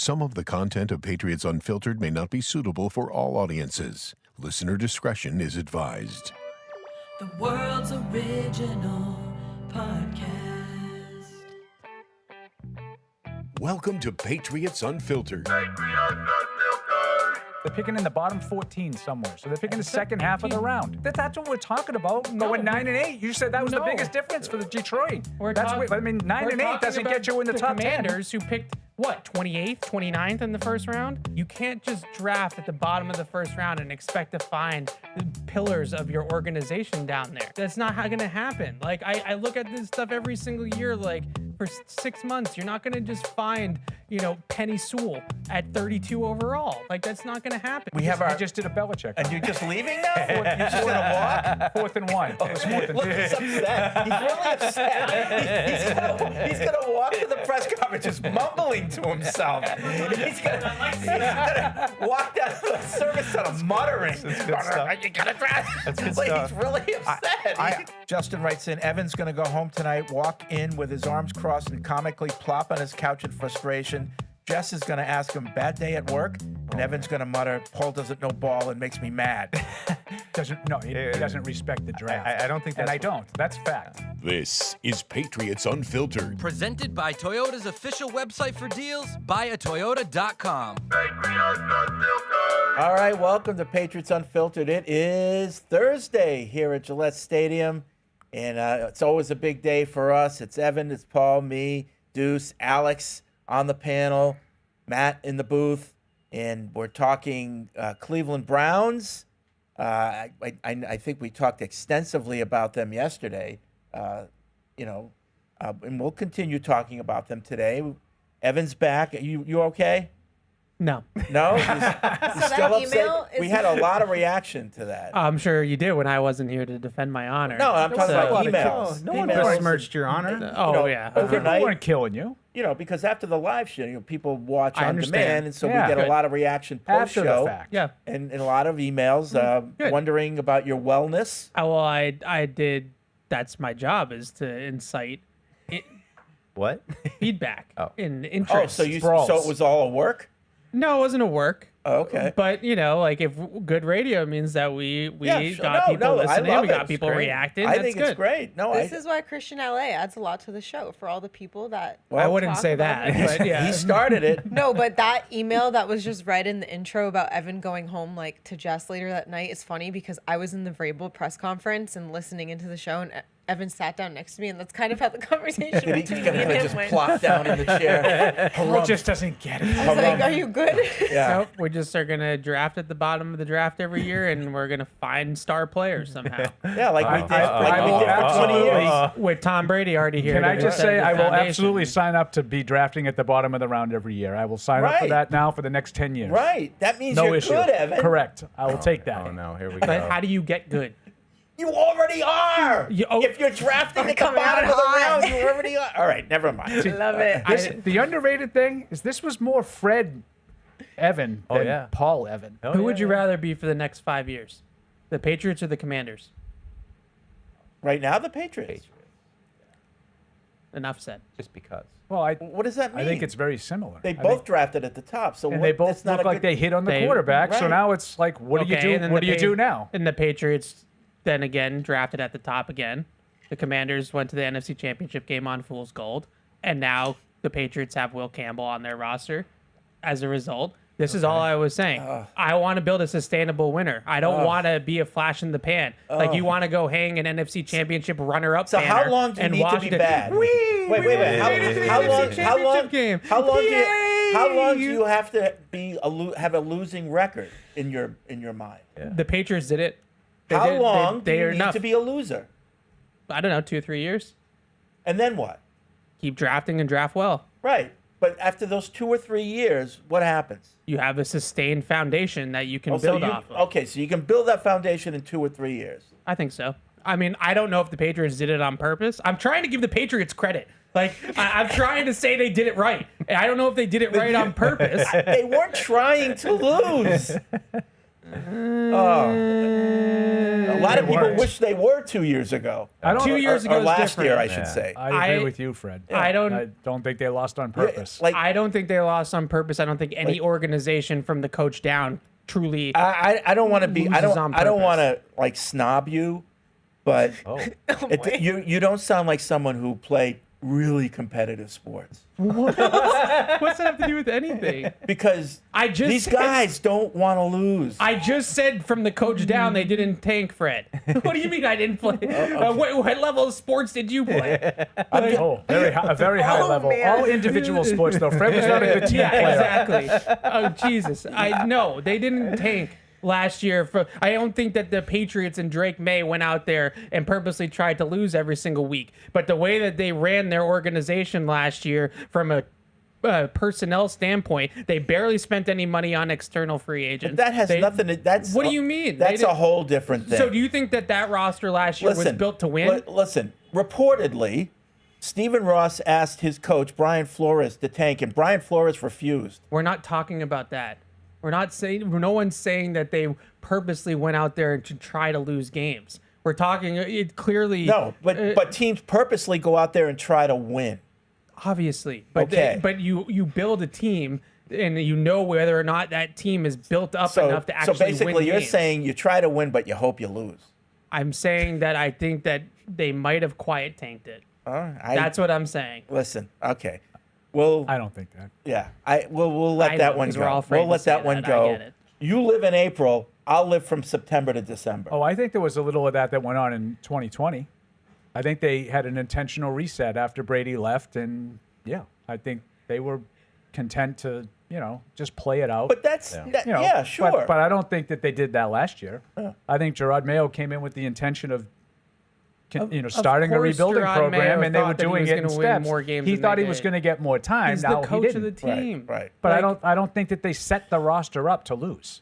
Some of the content of Patriots Unfiltered may not be suitable for all audiences. Listener discretion is advised. The world's original podcast. Welcome to Patriots Unfiltered. They're picking in the bottom 14 somewhere. So they're picking the second half of the round. That's what we're talking about. Going 9-8. You said that was the biggest difference for the Detroit. 9-8 doesn't get you in the top 10. Commanders who picked, 28th, 29th in the first round? You can't just draft at the bottom of the first round and expect to find the pillars of your organization down there. That's not going to happen. Like, I look at this stuff every single year, like, for 6 months, you're not going to just find, Penny Sewell at 32 overall. Like, that's not going to happen. I just did a Belichick. And you're just leaving now? You're just going to walk? 4th and 1. It was 4th and 2. Look, he's upset. He's really upset. He's going to walk to the press conference just mumbling to himself. He's going to walk down to the service center muttering. You got to draft. That's good Like, stuff. he's really upset. Justin writes in, Evan's going to go home tonight, walk in with his arms crossed and comically plop on his couch in frustration. Jess is going to ask him, bad day at work? And Evan's going to mutter, Paul doesn't know ball and makes me mad. He doesn't respect the draft. I don't think that's... And I don't. That's fact. This is Patriots Unfiltered. Presented by Toyota's official website for deals, buyatoyota.com. All right, welcome to Patriots Unfiltered. It is Thursday here at Gillette Stadium, and it's always a big day for us. It's Evan, it's Paul, me, Deuce, Alex on the panel, Matt in the booth, and we're talking Cleveland Browns. I think we talked extensively about them yesterday, and we'll continue talking about them today. Evan's back. You okay? No. No? You're still upset? We had a lot of reaction to that. I'm sure you did when I wasn't here to defend my honor. No, I'm talking about emails. No one besmirched your honor. Yeah. Overnight. We weren't killing you. Because after the live show, people watch I on understand. demand, and so Yeah. we get a lot of reaction post-show. After the fact. Yeah. And a lot of emails wondering about your wellness. I did. That's my job, is to incite What? feedback Oh. in interest. So it was all a work? No, it wasn't a work. Oh, okay. But, if good radio means that we Yeah, sure. got people I listening, love we it. got It's people great. reacting. I That's think good. it's great. No, This is why Christian LA adds a lot to the show for all the people that I wouldn't talk say about that, it. but yeah. he started it. No, but that email that was just read in the intro about Evan going home to Jess later that night is funny because I was in the Vrabel press conference and listening into the show, and Evan sat down next to me, and that's kind of how the conversation Did he between me kind and of him just went. plop down in the chair? He just doesn't get it. I was like, "Are you good?" Yeah. Nope, we just are going to draft at the bottom of the draft every year, and we're going to find star players somehow. Yeah, like we did I will for 20 years. With Tom Brady already here. Can to I just set say the I will foundation. absolutely sign up to be drafting at the bottom of the round every year. I will sign up for Right. that now for the next 10 years. Right. That means No you're issue. good, Evan. Correct. I will take that. Oh, no. Here we But go. how do you get good? You already are. If you're drafting at the coming out bottom of the hot. round, you already are. All right, never mind. Love it. The underrated thing is this was more Fred Evan than Paul Evan. Who would you rather be for the next 5 years? The Patriots or the Commanders? Right now, the Patriots. Enough said. Just because. Well, What does that mean? I think it's very similar. They I both think- drafted at the top, so and they both that's not look a like good, they hit on the They- quarterback. So right. now it's like, what do you do? and then What the do you do now? And the Patriots then again drafted at the top again. The Commanders went to the NFC Championship game on Fool's Gold, and now the Patriots have Will Campbell on their roster. As a result, this is all I was saying. I want to build a sustainable winner. I don't want to be a flash in the pan. Like you want to go hang an NFC Championship runner-up So banner. how long do you and need to be Washington- bad? Wait. How long? Game. How long do you have to have a losing record in your mind? The Patriots did it. How long do They you are need enough. to be a loser? I don't know, 2 or 3 years. And then what? Keep drafting and draft well. Right. But after those 2 or 3 years, what happens? You have a sustained foundation that you can Oh, so build you- off of. Okay, so you can build that foundation in 2 or 3 years. I think so. I mean, I don't know if the Patriots did it on purpose. I'm trying to give the Patriots credit. Like, I'm trying to say they did it right. And I don't know if they did it right on purpose. They weren't trying to lose. A lot of people wish they were 2 years ago. 2 years ago or is last different. year, I should say. I agree with you, Fred. I I don't think they lost on purpose. Like I don't think they lost on purpose. I don't think any organization from the coach down truly. I don't want to be. I loses don't. on I don't purpose. want to like snob you, but you don't sound like someone who played really competitive sports. What's that have to do with anything? Because these guys don't want to lose. I just said from the coach down they didn't tank, Fred. What do you mean I didn't play? What level of sports did you play? Very high level. man. All individual sports, though. Fred was not a good team Yeah, player. exactly. Oh, Jesus. I know they didn't tank last year. I don't think that the Patriots and Drake May went out there and purposely tried to lose every single week. But the way that they ran their organization last year from a personnel standpoint, they barely spent any money on external free agents. But that has nothing to. That's What do you mean? That's a whole different thing. So do you think that roster last year was built to win? Listen, reportedly, Stephen Ross asked his coach Brian Flores to tank, and Brian Flores refused. We're not talking about that. We're not saying. No one's saying that they purposely went out there to try to lose games. We're talking. It clearly. No, but teams purposely go out there and try to win. Obviously, but Okay. but you build a team and you know whether or not that team is built up enough to actually so basically, win you're games. saying you try to win, but you hope you lose. I'm saying that I think that they might have quiet tanked it. That's what I'm saying. Listen, okay. Well, I don't think that. yeah, we'll let I that know, one 'cause we're all go. afraid We'll to let say that one that. I go. get it. You live in April. I'll live from September to December. Oh, I think there was a little of that went on in 2020. I think they had an intentional reset after Brady left, and yeah, I think they were content to, just play it out. But that's yeah, sure. But I don't think that they did that last year. I think Gerard Mayo came in with the intention of starting a course rebuilding Gerard program, Mayo and they were thought that he doing was it in gonna win steps. more games He than thought they he was did. going to get more time. He's now the coach he of the didn't. team. Right. But I don't think that they set the roster up to lose.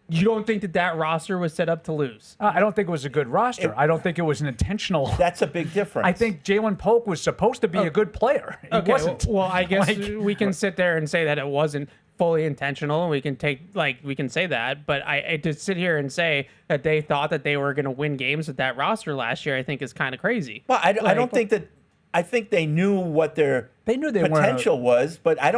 You don't think that roster was set up to lose? I don't think it was a good roster. I don't think it was an intentional. That's a big difference. I think Jalen Polk was supposed to be a good player. He wasn't. Well, I guess we can sit there and say that it wasn't fully intentional, and we can say that. But I to sit here and say that they thought that they were going to win games with that roster last year, I think is kind of crazy. Well, I don't think that. I think they knew what their potential was, but I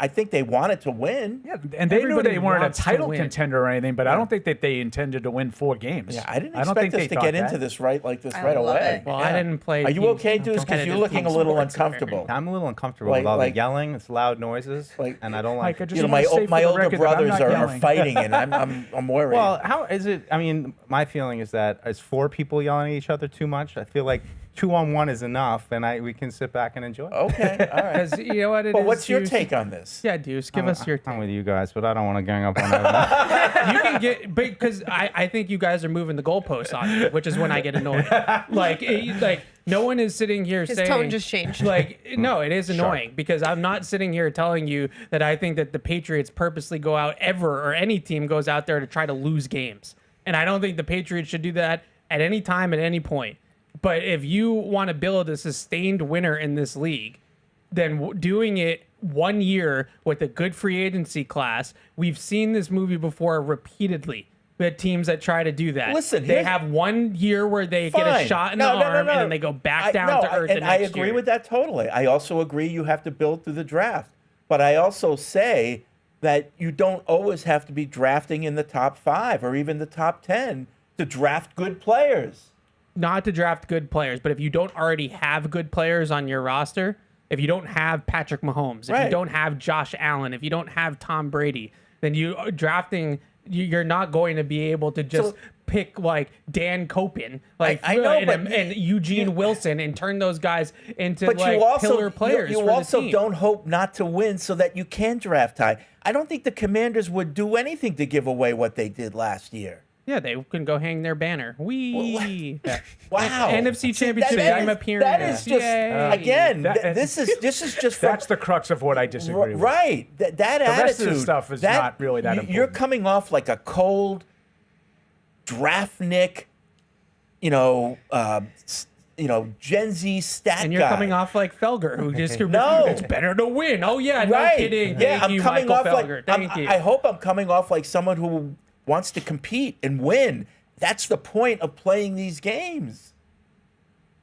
think they wanted to win. Yeah, and they knew Everybody they weren't a wants to title win. contender or anything, but I don't think that they intended to win 4 games. Yeah, I didn't don't expect think us they to thought get that. into this right I away. love it. Well, I didn't play. Are you okay, Deuce? Because you're looking a little uncomfortable. I'm a little uncomfortable Like- with all like- the yelling. It's loud noises, and I don't like. Mike, I just You know, wanna my say for my the older record that I'm brothers not are yelling. fighting, and I'm worried. Well, how is it? I mean, my feeling is that is 4 people yelling at each other too much? I feel like 2-on-1 is enough, and we can sit back and enjoy. okay, all right. Because you know what it is. But what's your Deuce? take on this? Yeah, Deuce, give us your I'm take. with you guys, but I don't want to gang up on that. You can get because I think you guys are moving the goalposts on me, which is when I get annoyed. Like no one is sitting here His saying tone just changed. Like no, it is annoying because I'm not sitting here telling you that I think that the Patriots purposely go out or any team goes out there to try to lose games, and I don't think the Patriots should do that at any time at any point. But if you want to build a sustained winner in this league, then doing it 1 year with a good free agency class, we've seen this movie before repeatedly. The teams that try to do that. Listen, they here's- have 1 year where they get a Fine. shot in No, the no, no, arm no. and then they go back down to earth and the I next agree year. with that totally. I also agree you have to build through the draft. But I also say that you don't always have to be drafting in the top 5 or even the top 10 to draft good players. Not to draft good players, but if you don't already have good players on your roster, if you don't have Patrick Mahomes, if you Right. don't have Josh Allen, if you don't have Tom Brady, then you're not going to be able to just pick like Dan Copin, I know, and Eugene Wilson, and turn those guys into But like you also pillar players. you for the also team. don't hope not to win so that you can draft high. I don't think the Commanders would do anything to give away what they did last year. Yeah, they can go hang their banner. Wee. Wow. NFC Championship game appearance. That is just Yay. again. That- This is just from, That's the crux of what I disagree with. right. That attitude. rest of the stuff is not really that You're important. coming off like a cold draftnik, Gen Z stat And you're guy. coming off like Felger, who just No. it's better to win. Oh yeah, right. no kidding. Yeah, Thank I'm you, coming Michael off Felger. like Thank you. I hope I'm coming off like someone who wants to compete and win. That's the point of playing these games.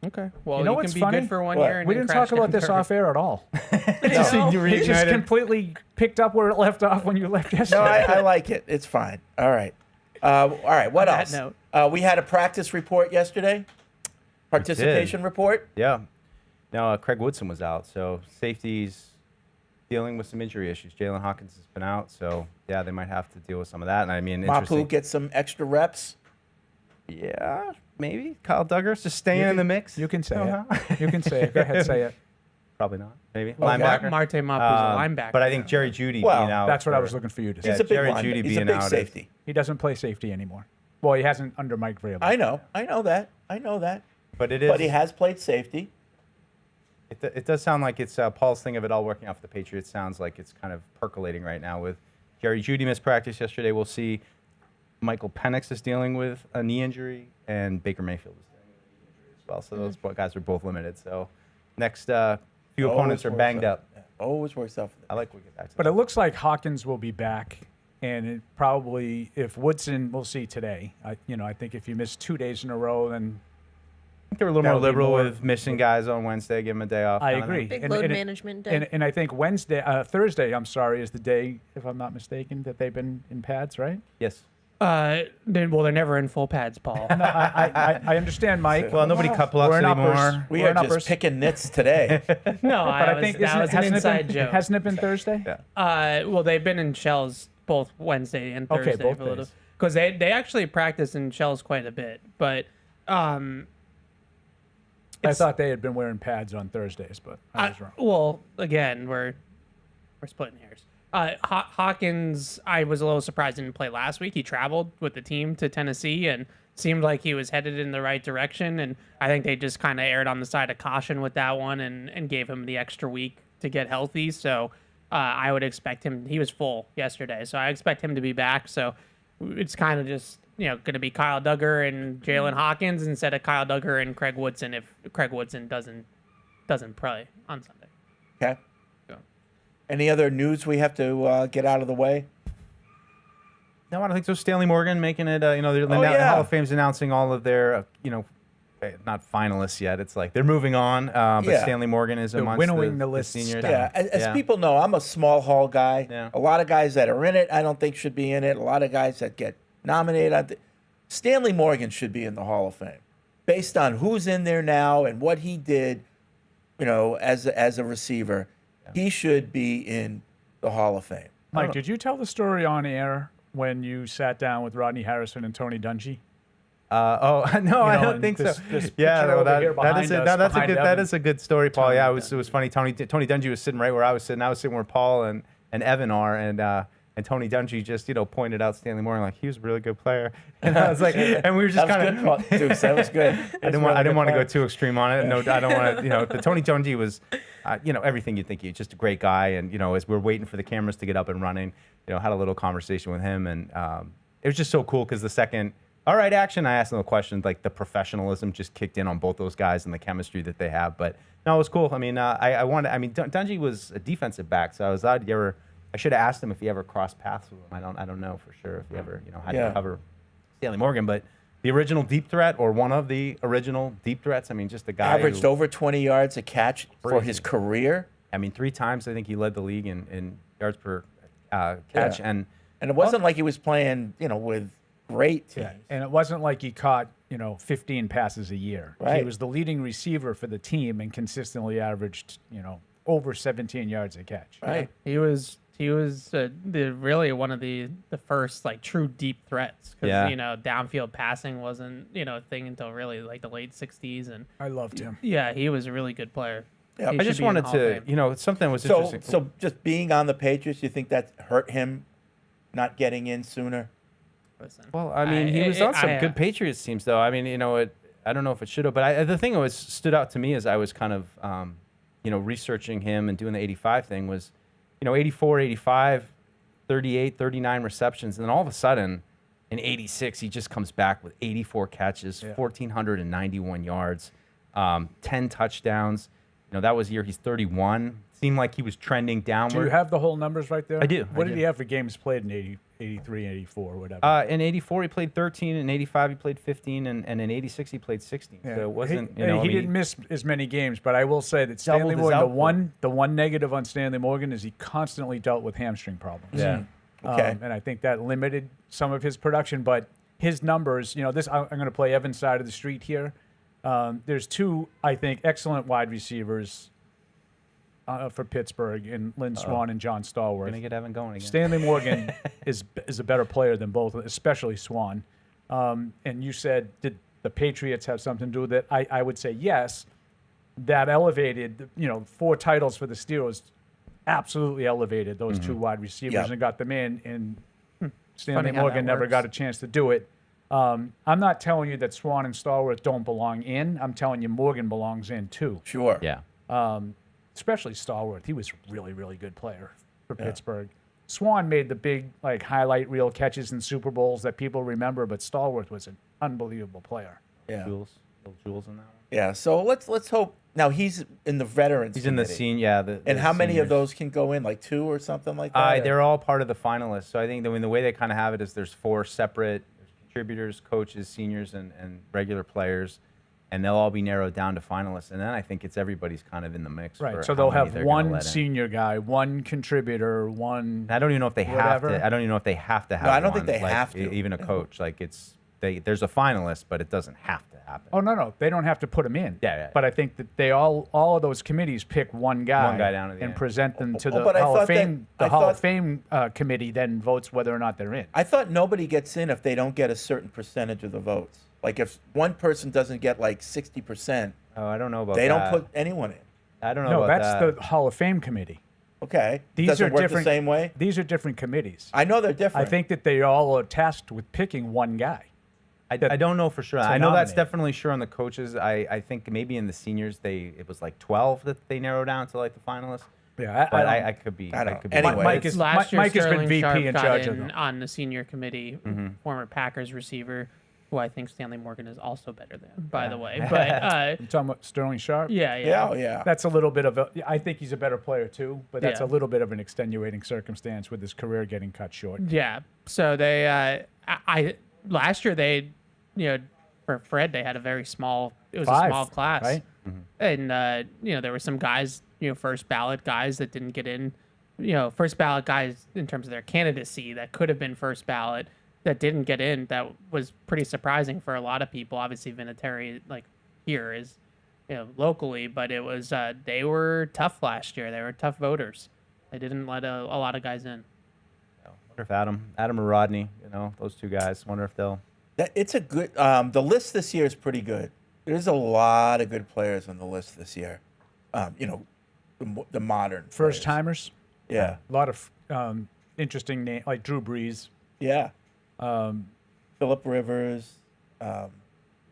Okay. Well, You know you what's can be funny? good for 1 What? year. And We then didn't crash talk about down this to- off air at all. No. It just completely picked up where it left off when you left yesterday. No, I like it. It's fine. All right. All right. What On else? that note. We had a practice report yesterday. Participation report. Yeah. No, Craig Woodson was out, so safety's dealing with some injury issues. Jalen Hawkins has been out, so yeah, they might have to deal with some of that. And I mean, interesting. Mapu gets some extra reps. Yeah, maybe Kyle Duggar's just staying in the mix. You can say somehow. it. You can say it. Go ahead, say it. Probably not. Maybe Well, linebacker. Marte Mapu's a linebacker. But I think Jerry Judy Well, being out. That's what I for- was looking for you to Yeah, say. He's a big Jerry lineman. Judy He's a being big out is- safety. He doesn't play safety anymore. Well, he hasn't under Mike Vrabel. I know that. But it is. But he has played safety. It does sound like it's Paul's thing of it all working off the Patriots. Sounds like it's kind of percolating right now with Jerry Judy missed practice yesterday. We'll see. Michael Penix is dealing with a knee injury, and Baker Mayfield is dealing with a knee injury as well. So those guys are both limited. So next few opponents are banged up. Always works out for them. I like we get back to But that. it looks like Hawkins will be back, and it probably if Woodson, we'll see today. I think if you miss 2 days in a row, then I think they were a little that'll more be liberal more- with missing guys on Wednesday, give them a day off. I kinda thing. agree. Big load management day. And I think Thursday, I'm sorry, is the day, if I'm not mistaken, that they've been in pads, right? Yes. They're never in full pads, Paul. I understand, Mike. Well, nobody cut blocks We're in uppers. anymore. We We're are in just uppers. picking nits today. No, But I think that was an inside joke. Hasn't it been Thursday? Yeah. Well, they've been in shells both Wednesday and Okay, Thursday. both days. Because they actually practice in shells quite a bit. But I thought they had been wearing pads on Thursdays, but I was wrong. well, again, we're splitting hairs. Hawkins, I was a little surprised didn't play last week. He traveled with the team to Tennessee and seemed like he was headed in the right direction. And I think they just kind of erred on the side of caution with that one and gave him the extra week to get healthy. So I would expect him. He was full yesterday, so I expect him to be back. So it's kind of just going to be Kyle Duggar and Jalen Hawkins instead of Kyle Duggar and Craig Woodson if Craig Woodson doesn't play on Sunday. Okay. Any other news we have to get out of the way? No, I don't think so. Stanley Morgan making it. The yeah. Hall of Fame's announcing all of their, not finalists yet. It's like they're moving on. But Yeah. Stanley Morgan is They're amongst winnowing the the list seniors. down. Yeah, as Yeah. people know, I'm a small hall guy. Yeah. A lot of guys that are in it, I don't think should be in it. A lot of guys that get nominated. Stanley Morgan should be in the Hall of Fame, based on who's in there now and what he did. As a receiver, he should be in the Hall of Fame. Mike, did you tell the story on air when you sat down with Rodney Harrison and Tony Dungy? No, I don't and think so. this Yeah, picture over here that behind is us, that's a behind good Evan. good story, Paul. Tony Yeah, it was funny. Tony Dungy was sitting right where I was sitting. I was sitting where Paul and Evan are, and Tony Dungy just pointed out Stanley Morgan like he was a really good player, and I was like, and we were just That was kind good, of. Deuce. That was good. I didn't want to go too extreme on it. No, I don't want to. But Tony Dungy was, everything you think. He's just a great guy, and as we're waiting for the cameras to get up and running, had a little conversation with him, and it was just so cool because the second, all right, action, I asked him a question, like the professionalism just kicked in on both those guys and the chemistry that they have. But no, it was cool. I mean, Dungy was a defensive back, so I should have asked him if he ever crossed paths with him. I don't know for sure if he ever, had to cover Stanley Morgan, but the original deep threat or one of the original deep threats. I mean, just the guy Averaged who, over 20 yards a catch for his career. 3 times I think he led the league in yards per catch, Yeah. and And it wasn't like he was playing, with great teams. And it wasn't like he caught, 15 passes a year. Right. He was the leading receiver for the team and consistently averaged, over 17 yards a catch. Right. He was really one of the first true deep threats because Yeah. downfield passing wasn't a thing until really the late 60s, and I loved him. yeah, he was a really good player. Yeah. He I should just be in the wanted Hall of to, Fame. something was So, interesting. so just being on the Patriots, you think that hurt him not getting in sooner? Listen, Well, he was on some good Patriots teams, though. I don't know if it should have, but the thing that was stood out to me as I was kind of, researching him and doing the 85 thing was, 84, 85, 38, 39 receptions. And then all of a sudden, in 86, he just comes back with 84 catches, 1,491 yards, 10 touchdowns. That was the year he's 31, seemed like he was trending downward. Do you have the whole numbers right there? I do, What I did do. he have for games played in 83, 84, whatever? In 84, he played 13. In 85, he played 15. And in 86, he played 16. Yeah. So it wasn't, He didn't miss as many games, but I will say that Stanley his Morgan, output. the one negative on Stanley Morgan is he constantly dealt with hamstring problems. Yeah. Okay. And I think that limited some of his production, but his numbers, I'm going to play Evan's side of the street here. There's two, I think, excellent wide receivers for Pittsburgh in Lynn Swann and John Stallworth. Gonna get Evan going again. Stanley Morgan is a better player than both, especially Swann. And you said, did the Patriots have something to do with it? I would say yes. That elevated, 4 titles for the Steelers, absolutely elevated those two wide receivers Yep. and got them in. And Stanley Funny how Morgan that never works. got a chance to do it. I'm not telling you that Swann and Stallworth don't belong in. I'm telling you Morgan belongs in too. Sure. Yeah. Especially Stallworth. He was a really, really good player for Pittsburgh. Swann made the big highlight reel catches in Super Bowls that people remember, but Stallworth was an unbelievable player. Yeah. Little Jules in that one. Yeah. So let's hope. Now he's in the veterans. He's in the committee. senior. Yeah. And the how many of seniors. those can go in? Like 2 or something like that? They're all part of the finalists. So I think the way they kind of have it is there's 4 separate contributors, coaches, seniors, and regular players, and they'll all be narrowed down to finalists. And then I think it's everybody's kind of in the mix. Right. for So how they'll many have they're gonna one let in. senior guy, one contributor, one. I don't even know if they have whatever. to. I don't even know if they have to have. No, I don't think one, they have to. Even a coach, like there's a finalist, but it doesn't have to happen. Oh no, they don't have to put him in. Yeah. But I think that they all of those committees pick one guy, down at the and end. present them to the but I Hall of thought that- Fame. The I Hall of thought- Fame committee then votes whether or not they're in. I thought nobody gets in if they don't get a certain percentage of the votes. Like if one person doesn't get like 60%, Oh, I don't know about they that. don't put anyone in. I don't know No, about that's that. the Hall of Fame committee. Okay. These Does are it work different. the same way? These are different committees. I know they're different. I think that they all are tasked with picking one guy. I don't know for sure. to I know that's nominate. definitely sure on the coaches. I think maybe in the seniors it was like 12 that they narrowed down to like the finalists. Yeah, But don't- I could be. I don't- could be anyway, wrong. Mike is Last year, Mike has been Sterling VP Sharp in got charge of in them. on the senior committee, former Packers receiver, who I think Stanley Morgan is also better than, by the way. But You talking about Sterling Sharp? yeah. Yeah, oh, yeah. That's a little bit of a. I think he's a better player too, but that's Yeah. a little bit of an extenuating circumstance with his career getting cut short. Yeah. So they, last year they, for Fred they had a very small. It was a 5, small class, right? And there were some guys, first ballot guys that didn't get in. First ballot guys in terms of their candidacy that could have been first ballot that didn't get in. That was pretty surprising for a lot of people. Obviously, Vinatieri here is, locally, but it was they were tough last year. They were tough voters. They didn't let a lot of guys in. Wonder if Adam or Rodney, those two guys. Wonder if they'll. It's a good. The list this year is pretty good. There's a lot of good players on the list this year. The modern First players. timers, Yeah. a lot of interesting names like Drew Brees. Yeah. Phillip Rivers.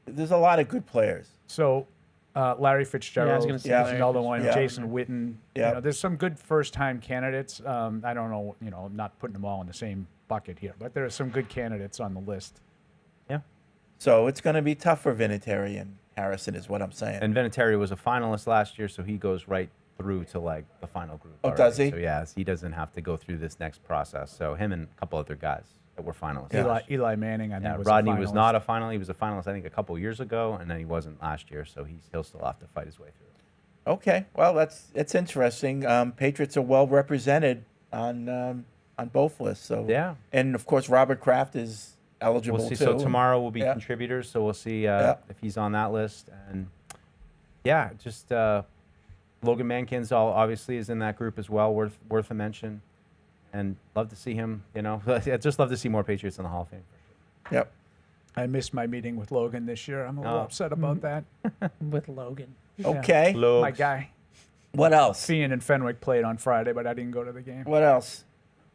There's a lot of good players. So Larry Fitzgerald gonna say is Larry another one. Fitzgerald. Jason Witten. Yeah. There's some good first-time candidates. I don't know. I'm not putting them all in the same bucket here, but there are some good candidates on the list. Yeah. So it's going to be tough for Vinatieri and Harrison, is what I'm saying. And Vinatieri was a finalist last year, so he goes right through to the final group. Oh, already. does he? So yes, he doesn't have to go through this next process. So him and a couple other guys that were finalists. Eli Manning, I think, Yeah, was Rodney a was finalist. not a finalist. He was a finalist, I think, a couple years ago, and then he wasn't last year. So he'll still have to fight his way through. Okay. Well, it's interesting. Patriots are well represented on both lists. So Yeah. And of course, Robert Kraft is eligible We'll see. too. So tomorrow will be Yeah. contributors. So we'll see Yeah. if he's on that list. And yeah, just Logan Mankins obviously is in that group as well. Worth a mention. And love to see him. I'd just love to see more Patriots in the Hall of Fame. Yep. I missed my meeting with Logan this year. I'm a little Oh. upset about that. With Logan. Okay. My guy. What else? Fian and Fenwick played on Friday, but I didn't go to the game. What else?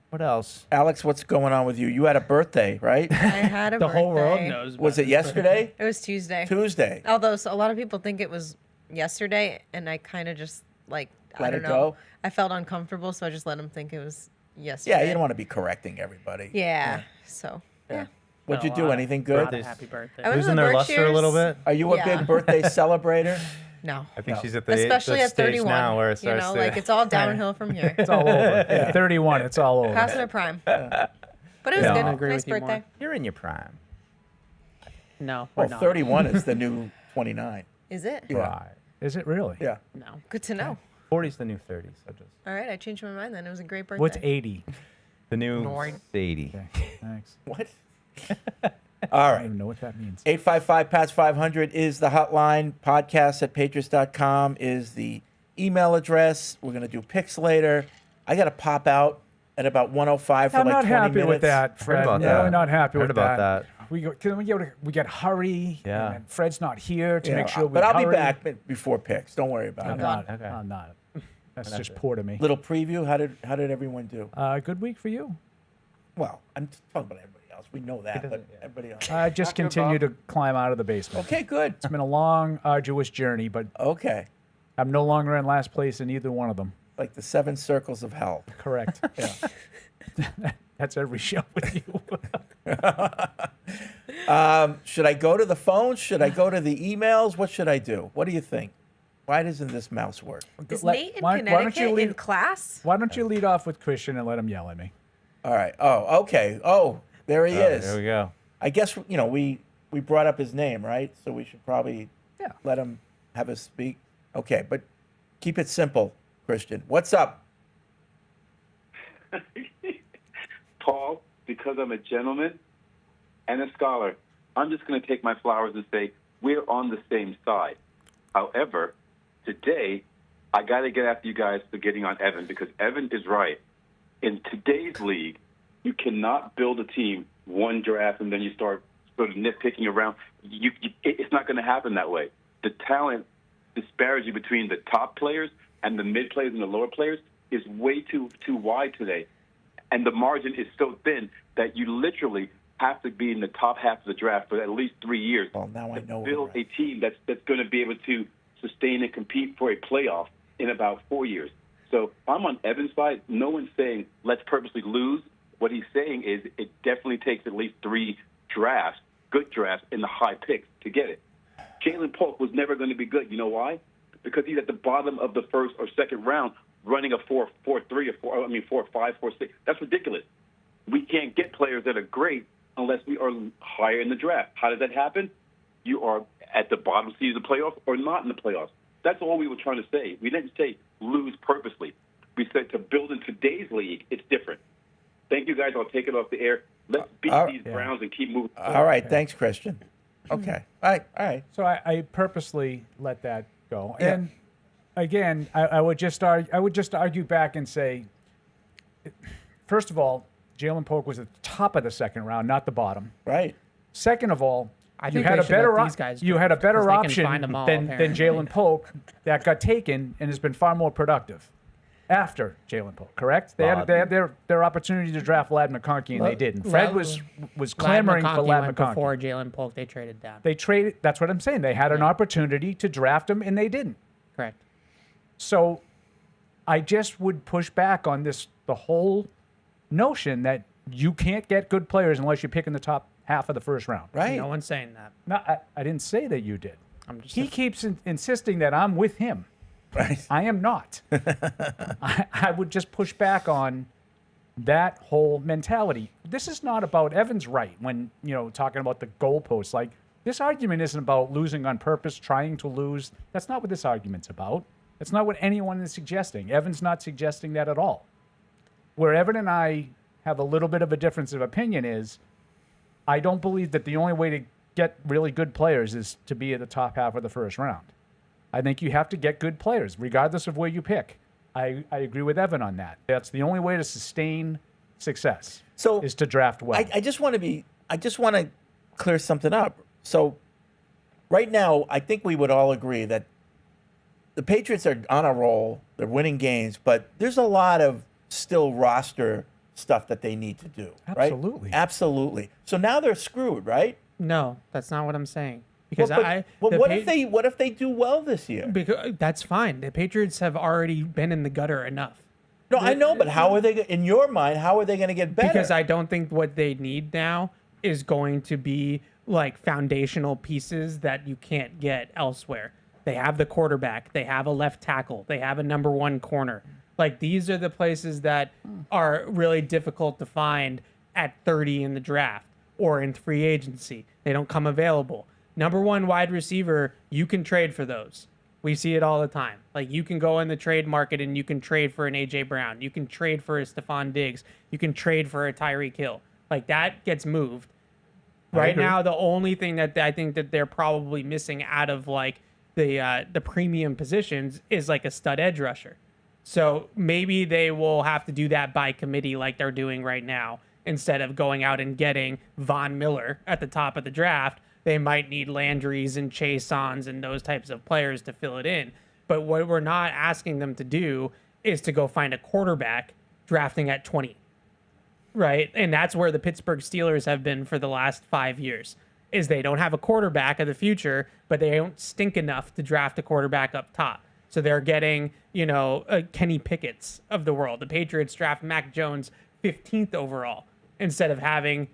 What else? Alex, what's going on with you? You had a birthday, right? I had a The birthday. whole world knows. Was about it this. yesterday? It was Tuesday. Tuesday. Although a lot of people think it was yesterday, and I kind of just I Let don't it know. go? I felt uncomfortable, so I just let them think it was yesterday. Yeah, you don't want to be correcting everybody. Yeah. So yeah. What'd you A do? lot. Anything good? Happy birthday. I went to Losing the their luster a little Berkshires. bit. Are you a Yeah. big birthday celebrator? No. I think No. she's at the Especially the at stage 31. now where it You starts know, to, like it's all downhill from here. It's all over. At 31, it's all over. Past their prime. But it was Yeah. good. I agree Nice with you more. birthday. You're in your prime. No, we're Well, not. 31 is the new 29. Is it? Yeah. Right. Is it really? Yeah. No. Good to know. 40's the new 30. So just All right, I changed my mind then. It was a great birthday. What's 80? the new Nori. 80. Okay, thanks. What? All I right. don't even know what that means. 855-PATS-500 is the hotline. Podcast at patriots.com is the email address. We're going to do picks later. I got to pop out at about 105 for I'm like not 20 happy minutes. with that, Fred. about No, that. we're not happy Heard with about that. that. We got hurry. Yeah. And Fred's not here to Yeah, make sure we but I'll be hurry. back before picks. Don't worry about I'm it. not. Okay. I'm not. That's That's just it. poor to me. Little preview. How did everyone do? Good week for you. Well, I'm talking about everybody else. We know that, but doesn't- yeah. everybody else. I just Talking continue about- to climb out of the basement. Okay, good. It's been a long, arduous journey, but Okay. I'm no longer in last place in either one of them. Like the 7 circles of hell. Correct. Yeah. That's every show with you. Should I go to the phone? Should I go to the emails? What should I do? What do you think? Why doesn't this mouse work? Is Let- Nate in why don't you Connecticut in leave- class? Why don't you lead off with Christian and let him yell at me? All right. Oh, okay. Oh, there he is. There we go. I guess we brought up his name, right? So we should probably Yeah. let him have us speak. Okay, but keep it simple, Christian. What's up? Paul, because I'm a gentleman and a scholar, I'm just going to take my flowers and say we're on the same side. However, today, I got to get after you guys for getting on Evan because Evan is right. In today's league, you cannot build a team one draft and then you start sort of nitpicking around. It's not going to happen that way. The talent disparity between the top players and the mid players and the lower players is way too wide today. And the margin is so thin that you literally have to be in the top half of the draft for at least 3 years Well, now I to know. build a team that's going to be able to sustain and compete for a playoff in about 4 years. So I'm on Evan's side. No one's saying let's purposely lose. What he's saying is it definitely takes at least 3 drafts, good drafts, in the high picks to get it. Jalen Polk was never going to be good. You know why? Because he's at the bottom of the first or second round running a 4.3 or 4.5, 4.6. That's ridiculous. We can't get players that are great unless we are higher in the draft. How does that happen? You are at the bottom seed of the playoffs or not in the playoffs. That's all we were trying to say. We didn't say lose purposely. We said to build in today's league, it's different. Thank you, guys. I'll take it off the air. Let's beat these Browns and keep moving. All right. Thanks, Christian. Okay. All right. So I purposely let that go. Yeah. And again, I would just argue back and say, first of all, Jalen Polk was at the top of the second round, not the bottom. Right. Second of all, I you think had they a should let better these guys you draft had a better 'cause they can option find 'em all, than apparently. Jalen Polk that got taken and has been far more productive after Jalen Polk. Correct? They had their opportunity to draft Lad McConkey and they didn't. Fred was clamoring for Lad went McConkey. before Jalen Polk. They traded down. They traded. That's what I'm saying. They had an opportunity to draft him and they didn't. Correct. So I just would push back on the whole notion that you can't get good players unless you pick in the top half of the first round. Right. No one's saying that. No, I didn't say that you did. I'm just He keeps insisting that I'm with him. Right. I am not. I would just push back on that whole mentality. This is not about Evan's right when, talking about the goalposts. Like, this argument isn't about losing on purpose, trying to lose. That's not what this argument's about. That's not what anyone is suggesting. Evan's not suggesting that at all. Where Evan and I have a little bit of a difference of opinion is I don't believe that the only way to get really good players is to be at the top half of the first round. I think you have to get good players, regardless of where you pick. I agree with Evan on that. That's the only way to sustain success. So is to draft well. I just want to clear something up. So right now, I think we would all agree that the Patriots are on a roll. They're winning games, but there's a lot of still roster stuff that they need to do. Absolutely. Right? Absolutely. So now they're screwed, right? No, that's not what I'm saying. Because What if they do well this year? Because that's fine. The Patriots have already been in the gutter enough. No, I know, but how are they? In your mind, how are they going to get better? Because I don't think what they need now is going to be like foundational pieces that you can't get elsewhere. They have the quarterback. They have a left tackle. They have a number 1 corner. Like, these are the places that are really difficult to find at 30 in the draft or in free agency. They don't come available. Number 1 wide receiver, you can trade for those. We see it all the time. Like, you can go in the trade market and you can trade for an A.J. Brown. You can trade for a Stephon Diggs. You can trade for a Tyreek Hill. Like, that gets moved. Right now, the only thing that I think that they're probably missing out of, like, the premium positions is, like, a stud edge rusher. So maybe they will have to do that by committee like they're doing right now. Instead of going out and getting Von Miller at the top of the draft, they might need Landrys and Chasons and those types of players to fill it in. But what we're not asking them to do is to go find a quarterback drafting at 20. Right? And that's where the Pittsburgh Steelers have been for the last 5 years, is they don't have a quarterback of the future, but they don't stink enough to draft a quarterback up top. So they're getting, Kenny Pickett's of the world. The Patriots draft Mac Jones 15th overall instead of having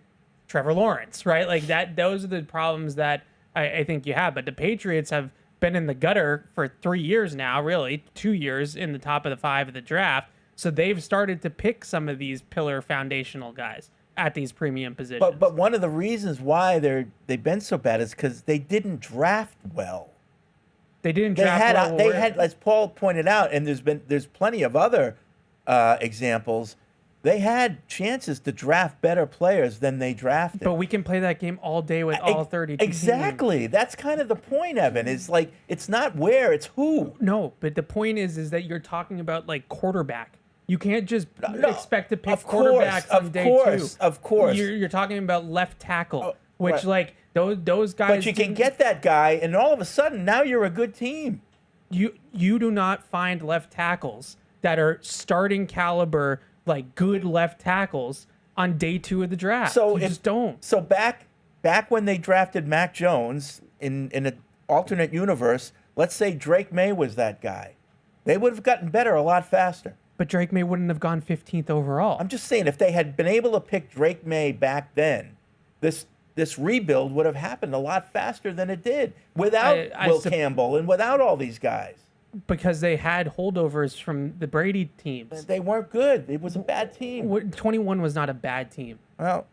Trevor Lawrence, right? Like that. Those are the problems that I think you have. But the Patriots have been in the gutter for 3 years now, really 2 years in the top of the 5 of the draft. So they've started to pick some of these pillar foundational guys at these premium positions. But one of the reasons why they've been so bad is because they didn't draft well. They didn't draft well. They had, as Paul pointed out, and there's plenty of other examples. They had chances to draft better players than they drafted. But we can play that game all day with all 32 Exactly. teams. That's kind of the point, Evan. It's like, it's not where, it's who. No, but the point is that you're talking about, like, quarterback. You can't just expect to pick quarterbacks on day 2. Of course. You're talking about left tackle, which, right. like, those guys. But you can get that guy, and all of a sudden, now you're a good team. You do not find left tackles that are starting caliber, like, good left tackles on day 2 of the draft. So you just don't. So back when they drafted Mac Jones in an alternate universe, let's say Drake May was that guy, they would have gotten better a lot faster. But Drake May wouldn't have gone 15th overall. I'm just saying, if they had been able to pick Drake May back then, this rebuild would have happened a lot faster than it did without Will Campbell and without all these guys. Because they had holdovers from the Brady teams. They weren't good. It was a bad team. 21 was not a bad team. Well,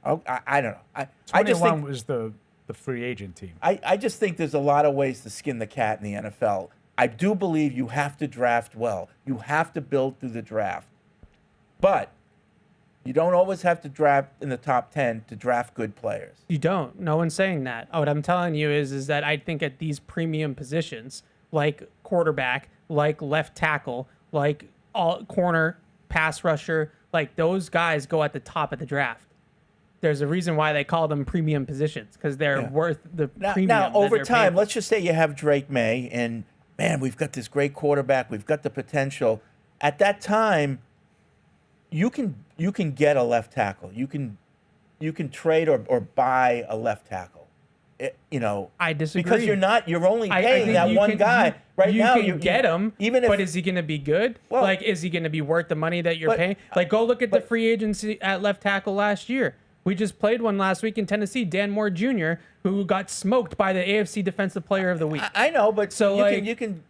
I don't know. 21 was the free agent team. I just think there's a lot of ways to skin the cat in the NFL. I do believe you have to draft well. You have to build through the draft. But you don't always have to draft in the top 10 to draft good players. You don't. No one's saying that. What I'm telling you is that I think at these premium positions, like quarterback, like left tackle, like corner, pass rusher, like those guys go at the top of the draft. There's a reason why they call them premium positions, because they're worth the premium. Now, over time, let's just say you have Drake May, and man, we've got this great quarterback. We've got the potential. At that time, you can get a left tackle. You can trade or buy a left tackle. I disagree, because you're only paying that one guy right now. You can get him, but is he going to be good? Well, like, is he going to be worth the money that you're paying? Like, go look at the free agency at left tackle last year. We just played one last week in Tennessee, Dan Moore Jr., who got smoked by the AFC Defensive Player of the Week. I know, but you can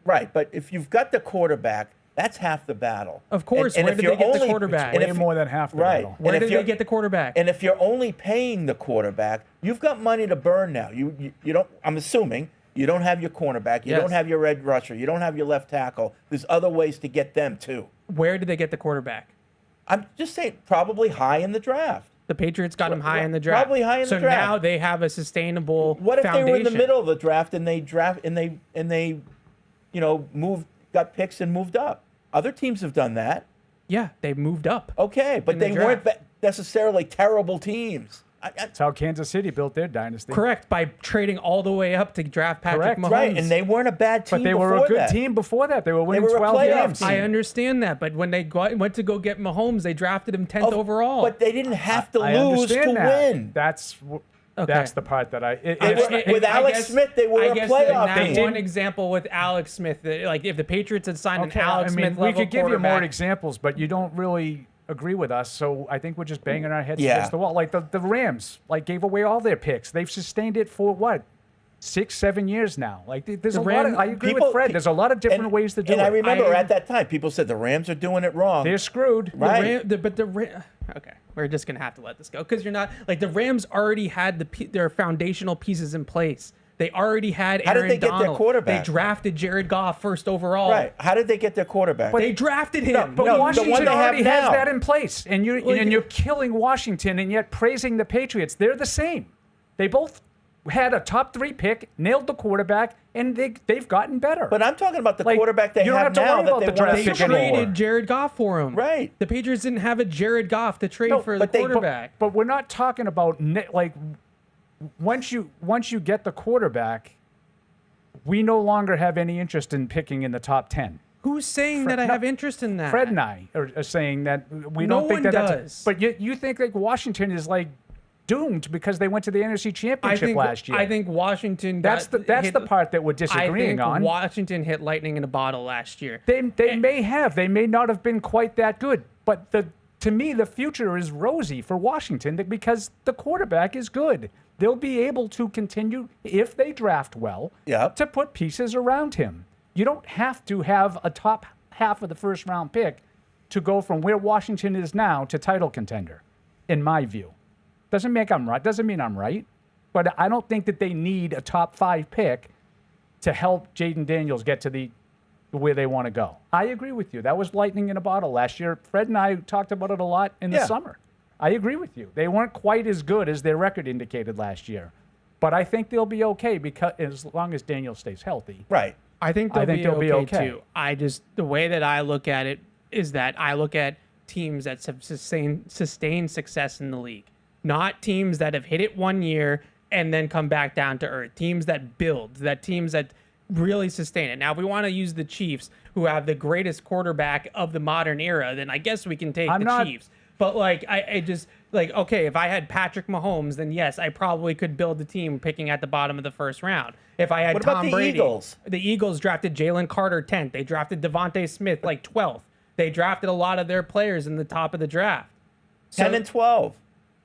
right. But if you've got the quarterback, that's half the battle. Of course. Where did they get the quarterback? Way more than half the battle. Where did they get the quarterback? And if you're only paying the quarterback, you've got money to burn now. You don't. I'm assuming you don't have your cornerback. You don't have your red rusher. You don't have your left tackle. There's other ways to get them too. Where did they get the quarterback? I'm just saying, probably high in the draft. The Patriots got him high in the draft. Probably high in the draft. So now they have a sustainable What if foundation. they were in the middle of the draft and they got picks and moved up? Other teams have done that. Yeah, they moved up. Okay, but they weren't necessarily terrible teams. That's how Kansas City built their dynasty. Correct, by trading all the way up to draft Patrick Mahomes. Right, and they weren't a bad team. But they were a good team before that. They were winning 12 games. I understand that, but when they went to go get Mahomes, they drafted him 10th overall. But they didn't have to lose to win. That's the part that with Alex Smith, they were a playoff team. One example with Alex Smith, like if the Patriots had signed an Alex Smith level we could give you more quarterback- examples, but you don't really agree with us, so I think we're just banging our heads against the wall. Like the Rams, gave away all their picks. They've sustained it for what, 6-7 years now. Like there's The a lot of, Rams- I agree people- with Fred. There's a lot of different and- ways to do and it. I remember I- at that time, people said the Rams are doing it wrong. They're screwed. Right. Okay, we're just gonna have to let this go because you're not like the Rams already had their foundational pieces in place. They already had How did Aaron they get their Donald. quarterback? They drafted Jared Goff first overall. Right. How did they get their quarterback? They drafted him. But No, the Washington one they have already has now. that in place, and you're killing Washington, and yet praising the Patriots. They're the same. They both had a top 3 pick, nailed the quarterback, and they've gotten better. But I'm talking about the Like, quarterback they you don't have have to now worry that about they the want to draft They pick pick anymore. traded Jared Goff for him. Right. The Patriots didn't have a Jared Goff to trade for the quarterback. But we're not talking about like once you get the quarterback, we no longer have any interest in picking in the top 10. Who's saying that I have interest in that? Fred and I are saying that we No don't think one that does. But you think like Washington is like doomed because they went to the NFC Championship last year. I think Washington. that's the part that we're I disagreeing think on. Washington hit lightning in a bottle last year. They may not have been quite that good, but to me the future is rosy for Washington because the quarterback is good. They'll be able to continue if they draft well to put pieces around him. You don't have to have a top half of the first round pick to go from where Washington is now to title contender, in my view. Doesn't mean I'm right, but I don't think that they need a top 5 pick to help Jaden Daniels get to where they want to go. I agree with you. That was lightning in a bottle last year. Fred and I talked about it a lot in the summer. I agree with you. They weren't quite as good as their record indicated last year, but I think they'll be okay because as long as Daniels stays healthy. Right. I think they'll be okay too. The way that I look at it is that I look at teams that have sustained success in the league, not teams that have hit it one year and then come back down to earth. Teams that build, teams that really sustain it. Now, if we want to use the Chiefs, who have the greatest quarterback of the modern era, then I guess we can take Chiefs. But I just okay, if I had Patrick Mahomes, then yes, I probably could build the team picking at the bottom of the first round. If I had Tom Brady, the Eagles drafted Jalen Carter 10th. They drafted Devontae Smith 12th. They drafted a lot of their players in the top of the draft. 10 and 12.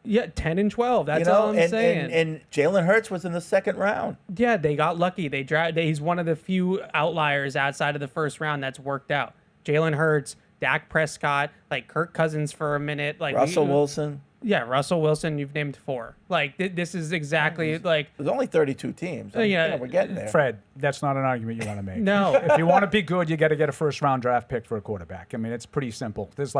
Yeah, 10 and 12. That's all I'm saying. And Jalen Hurts was in the second round. Yeah, they got lucky. He's one of the few outliers outside of the first round that's worked out. Jalen Hurts, Dak Prescott, Kirk Cousins for a minute, Russell Wilson. Yeah, Russell Wilson. You've named 4. This is exactly There's only 32 teams. Yeah, we're getting there. Fred, that's not an argument you want to make. No. If you want to be good, you got to get a first-round draft pick for a quarterback. I mean, it's pretty simple. There's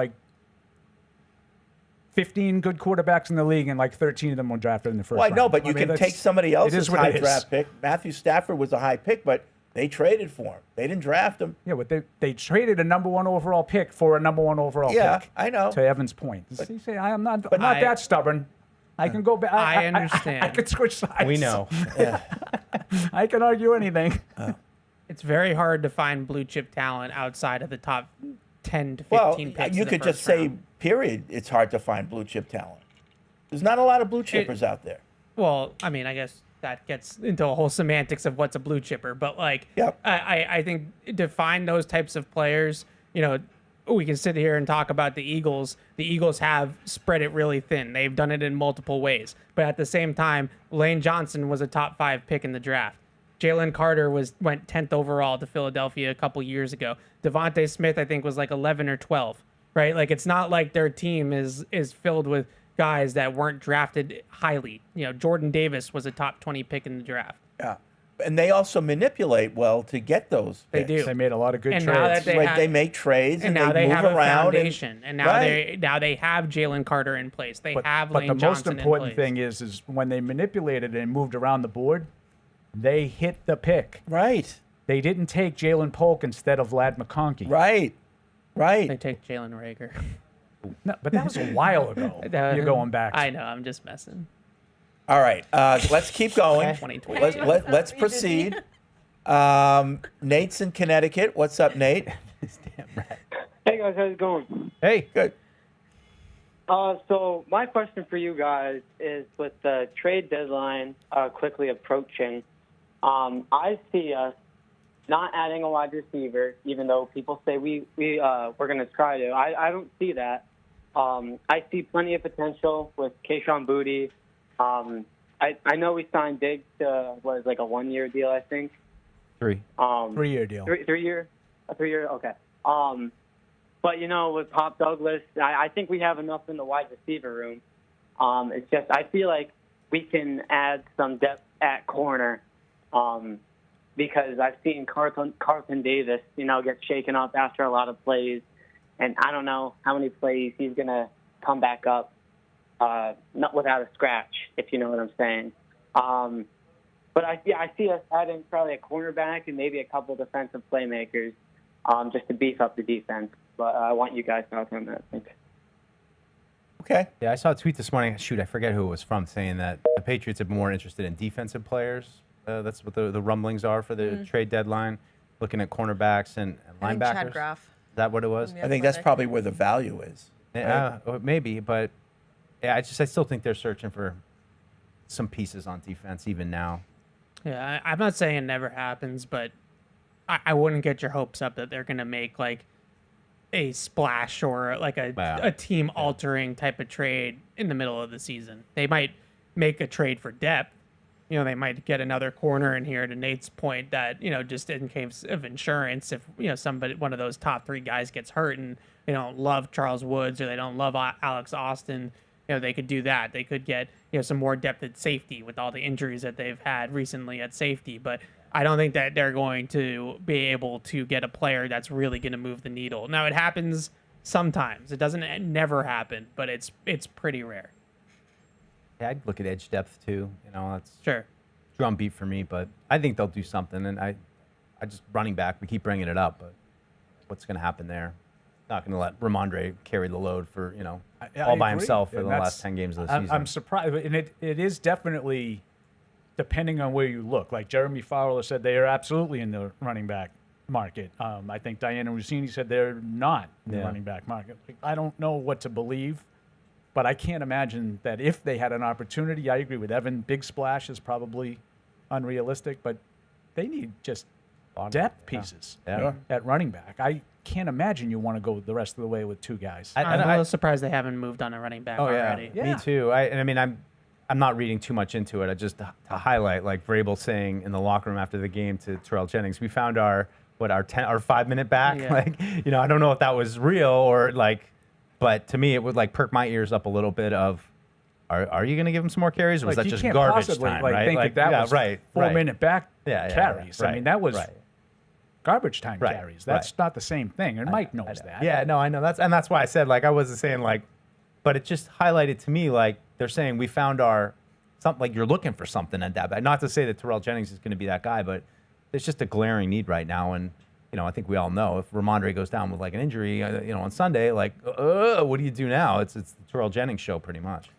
15 good quarterbacks in the league, and 13 of them were drafted in the first round. Well, I know, but you can take somebody else's high draft pick. Matthew Stafford was a high pick, but they traded for him. They didn't draft him. Yeah, but they traded a number 1 overall pick for a number 1 overall pick. Yeah, I know. To Evan's point. You say, I'm not that stubborn. I can go back. I understand. I can switch sides. We know. I can argue anything. It's very hard to find blue chip talent outside of the top 10 to 15 Well, picks. you could just say, period, it's hard to find blue chip talent. There's not a lot of blue chippers out there. Well, I mean, I guess that gets into a whole semantics of what's a blue chipper, but I think to find those types of players, we can sit here and talk about the Eagles. The Eagles have spread it really thin. They've done it in multiple ways, but at the same time, Lane Johnson was a top 5 pick in the draft. Jalen Carter went 10th overall to Philadelphia a couple years ago. Devontae Smith, I think, was 11 or 12, right? It's not like their team is filled with guys that weren't drafted highly. Jordan Davis was a top 20 pick in the draft. Yeah. And they also manipulate well to get those picks. They do. They made a lot of good And trades. now that they make trades and now they move have a around foundation, and now they have Jalen Carter in place. They have Lane But the most Johnson important in place. thing is when they manipulated and moved around the board, they hit the pick. Right. They didn't take Jalen Polk instead of Lad McConkey. Right. They take Jalen Reagor. No, but that was a while ago. You're going back. I know. I'm just messing. All right. Let's keep going. 2020. Let's proceed. Nate's in Connecticut. What's up, Nate? Hey guys, how's it going? Hey, good. So my question for you guys is, with the trade deadline quickly approaching, I see us not adding a wide receiver, even though people say we're going to try to. I don't see that. I see plenty of potential with Kayshon Boutte, I know we signed Diggs to like a 1-year deal, I think. 3. 3-year deal. 3-year, a 3-year. Okay. But with Pop Douglas, I think we have enough in the wide receiver room. It's just I feel like we can add some depth at corner, because I've seen Carlton Davis, get shaken up after a lot of plays, and I don't know how many plays he's gonna come back up, not without a scratch, if you know what I'm saying. But I see us adding probably a cornerback and maybe a couple defensive playmakers, just to beef up the defense. But I want you guys to talk on that, I think. Okay. Yeah, I saw a tweet this morning. Shoot, I forget who it was from, saying that the Patriots have been more interested in defensive players. That's what the rumblings are for the trade deadline, looking at cornerbacks and linebackers. Chad Graff. Is that what it was? I think that's probably where the value is. Maybe, but yeah, I still think they're searching for some pieces on defense even now. Yeah, I'm not saying it never happens, but I wouldn't get your hopes up that they're going to make like a splash or like a team-altering type of trade in the middle of the season. They might make a trade for depth. They might get another corner in here, to Nate's point, that, just in case of insurance, if, one of those top 3 guys gets hurt and they don't love Charles Woods or they don't love Alex Austin, they could do that. They could get, some more depth at safety with all the injuries that they've had recently at safety. But I don't think that they're going to be able to get a player that's really going to move the needle. Now, it happens sometimes. It doesn't never happen, but it's pretty rare. Yeah, I'd look at edge depth too. That's sure drumbeat for me, but I think they'll do something. And I just running back. We keep bringing it up, but what's going to happen there? Not going to let Ramondre carry the load for all by himself for the last 10 games of the season. I'm surprised, and it is definitely depending on where you look. Like Jeremy Fowler said, they are absolutely in the running back market. I think Diana Rossini said they're not in the running back market. I don't know what to believe, but I can't imagine that if they had an opportunity. I agree with Evan. Big splash is probably unrealistic, but they need just depth pieces at running back. I can't imagine you want to go the rest of the way with 2 guys. I'm a little surprised they haven't moved on a running back already. Yeah. Me too. I'm not reading too much into it. I just to highlight, like Vrabel saying in the locker room after the game to Terrell Jennings, we found our 5-minute back. Yeah. I don't know if that was real or but to me it would perk my ears up a little bit of, are you going to give him some more carries, or was that just garbage time? Right? Think that was 4-minute back carries. Right, I mean, that was garbage time carries. That's not the same thing, and Mike knows that. Yeah, no, I know. That's why I said I wasn't saying but it just highlighted to me they're saying we found something, you're looking for something at that. Not to say that Terrell Jennings is going to be that guy, but there's just a glaring need right now, and I think we all know if Ramondre goes down with an injury, on Sunday, what do you do now? It's the Terrell Jennings show pretty much.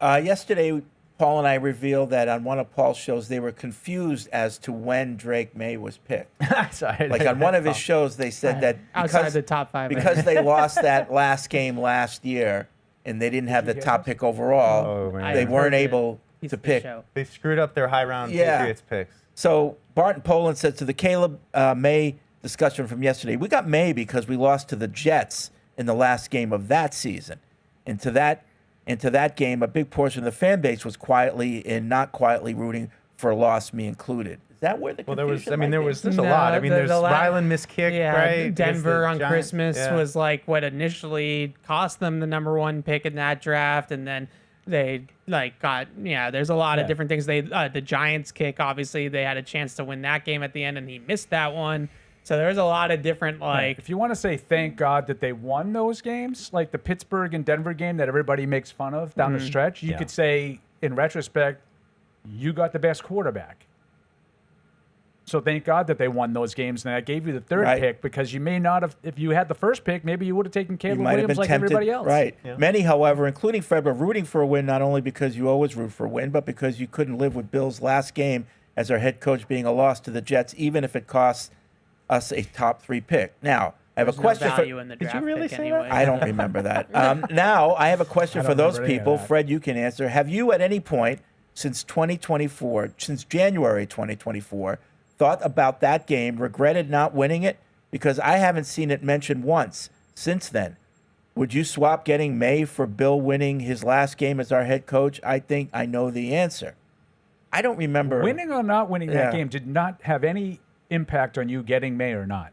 Yesterday, Paul and I revealed that on one of Paul's shows, they were confused as to when Drake May was picked. Sorry, on one of his shows, they said that outside the top 5, because they lost that last game last year and they didn't have the top pick overall, they weren't able to pick. They screwed up their high round Patriots picks. So Barton Poland said to the Caleb May discussion from yesterday, we got May because we lost to the Jets in the last game of that season. Into that game, a big portion of the fan base was quietly and not quietly rooting for a loss, me included. Is that where the confusion there's a lot. There's Ryland missed kick, right? Denver on Christmas was what initially cost them the number 1 pick in that draft, and then they got there's a lot of different things. The Giants kick, obviously they had a chance to win that game at the end, and he missed that one. So there's a lot of different if you want to say thank God that they won those games, like the Pittsburgh and Denver game that everybody makes fun of down the stretch, you could say in retrospect, you got the best quarterback. So thank God that they won those games, and I gave you the 3rd pick because you may not have. If you had the 1st pick, maybe you would have taken Caleb Williams like everybody else. Right. Yeah. Many, however, including Fred, were rooting for a win not only because you always root for a win, but because you couldn't live with Bill's last game as our head coach being a loss to the Jets, even if it costs us a top 3 pick. Now, I have a question for. Did you really say that? I don't remember that. Now, I have a question for those people. Fred, you can answer. Have you at any point since January 2024, thought about that game, regretted not winning it? Because I haven't seen it mentioned once since then. Would you swap getting May for Bill winning his last game as our head coach? I think I know the answer. I don't remember. Winning or not winning Yeah. that game did not have any impact on you getting May or not.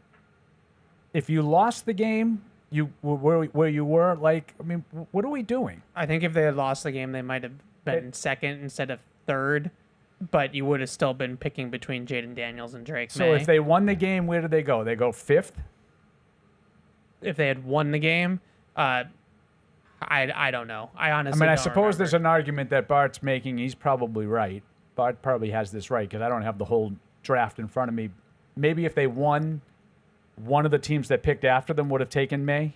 If you lost the game, you were where you were. Like, I mean, what are we doing? I think if they had lost the game, they might have been second instead of third, but you would have still been picking between Jaden Daniels and Drake So May. if they won the game, where do they go? They go fifth? If they had won the game, I don't know. I honestly I mean, I don't suppose there's remember. an argument that Bart's making. He's probably right. Bart probably has this right because I don't have the whole draft in front of me. Maybe if they won, one of the teams that picked after them would have taken May.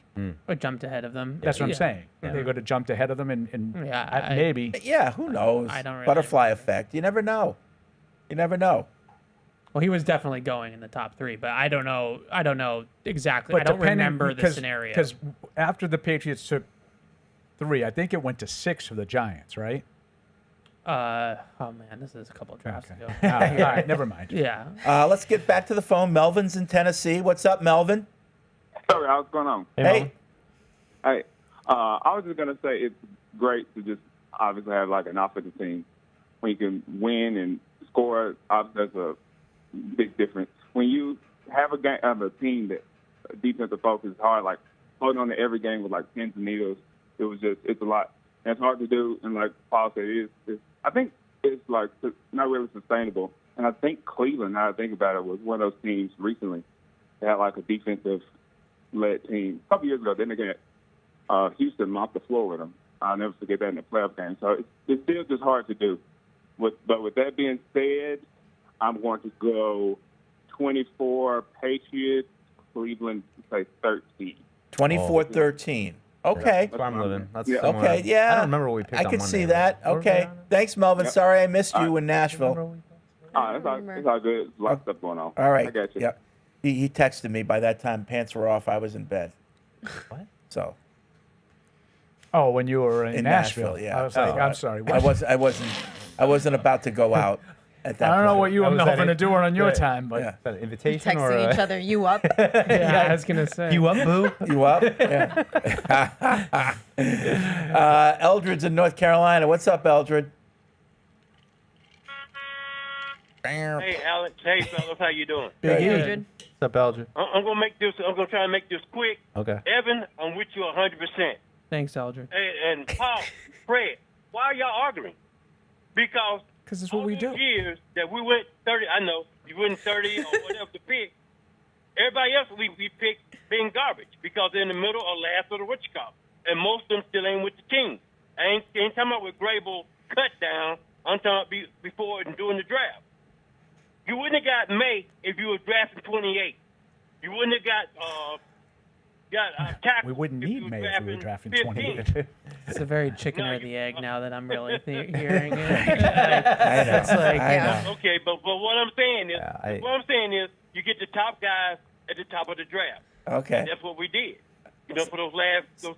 Or jumped ahead of them. That's what I'm Yeah. saying. They would have jumped ahead of them, and maybe. Yeah, who knows? I don't really- Butterfly effect. You never know. You never know. Well, he was definitely going in the top 3, but I don't know. I don't know exactly. I don't depending- remember the scenario. Because after the Patriots took 3, I think it went to 6 for the Giants, right? Oh man, this is a couple of drafts ago. All right, never mind. Yeah. Let's get back to the phone. Melvin's in Tennessee. What's up, Melvin? Sorry, what's going on? Hey. Hey, I was just gonna say it's great to just obviously have like an offensive team when you can win and score. That's a big difference. When you have a team that defensive focus is hard, like holding on to every game with like pins and needles, it's a lot. And it's hard to do, and like Paul said, I think it's like not really sustainable. And I think Cleveland, now I think about it, was one of those teams recently that had like a defensive-led team. A couple years ago, then they got Houston mopped the floor with them. I'll never forget that in the playoff game. So it's still just hard to do. But with that being said, I'm going to go 24 Patriots, Cleveland, say 13. 24-13. Okay. That's where I'm living. That's Yeah. somewhere. Okay, yeah. I don't remember what we picked I on could Monday, see but- that. Okay. Thanks, Melvin. Sorry I missed you in Nashville. It's all good. There's a lot of stuff going on. All right. I got you. Yeah. He texted me. By that time, pants were off. I was in bed. What? So Oh, when you were in Nashville, Nashville. yeah. I was like, I'm sorry. I What? I wasn't about to go out at that I don't know point. what you That and was that Melvin are doing on your that- time, but Yeah. Is that an invitation or Texting each other, you up? Yeah, I was gonna say. You up, boo? You up? Yeah. Eldred's in North Carolina. What's up, Eldred? Hey, Alex. Hey, fellas. How you doing? Big E. Mildred. What's up, Belgium? I'm gonna make this. I'm gonna try to make this quick. Okay. Evan, I'm with you 100%. Thanks, Eldred. Hey, and Paul, Fred, why are y'all arguing? Because Because it's what all we those do. years that we went 30, I know you went 30 or whatever to pick. Everybody else we picked being garbage because they're in the middle or last or the what you call. And most of them still ain't with the team. I ain't talking about with Grable cut down. I'm talking about before and during the draft. You wouldn't have got May if you were drafting 28. You wouldn't have got tackle. We wouldn't if you need was May if we were drafting 15. 28. It's a very chicken No, or you- the egg now that I'm really hearing it. I know. It's like, I Yeah. know. Okay, but what I'm saying is, Yeah, you get the top guys at the top of the draft. Okay. That's what we did. For those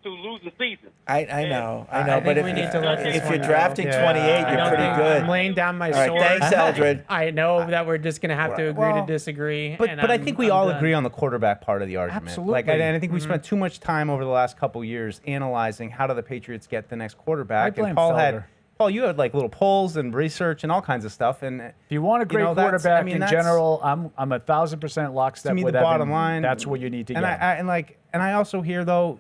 two losing seasons. I know. I know. I but think we need to let this if you're one drafting go. 28, I you're don't pretty think- good. I'm laying down my All right, sword. thanks, Eldred. I know that we're just gonna have to agree Well, to disagree. But I I'm- think we I'm all done. agree on the quarterback part of the argument. Absolutely. Like, and I think we spent too much time over the last couple years analyzing how do the Patriots get the next quarterback. I blame And Paul Felder. Paul, you had like little polls and research and all kinds of stuff. And If you want a great know, that's- quarterback I mean, in that's- general, I'm 1,000% lockstep to me, with the Evan. bottom line. That's what you need to and get. I also hear though,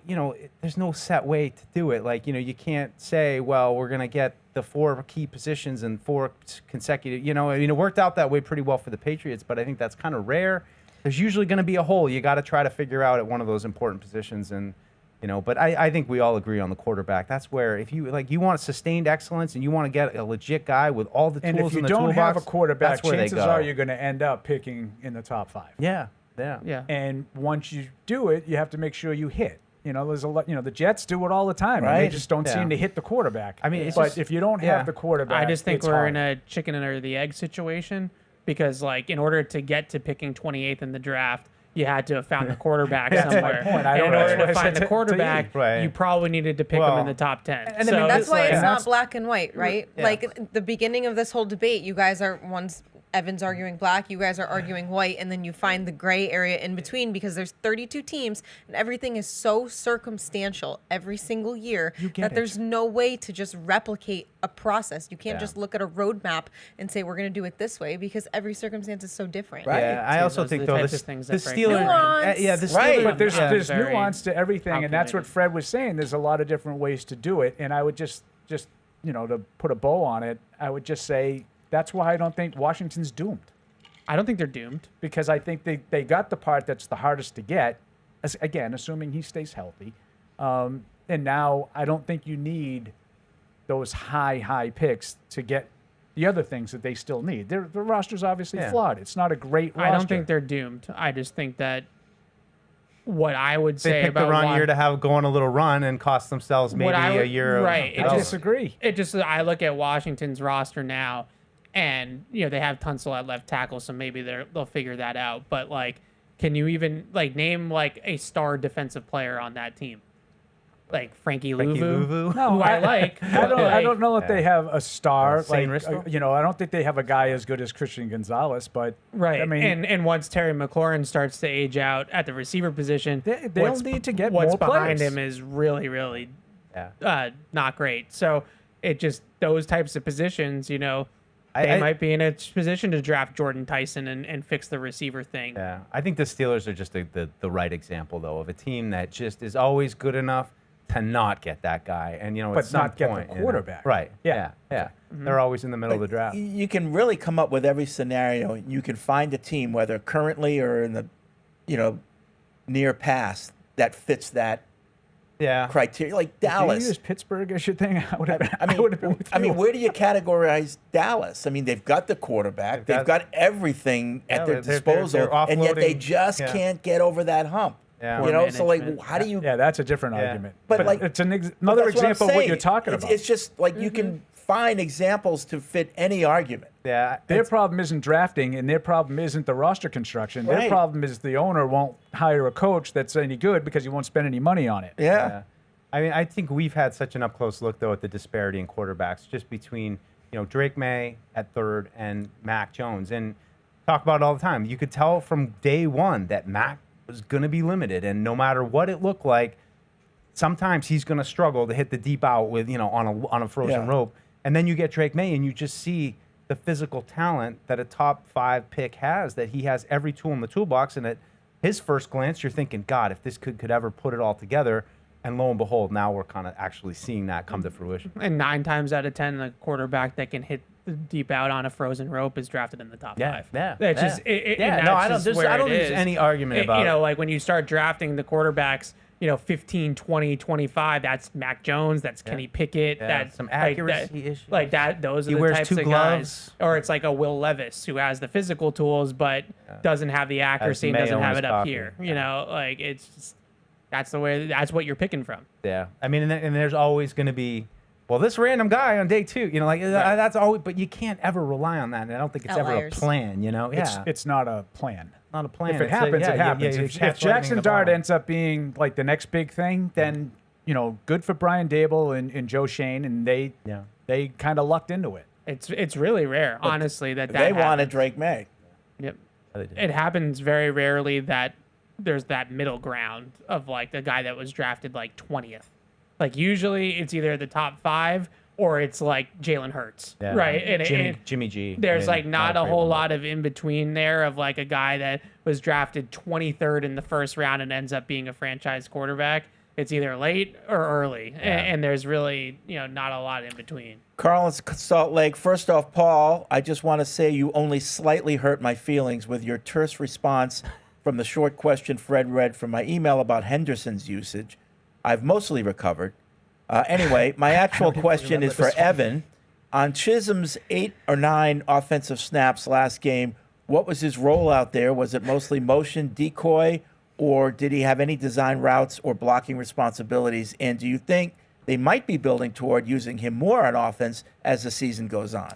there's no set way to do it. Like, you can't say, well, we're gonna get the 4 key positions in 4 consecutive. It worked out that way pretty well for the Patriots, but I think that's kind of rare. There's usually going to be a hole you got to try to figure out at one of those important positions, and But I think we all agree on the quarterback. That's where if you want sustained excellence and you want to get a legit guy with all the And tools if you in the don't toolbox, have a quarterback, that's where chances they go. are you're going to end up picking in the top 5. Yeah. And once you do it, you have to make sure you hit. There's a lot. The Jets do it all the time, and Right. they just don't Yeah. seem to hit the quarterback. I mean, it's but just- if you don't yeah. have the quarterback, I just think it's we're hard. in a chicken or the egg situation because, like, in order to get to picking 28th in the draft, you had to have found the quarterback That's my somewhere. point. I And don't in know. order That's what to I find said the to quarterback, you. Right. you probably needed to pick him in the top 10. And so That's why it's like- not black and white, right? Yeah. Like the beginning of this whole debate, you guys are ones Evan's arguing black, you guys are arguing white, and then you find the gray area in between because there's 32 teams and everything is so circumstantial every single year that there's no way to just replicate a process. You can't just look at a roadmap and say we're going to do it this way because every circumstance is so different. Right. Yeah, I also think though the Steelers, the Steelers, Right. But there's very nuance to everything, and that's what Fred was saying. There's a lot of different ways to do it, and I would just to put a bow on it, I would just say that's why I don't think Washington's doomed. I don't think they're doomed. Because I think they got the part that's the hardest to get, again, assuming he stays healthy. And now I don't think you need those high picks to get the other things that they still need. The roster's obviously flawed. It's not a great roster. I don't think they're doomed. I just think that what I would say they picked about the wrong year to have go on a little run and cost themselves maybe a year. Right. I disagree. I look at Washington's roster now, and they have Tunsil at left tackle, so maybe they'll figure that out. But can you even name a star defensive player on that team? Like Frankie Louvu? No, who I like. I don't know if they have a star. Shane I don't think they have a guy as good as Christian Gonzalez. But right. I mean, and once Terry McLaurin starts to age out at the receiver position, they'll need to get what's more behind players. him is really, really not great. So it just those types of positions, they might be in a position to draft Jordan Tyson and fix the receiver thing. Yeah, I think the Steelers are just the right example though of a team that just is always good enough to not get that guy, and but at some not get point, the quarterback. Right? Yeah. Mm-hmm. They're always in the middle of the draft. You can really come up with every scenario. You can find a team, whether currently or in the, near past, that fits that criteria. Like Dallas. If you use Pittsburgh as your thing, I would have been with I mean, you. where do you categorize Dallas? I mean, they've got the quarterback. They've got everything at their disposal, and yet they just can't get over that hump. Yeah. So how do you? Yeah, that's a different argument. But it's another that's example of what you're saying. talking about. It's just you can find examples to fit any argument. Yeah. Their problem isn't drafting, and their problem isn't the roster construction. Their Right. problem is the owner won't hire a coach that's any good because he won't spend any money on it. Yeah. I mean, I think we've had such an up-close look, though, at the disparity in quarterbacks, just between, Drake May at third and Mac Jones. And talk about it all the time. You could tell from day one that Mac was going to be limited. And no matter what it looked like, sometimes he's going to struggle to hit the deep out with, on a frozen rope. And then you get Drake May, and you just see the physical talent that a top 5 pick has, that he has every tool in the toolbox. And at his first glance, you're thinking, God, if this could ever put it all together. And lo and behold, now we're kind of actually seeing that come to fruition. And 9 times out of 10, the quarterback that can hit the deep out on a frozen rope is drafted in the top 5. Yeah. That's just and no, I that's don't. just where I don't it think there's is. any argument about. When you start drafting the quarterbacks, 15, 20, 25, that's Mac Jones, that's Kenny Pickett, that's some accuracy issues. Like that, those are He the wears types 2 of gloves. guys. Or it's like a Will Levis who has the physical tools but doesn't have the accuracy and mayo doesn't in have his it up coffee. here. It's just, that's what you're picking from. Yeah, I mean, and there's always going to be, this random guy on day 2, that's always, but you can't ever rely on that. And I don't think it's ever a Outliers. plan, It's not a plan. Not a plan. If it It's a- happens, yeah, it yeah, happens. yeah, If catch Jackson lightning in a Dart bottle. ends up being like the next big thing, then good for Brian Dable and Joe Shane, and they kind of lucked into it. It's really rare, honestly, that They wanted happens. Drake May. Yep. they did. It happens very rarely that there's that middle ground of like the guy that was drafted like 20th. Like usually it's either the top 5 or it's like Jalen Hurts, Yeah. right? And Jimmy G. there's I mean, like not a great whole one. lot of in between there of like a guy that was drafted 23rd in the first round and ends up being a franchise quarterback. It's either late or early, and there's really not a lot in between. Carl in Salt Lake. First off, Paul, I just want to say you only slightly hurt my feelings with your terse response from the short question Fred read from my email about Henderson's usage. I've mostly recovered. Anyway, my actual question is for Evan. On Chisholm's 8 or 9 offensive snaps last game, what was his role out there? Was it mostly motion, decoy, or did he have any design routes or blocking responsibilities? And do you think they might be building toward using him more on offense as the season goes on?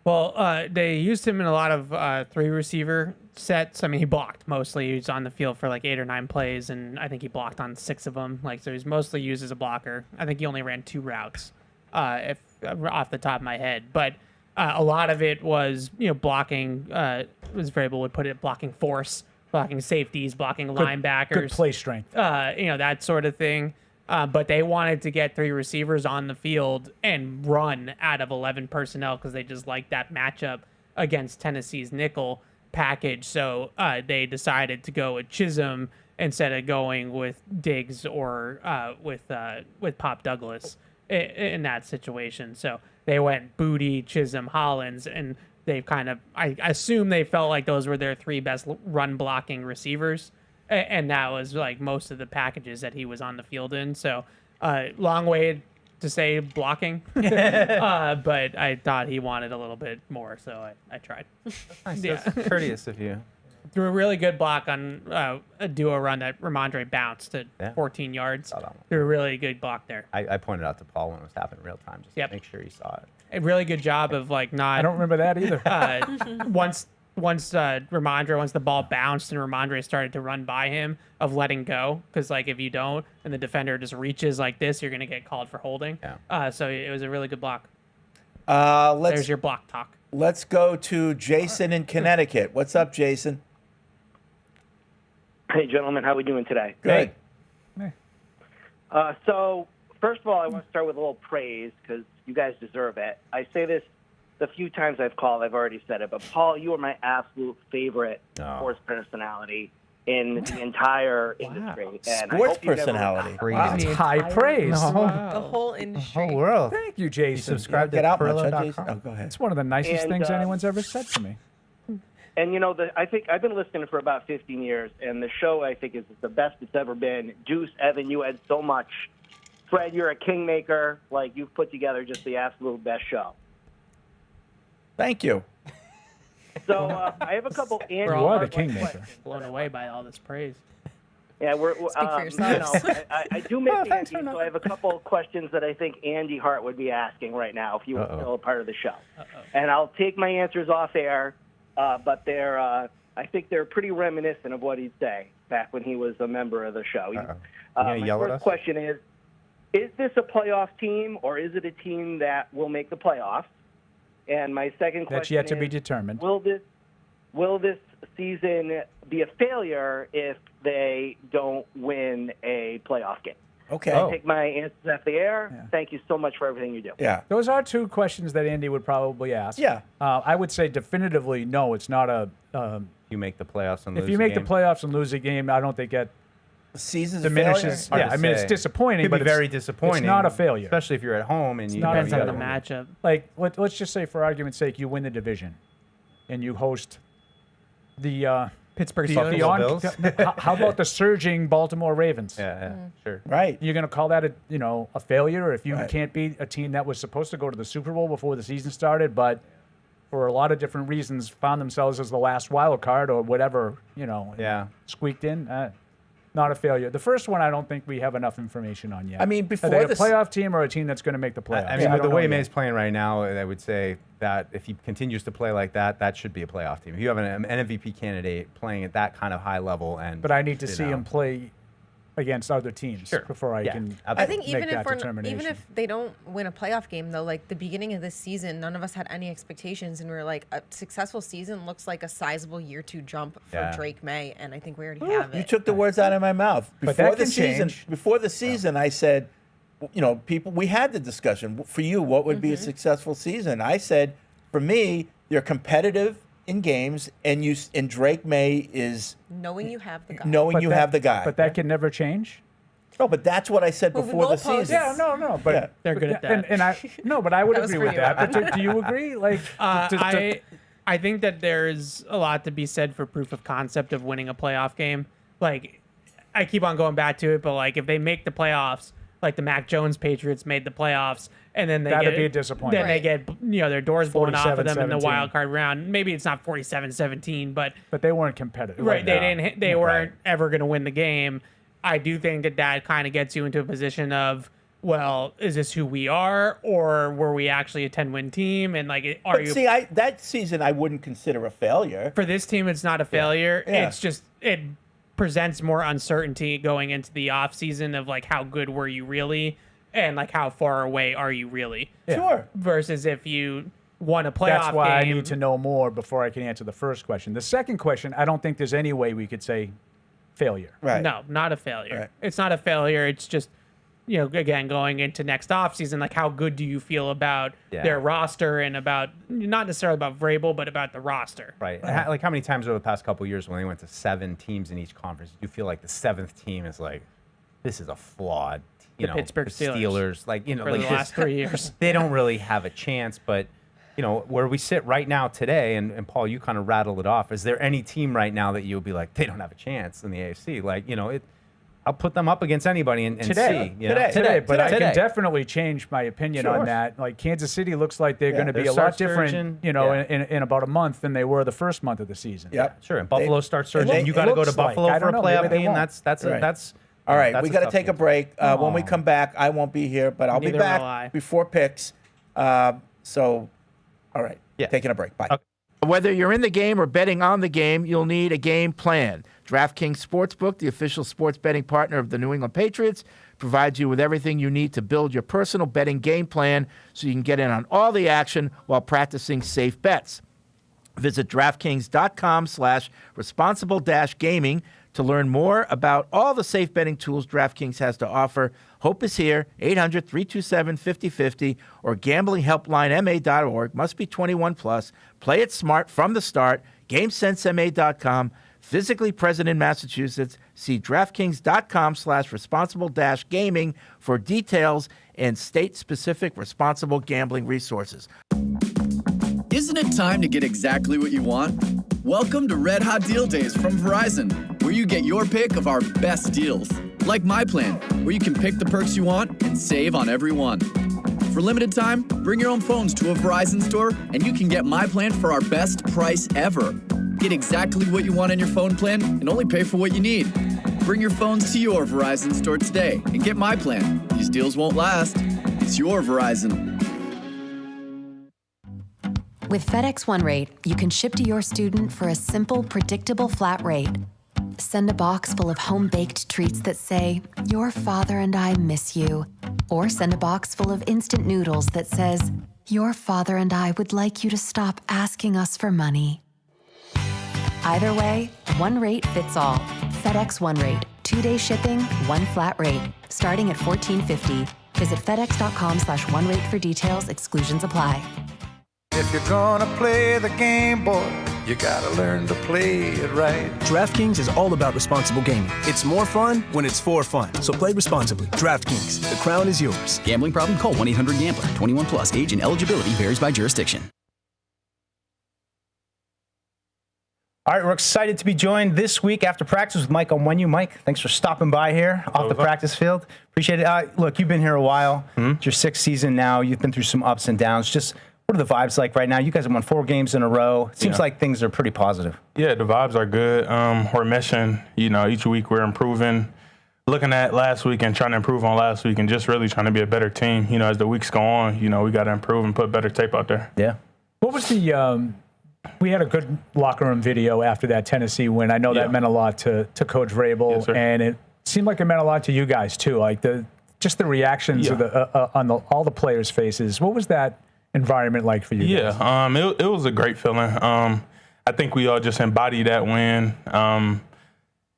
Well, they used him in a lot of 3 receiver sets. I mean, he blocked mostly. He was on the field for like 8 or 9 plays, and I think he blocked on 6 of them. So he's mostly used as a blocker. I think he only ran 2 routes, if off the top of my head. But A lot of it was, blocking, as Vrabel would put it, blocking force, blocking safeties, blocking linebackers. Good play strength. That sort of thing. But they wanted to get 3 receivers on the field and run out of 11 personnel because they just liked that matchup against Tennessee's nickel package. So they decided to go with Chisholm instead of going with Diggs or with Pop Douglas in that situation. So they went Booty, Chisholm, Hollins, and they've I assume they felt like those were their 3 best run blocking receivers. And that was like most of the packages that he was on the field in. So long way to say blocking, but I thought he wanted a little bit more, so I tried. Nice. Yeah. That's courteous of you. Threw a really good block on a duo run that Ramondre bounced at 14 yards. Threw a really good block there. I pointed out to Paul when it was happening in real time, just to make sure he saw it. A really good job of like not. I don't remember that either. Once Ramondre, once the ball bounced and Ramondre started to run by him, of letting go, because like if you don't and the defender just reaches like this, you're gonna get called for holding. Yeah. So it was a really good block. There's your block talk. Let's go to Jason in Connecticut. What's up, Jason? Hey, gentlemen, how we doing today? Good. So, first of all, I want to start with a little praise because you guys deserve it. I say this the few times I've called, I've already said it, but Paul, you are my absolute favorite sports personality in the entire industry. And Sports personality. That's high praise. The whole industry. Whole world. Thank you, Jason. Subscribe to Jason? Oh, go ahead. It's one of the nicest things anyone's ever said to me. And I think I've been listening for about 15 years, and the show I think is the best it's ever been. Deuce, Evan, you had so much. Fred, you're a kingmaker. Like you've put together just the absolute best show. Thank you. So I have a couple. You are the kingmaker. Blown away by all this praise. Yeah, we're Speak for yourselves. I do miss Andy, so I have a couple of questions that I think Andy Hart would be asking right now if he was still a part of the show. And I'll take my answers off air, but I think they're pretty reminiscent of what he'd say back when he was a member of the show. My first question is this a playoff team or is it a team that will make the playoffs? And my second question That's yet to be determined. Will this season be a failure if they don't win a playoff game? Okay. I take my answers off the air. Yeah. Thank you so much for everything you do. Yeah. Those are 2 questions that Andy would probably ask. Yeah. I would say definitively no, it's not a... you make the playoffs and lose if you make the playoffs and lose a game, I don't think that season's diminishes. A failure? Yeah, I mean, it's disappointing, It'd but be very disappointing. It's not a failure. Especially if you're at home and you Depends on the matchup. Like, let's just say, for argument's sake, you win the division and you host the Pittsburgh Steelers. How about the surging Baltimore Ravens? Yeah, sure. Right. You're going to call that a failure if you can't beat a team that was supposed to go to the Super Bowl before the season started, but for a lot of different reasons found themselves as the last wild card or whatever, squeaked in. Not a failure. The first one, I don't think we have enough information on yet. I mean, before Are they a this playoff team or a team that's going to make the playoffs? I mean, with the way May's playing right now, I would say that if he continues to play like that, that should be a playoff team. If you have an MVP candidate playing at that kind of high level, but I need to see him play against other teams before I can. I think even make if they don't win a playoff game, though, like the beginning of this season, none of us had any expectations, and we were like, a successful season looks like a sizable year 2 jump for Drake May, and I think we already have it. You took the words out of my mouth. Before the season, I said, people, we had the discussion. For you, what would be a successful season? I said, for me, you're competitive in games, and Drake May is knowing you have the guy. Have the guy. But that can never change. No, but that's what I said before the season. Yeah, no, but they're good at that. And I would agree with that. But do you agree? Like, I think that there's a lot to be said for proof of concept of winning a playoff game. Like, I keep on going back to it, but like if they make the playoffs, like the Mac Jones Patriots made the playoffs, and then that'd be a disappointment. Then they get their doors blown off of them in the 47-17. wild card round. Maybe it's not 47-17, but they weren't competitive. Right? They weren't ever going to win the game. I do think that kind of gets you into a position of, well, is this who we are, or were we actually a 10-win team? And like, that season I wouldn't consider a failure. For this team, it's not a failure. Yeah. It's just it presents more uncertainty going into the off season of like how good were you really, and like how far away are you really? Sure. Versus if you won a playoff That's why game. I need to know more before I can answer the first question. The second question, I don't think there's any way we could say failure. Right. No, not a failure. Right. It's not a failure. It's just, again, going into next offseason, like how good do you feel about their roster and about, not necessarily about Vrabel, but about the roster. Right. Like how many times over the past couple of years when they went to 7 teams in each conference, you feel like the 7th team is like, this is a flawed, Pittsburgh Steelers. Like, for like the last 3 years. They don't really have a chance, but where we sit right now today, and Paul, you kind of rattled it off. Is there any team right now that you'll be like, they don't have a chance in the AFC? Like, I'll put them up against anybody and today, see. Today, but I can definitely change my opinion on that. Like Kansas City looks like they're going to be a lot different, in about a month than they were the first month of the season. Yep. Sure. And Buffalo starts surging. You got to go to Buffalo for a playoff game. That's all right. that's We a got to tough take a game. break. When we come back, I won't be here, but I'll be Neither will I. back before picks. All right. Taking a break. Bye. Okay. Whether you're in the game or betting on the game, you'll need a game plan. DraftKings Sportsbook, the official sports betting partner of the New England Patriots, provides you with everything you need to build your personal betting game plan so you can get in on all the action while practicing safe bets. Visit DraftKings.com/responsible-gaming to learn more about all the safe betting tools DraftKings has to offer. Hope is here, 800-327-5050 or gamblinghelplinema.org. Must be 21 plus. Play it smart from the start. GameSenseMA.com. Physically present in Massachusetts. See DraftKings.com/responsible-gaming for details and state-specific responsible gambling resources. Isn't it time to get exactly what you want? Welcome to Red Hot Deal Days from Verizon, where you get your pick of our best deals. Like My Plan, where you can pick the perks you want and save on every one. For limited time, bring your own phones to a Verizon store and you can get My Plan for our best price ever. Get exactly what you want in your phone plan and only pay for what you need. Bring your phones to your Verizon store today and get My Plan. These deals won't last. It's your Verizon. With FedEx One Rate, you can ship to your student for a simple, predictable flat rate. Send a box full of home-baked treats that say, "Your father and I miss you." Or send a box full of instant noodles that says, "Your father and I would like you to stop asking us for money." Either way, one rate fits all. FedEx One Rate. 2-day shipping, one flat rate. Starting at $14.50. Visit FedEx.com/OneRate for details. Exclusions apply. If you're gonna play the game, boy, you gotta learn to play it right. DraftKings is all about responsible gaming. It's more fun when it's for fun. So play responsibly. DraftKings, the crown is yours. Gambling problem? Call 1-800-GAMBLER. 21 plus. Age and eligibility varies by jurisdiction. All right, we're excited to be joined this week after practice with Mike Onwenu. Mike, thanks for stopping by here off the practice field. Appreciate it. Look, you've been here a while. It's your 6th season now. You've been through some ups and downs. Just what are the vibes like right now? You guys have won 4 games in a row. It seems like things are pretty positive. Yeah, the vibes are good. We're meshing. Each week we're improving. Looking at last week and trying to improve on last week and just really trying to be a better team. As the weeks go on, we got to improve and put better tape out there. Yeah. What was the we had a good locker room video after that Tennessee win. I know that meant a lot to Coach Vrabel, Yes, sir. and it seemed like it meant a lot to you guys too. Like the reactions of all the players' faces. What was that environment like for you guys? It was a great feeling. I think we all just embodied that win.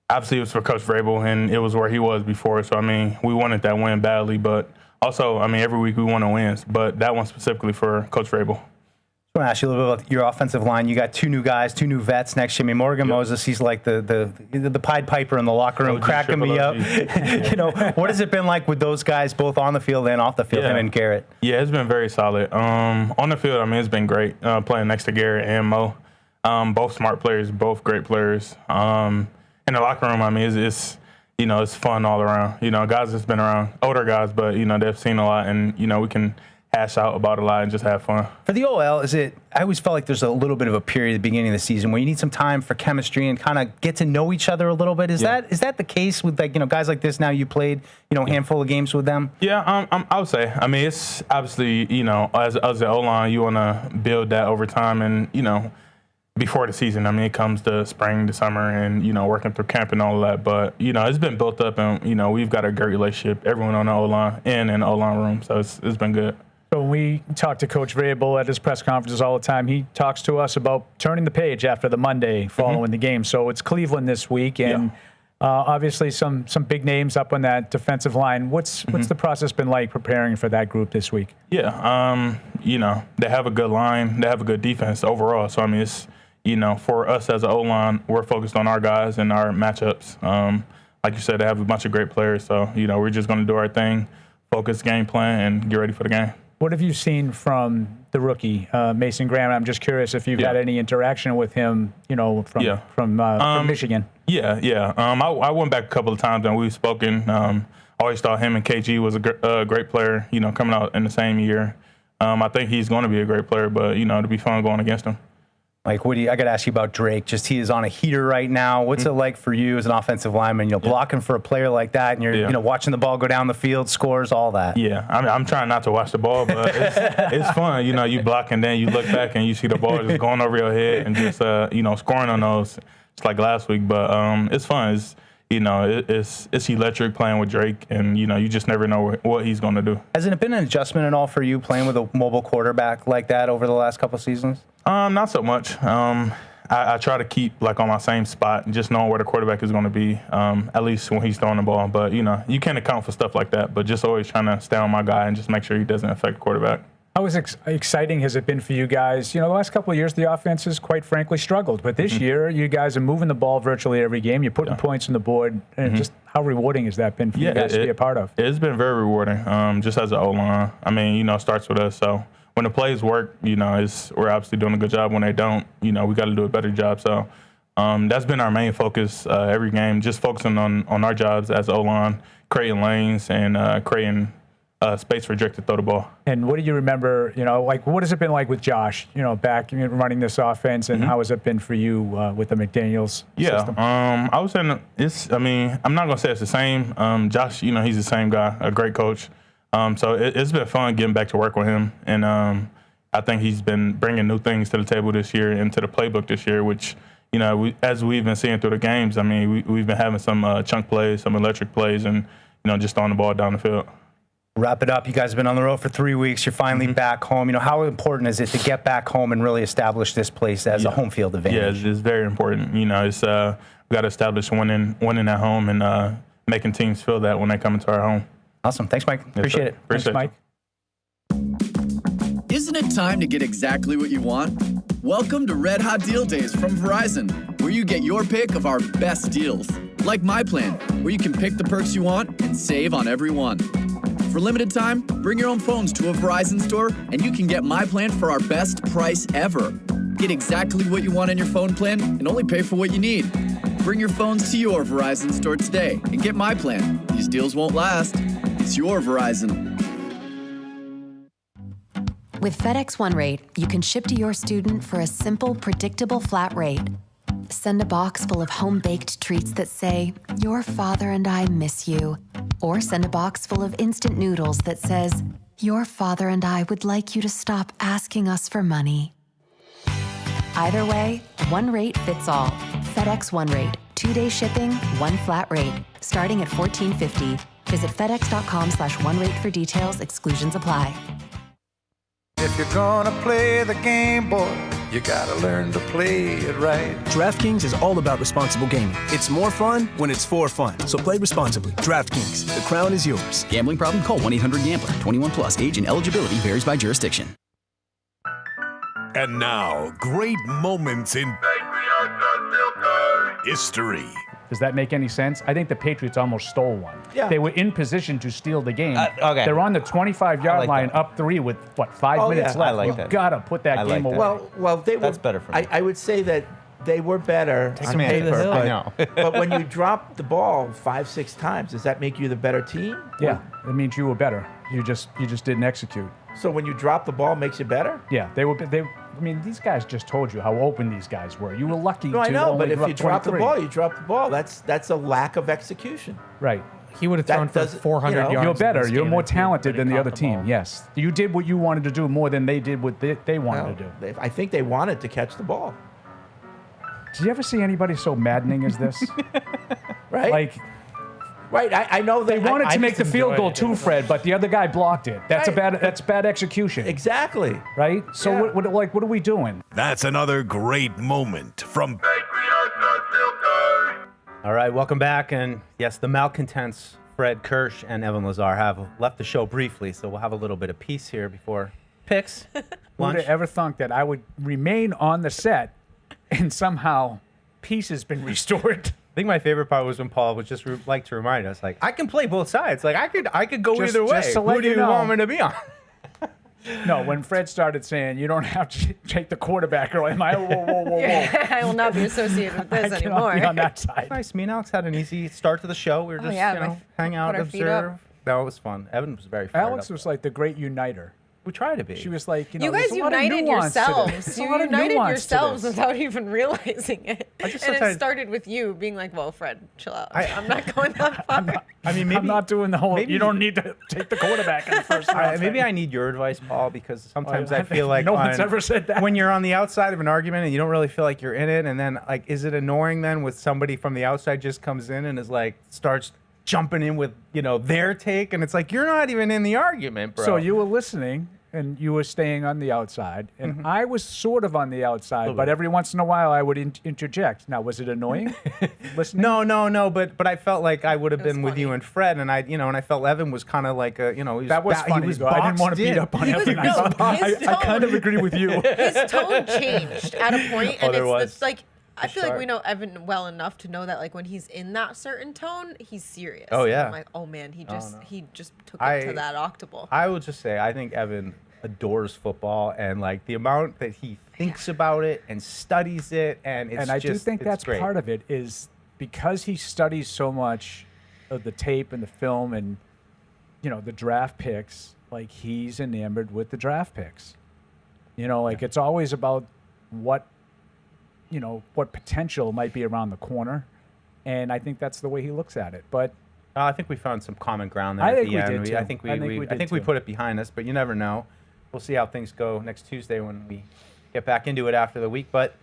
Obviously, it was for Coach Vrabel, and it was where he was before. So, we wanted that win badly. But also, every week we want to win. But that one specifically for Coach Vrabel. I want to ask you a little bit about your offensive line. You got 2 new guys, 2 new vets next to me. Morgan Moses, he's like the Pied Piper in the locker room, cracking me up. What has it been like with those guys, both on the field and off the field, him and Garrett? Yeah, it's been very solid. On the field, it's been great playing next to Garrett and Mo. Both smart players, both great players. In the locker room, it's it's fun all around. Guys that's been around, older guys, but they've seen a lot, and we can hash out about a lot and just have fun. For the OL, I always felt like there's a little bit of a period at the beginning of the season where you need some time for chemistry and kind of get to know each other a little bit. Is that the case with guys like this now? You played a handful of games with them. Yeah, I would say. It's obviously as an O-line you want to build that over time and before the season. It comes to spring, to summer, and working through camp and all of that. But it's been built up, and we've got a great relationship. Everyone on the O-line and in the O-line room, so it's been good. So when we talk to Coach Vrabel at his press conferences all the time, he talks to us about turning the page after the Monday following the game. So it's Cleveland this week, and obviously some big names up on that defensive line. What's the process been like preparing for that group this week? Yeah, they have a good line. They have a good defense overall. So, I mean, it's, for us as an O-line, we're focused on our guys and our matchups. Like you said, they have a bunch of great players. So, we're just going to do our thing, focus, game plan, and get ready for the game. What have you seen from the rookie, Mason Graham? I'm just curious if you've had any interaction with him, from Michigan. Yeah. I went back a couple of times and we've spoken. Always thought him and KG was a great player, coming out in the same year. I think he's going to be a great player, but, it'll be fun going against him. Like, I got to ask you about Drake. Just he is on a heater right now. What's it like for you as an offensive lineman, blocking for a player like that, and you're, watching the ball go down the field, scores, all that? Yeah, I'm trying not to watch the ball, but it's fun. You block and then you look back and you see the ball just going over your head and just, scoring on those. It's like last week, but it's fun. It's electric playing with Drake, and you just never know what he's going to do. Has it been an adjustment at all for you playing with a mobile quarterback like that over the last couple of seasons? Not so much. I try to keep on my same spot and just knowing where the quarterback is going to be, at least when he's throwing the ball. But you can't account for stuff like that. But just always trying to stay on my guy and just make sure he doesn't affect the quarterback. How exciting has it been for you guys? The last couple of years, the offense has quite frankly struggled. But this year, you guys are moving the ball virtually every game. You're putting points on the board. And just how rewarding has that been for you guys to be a part of? It's been very rewarding, just as an O-line. I mean, it starts with us. So when the plays work, we're obviously doing a good job. When they don't, we got to do a better job. So that's been our main focus every game, just focusing on our jobs as O-line, creating lanes and creating space for Drake to throw the ball. And what do you remember, what has it been like with Josh, back running this offense, and how has it been for you with the McDaniels system? I was saying I'm not going to say it's the same. Josh, he's the same guy, a great coach. So it's been fun getting back to work with him. And I think he's been bringing new things to the table this year and to the playbook this year, which, as we've been seeing through the games, we've been having some chunk plays, some electric plays, and, just throwing the ball down the field. Wrap it up. You guys have been on the road for 3 weeks. You're finally back home. How important is it to get back home and really establish this place as a home field advantage? Yeah, it's very important. We got to establish winning at home and making teams feel that when they come into our home. Awesome. Thanks, Mike. Appreciate it. Thanks, Mike. Isn't it time to get exactly what you want? Welcome to Red Hot Deal Days from Verizon, where you get your pick of our best deals. Like My Plan, where you can pick the perks you want and save on every one. For limited time, bring your own phones to a Verizon store and you can get My Plan for our best price ever. Get exactly what you want in your phone plan and only pay for what you need. Bring your phones to your Verizon store today and get My Plan. These deals won't last. It's your Verizon. With FedEx One Rate, you can ship to your student for a simple, predictable flat rate. Send a box full of home-baked treats that say, "Your father and I miss you." Or send a box full of instant noodles that says, "Your father and I would like you to stop asking us for money." Either way, one rate fits all. FedEx One Rate. 2-day shipping, one flat rate. Starting at $14.50. Visit FedEx.com/OneRate for details. Exclusions apply. If you're gonna play the game, boy, you gotta learn to play it right. DraftKings is all about responsible gaming. It's more fun when it's for fun. So play responsibly. DraftKings, the crown is yours. Gambling problem? Call 1-800-GAMBLER. 21 plus. Age and eligibility varies by jurisdiction. And now, great moments in history. Does that make any sense? I think the Patriots almost stole one. Yeah. They were in position to steal the game. Okay. They're on the 25-yard line, that. up 3 with, 5 minutes left. I like You've that. got to put that game away. Well, they were. That's better for me. I would say that they were better on me to the paper, hill. I know. but when you drop the ball 5-6 times, does that make you the better team? Yeah, it means you were better. You just didn't execute. So when you drop the ball, it makes you better? Yeah, I mean, these guys just told you how open these guys were. You were lucky No, to I know, only but if you drop the 23. ball, you drop the ball. That's a lack of execution. Right. He would have thrown for 400 yards. You're better. in this You're game more if he talented than the caught other team. ball. Yes. You did what you wanted to do more than they did what they wanted to do. I think they wanted to catch the ball. Did you ever see anybody so maddening as this? Right? Like, Right, I know They that. wanted I to make just the field enjoyed goal it. too, Fred, but the other guy blocked it. That's that's bad execution. Exactly. Right? So what are we doing? That's another great moment from All right, welcome back. And yes, the malcontents, Fred Kirsch and Evan Lazar, have left the show briefly, so we'll have a little bit of peace here before picks. Who would have ever thunk that I would remain on the set and somehow peace has been restored? I think my favorite part was when Paul would just like to remind us, like, I can play both sides. Like, I could go either way. Just to let Who do you know. want me to be on? No, when Fred started saying you don't have to take the quarterback, or am I? Whoa. I will not be associated with this I cannot anymore. be on that side. Nice. Me and Alex had an easy start to the show. We were just, hang out, put our feet up. observe. No, it was fun. Evan was very fired Alex up. was like the great uniter. We try to be. She was like, You there's guys a lot of united nuance to this. yourselves. There's a You lot of united nuance to yourselves this. without even realizing it. And it sometimes- started with you being like, well, Fred, chill out. I'm not going that far. I mean, maybe I'm not doing the whole. maybe- You don't need to take the quarterback in the first round. Maybe I need your advice, Paul, because sometimes I feel like no one's ever said that. when you're on the outside of an argument and you don't really feel like you're in it, and then like, is it annoying then with somebody from the outside just comes in and is like starts jumping in with their take, and it's like you're not even in the argument, bro. So you were listening and you were staying on the outside, and I was sort of on the outside, but every once in a while I would interject. Now, was it annoying? Listening? No, but I felt like I would have been with you and Fred, and I felt Evan was kind of like he was That was funny. He was though. I didn't want to boxed beat in. up on He was- Evan. no, his I kind of tone- agree with you. His tone changed at a point, Oh, and there was. it's like I feel like sharp. we know Evan well enough to know that like when he's in that certain tone, he's serious. Oh, And yeah. I'm like, oh man, he just took I- it to that octable. I would just say I think Evan adores football, and like the amount that he thinks about it and studies it, and it's And I do think it's that's great. part of it is because he studies so much of the tape and the film and the draft picks. Like he's enamored with the draft picks. It's always about what potential might be around the corner, and I think that's the way he looks at it. But I think we found some common ground there I at think the we end. did, too. I think we did, put too. it behind us, but you never know. We'll see how things go next Tuesday when we get back into it after the week. But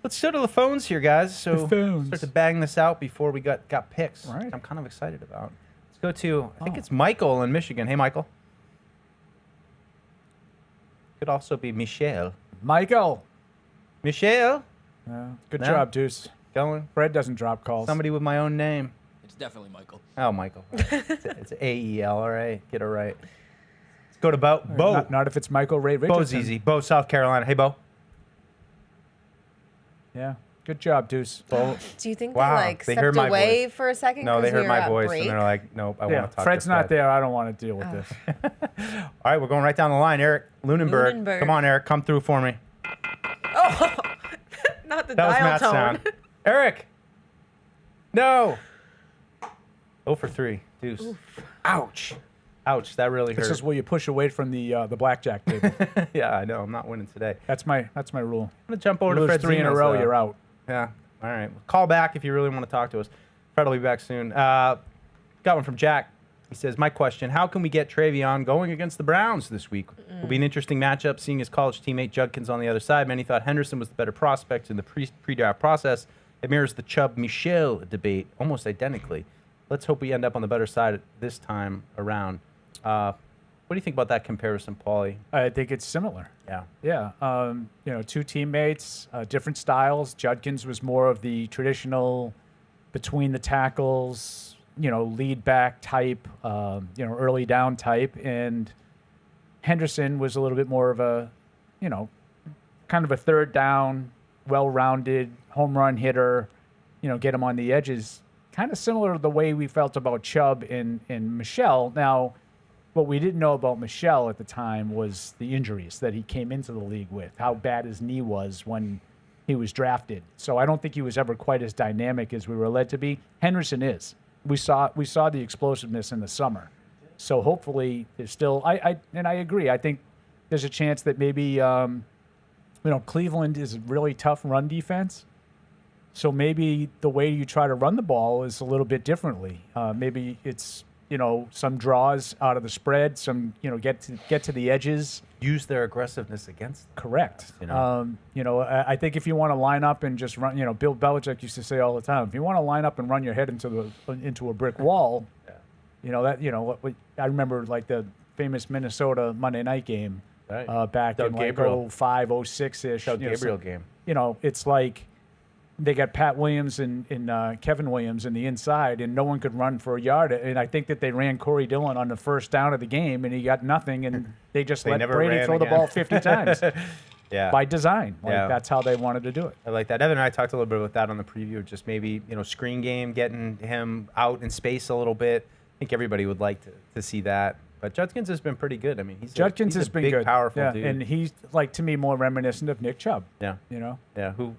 let's go to the phones here, guys. So start to bang this out before we got picks. All right. I'm kind of excited about. Let's go to I think it's Michael in Michigan. Hey, Michael. Could also be Michelle. Michael. Michelle. Good No? job, Deuce. Going. Fred doesn't drop calls. Somebody with my own name. It's definitely Michael. Oh, Michael. It's AEL. All right. Get it right. Let's go to Bo. Not if it's Michael Ray Richardson. Bo's easy. Bo, South Carolina. Hey, Bo. Yeah. Good job, Deuce. Bo. Do you think Wow, they like they stepped heard my away voice. for a second? No, they 'cause we heard were my at voice, break? and they're like, nope, I Yeah, want to talk Fred's to not Fred. there. I don't want to deal with this. All right, we're going right down the line. Eric Lunenberg. Lunenberg. Come on, Eric. Come through for me. Oh, not the That was dial Matt's tone. sound. Eric. No. 0 for 3. Deuce. Ouch. Ouch. That really This hurt. is where you push away from the blackjack table. Yeah, I know. I'm not winning today. That's my rule. I'm going to jump over You to lose Fred's 3 in a emails, row, though. you're out. Yeah. All right. Call back if you really want to talk to us. Fred will be back soon. Got one from Jack. He says, my question, how can we get Travion going against the Browns this week? Will be an interesting matchup, seeing his college teammate Judkins on the other side. Many thought Henderson was the better prospect in the pre-draft process. It mirrors the Chubb-Michel debate almost identically. Let's hope we end up on the better side this time around. What do you think about that comparison, Paulie? I think it's similar. Yeah. Yeah. Two teammates, different styles. Judkins was more of the traditional between the tackles, lead back type, early down type. And Henderson was a little bit more of a, kind of a third down, well-rounded home run hitter, get him on the edges. Kind of similar to the way we felt about Chubb and Michelle. Now, what we didn't know about Michelle at the time was the injuries that he came into the league with, how bad his knee was when he was drafted. So I don't think he was ever quite as dynamic as we were led to be. Henderson is. We saw the explosiveness in the summer. So hopefully there's still I agree. I think there's a chance that maybe Cleveland is a really tough run defense. So maybe the way you try to run the ball is a little bit differently. Maybe it's some draws out of the spread, some get to the edges. Use their aggressiveness against them. Correct. I think if you want to line up and just run, Bill Belichick used to say all the time, if you want to line up and run your head into a brick wall, I remember like the famous Minnesota Monday night game back Doug in Gabriel. like 05, 06-ish. Doug Gabriel game. It's like they got Pat Williams and Kevin Williams in the inside, and no one could run for a yard. And I think that they ran Corey Dillon on the first down of the game, and he got nothing, and they just let never Brady ran throw the again. ball 50 times. Yeah. By design. Yeah. That's how they wanted to do it. I like that. Evan and I talked a little bit about that on the preview. Just maybe, screen game, getting him out in space a little bit. I think everybody would like to see that. But Judkins has been pretty good. I mean, he's Judkins has a been big, good. powerful yeah, dude. and he's like to me more reminiscent of Nick Chubb. Yeah. Yeah, who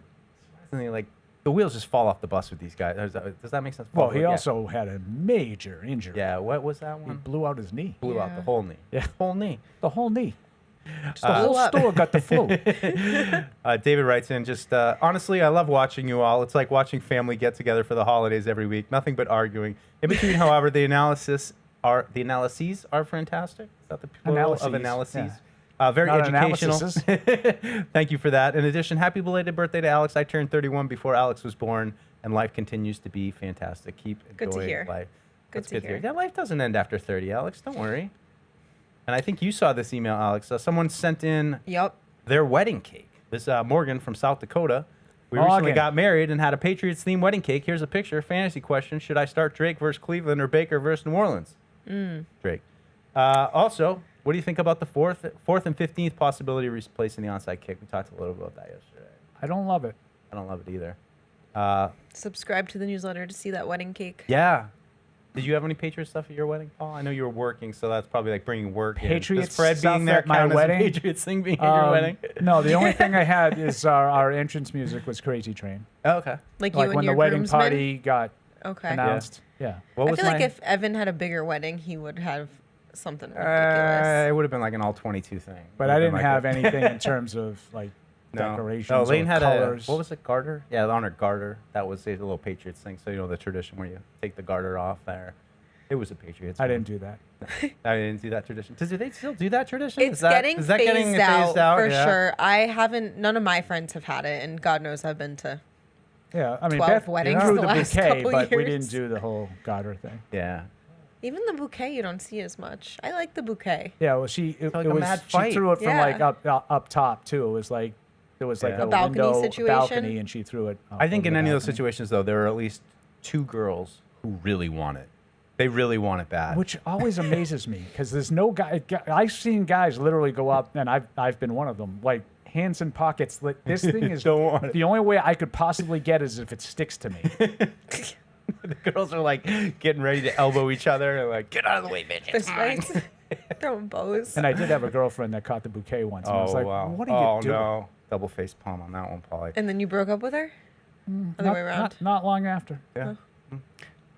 like the wheels just fall off the bus with these guys. Does that make sense? Well, he also had a major injury. Yeah, what was that one? He blew out his knee. Blew out the whole knee. Yeah, whole knee. The whole knee. Just the whole store got the flu. David writes in, honestly, I love watching you all. It's like watching family get together for the holidays every week. Nothing but arguing. In between, however, the analyses are fantastic. Is that the plural of analyses? Yeah. Very Not educational. analyses. Thank you for that. In addition, happy belated birthday to Alex. I turned 31 before Alex was born, and life continues to be fantastic. Keep Good to enjoying hear. life. Good That's to hear. Yeah, life doesn't end after 30, Alex. Don't worry. And I think you saw this email, Alex. Someone sent in their wedding cake. This Morgan from South Dakota. We recently got married and had a Patriots-themed wedding cake. Here's a picture. Fantasy question. Should I start Drake versus Cleveland or Baker versus New Orleans? Drake. Also, what do you think about the fourth and 15th possibility of replacing the onside kick? We talked a little about that yesterday. I don't love it. I don't love it either. Subscribe to the newsletter to see that wedding cake. Yeah. Did you have any Patriots stuff at your wedding, Paul? I know you were working, so that's probably like bringing work Patriots in. Does Fred stuff being there at my count as a wedding? Patriots thing being at your wedding? No, the only thing I had is our entrance music was Crazy Train. Oh, okay. Like you and when your the wedding groomsmen? party got Okay. announced. Yeah. I feel like if Evan had a bigger wedding, he would have something ridiculous. It would have been like an all 22 thing. But I didn't have anything in terms of like decorations. No, Lane or had colors. what was it, garter? Yeah, the honored garter. That was a little Patriots thing. So, the tradition where you take the garter off there. It was a Patriots I thing. didn't do that. I didn't do that tradition. Do they still do that tradition? It's getting phased out for sure. I haven't. None of my friends have had it, and God knows I've been to. Yeah, I mean, 12 Beth weddings threw the the last bouquet, couple but we years. didn't do the whole garter thing. Yeah. Even the bouquet, you don't see as much. I like the bouquet. Yeah, well, she threw it from like up top too. It was like there was like Yeah. a balcony window, situation? balcony, and she threw it. I think over in the any of those balcony. situations, though, there are at least two girls who really want it. They really want it bad. Which always amazes me because there's no guy. I've seen guys literally go up, and I've been one of them. Like hands in pockets. Like, this thing is Don't want it. the only way I could possibly get is if it sticks to me. The girls are like getting ready to elbow each other and like, get out of the way, bitch. Fist fights. Throwing bows. And I did have a girlfriend that caught the bouquet once. And I was like, wow. what are you doing? No. Double face palm on that one, Paulie. And then you broke up with her? Other way around? Not long after. Yeah. All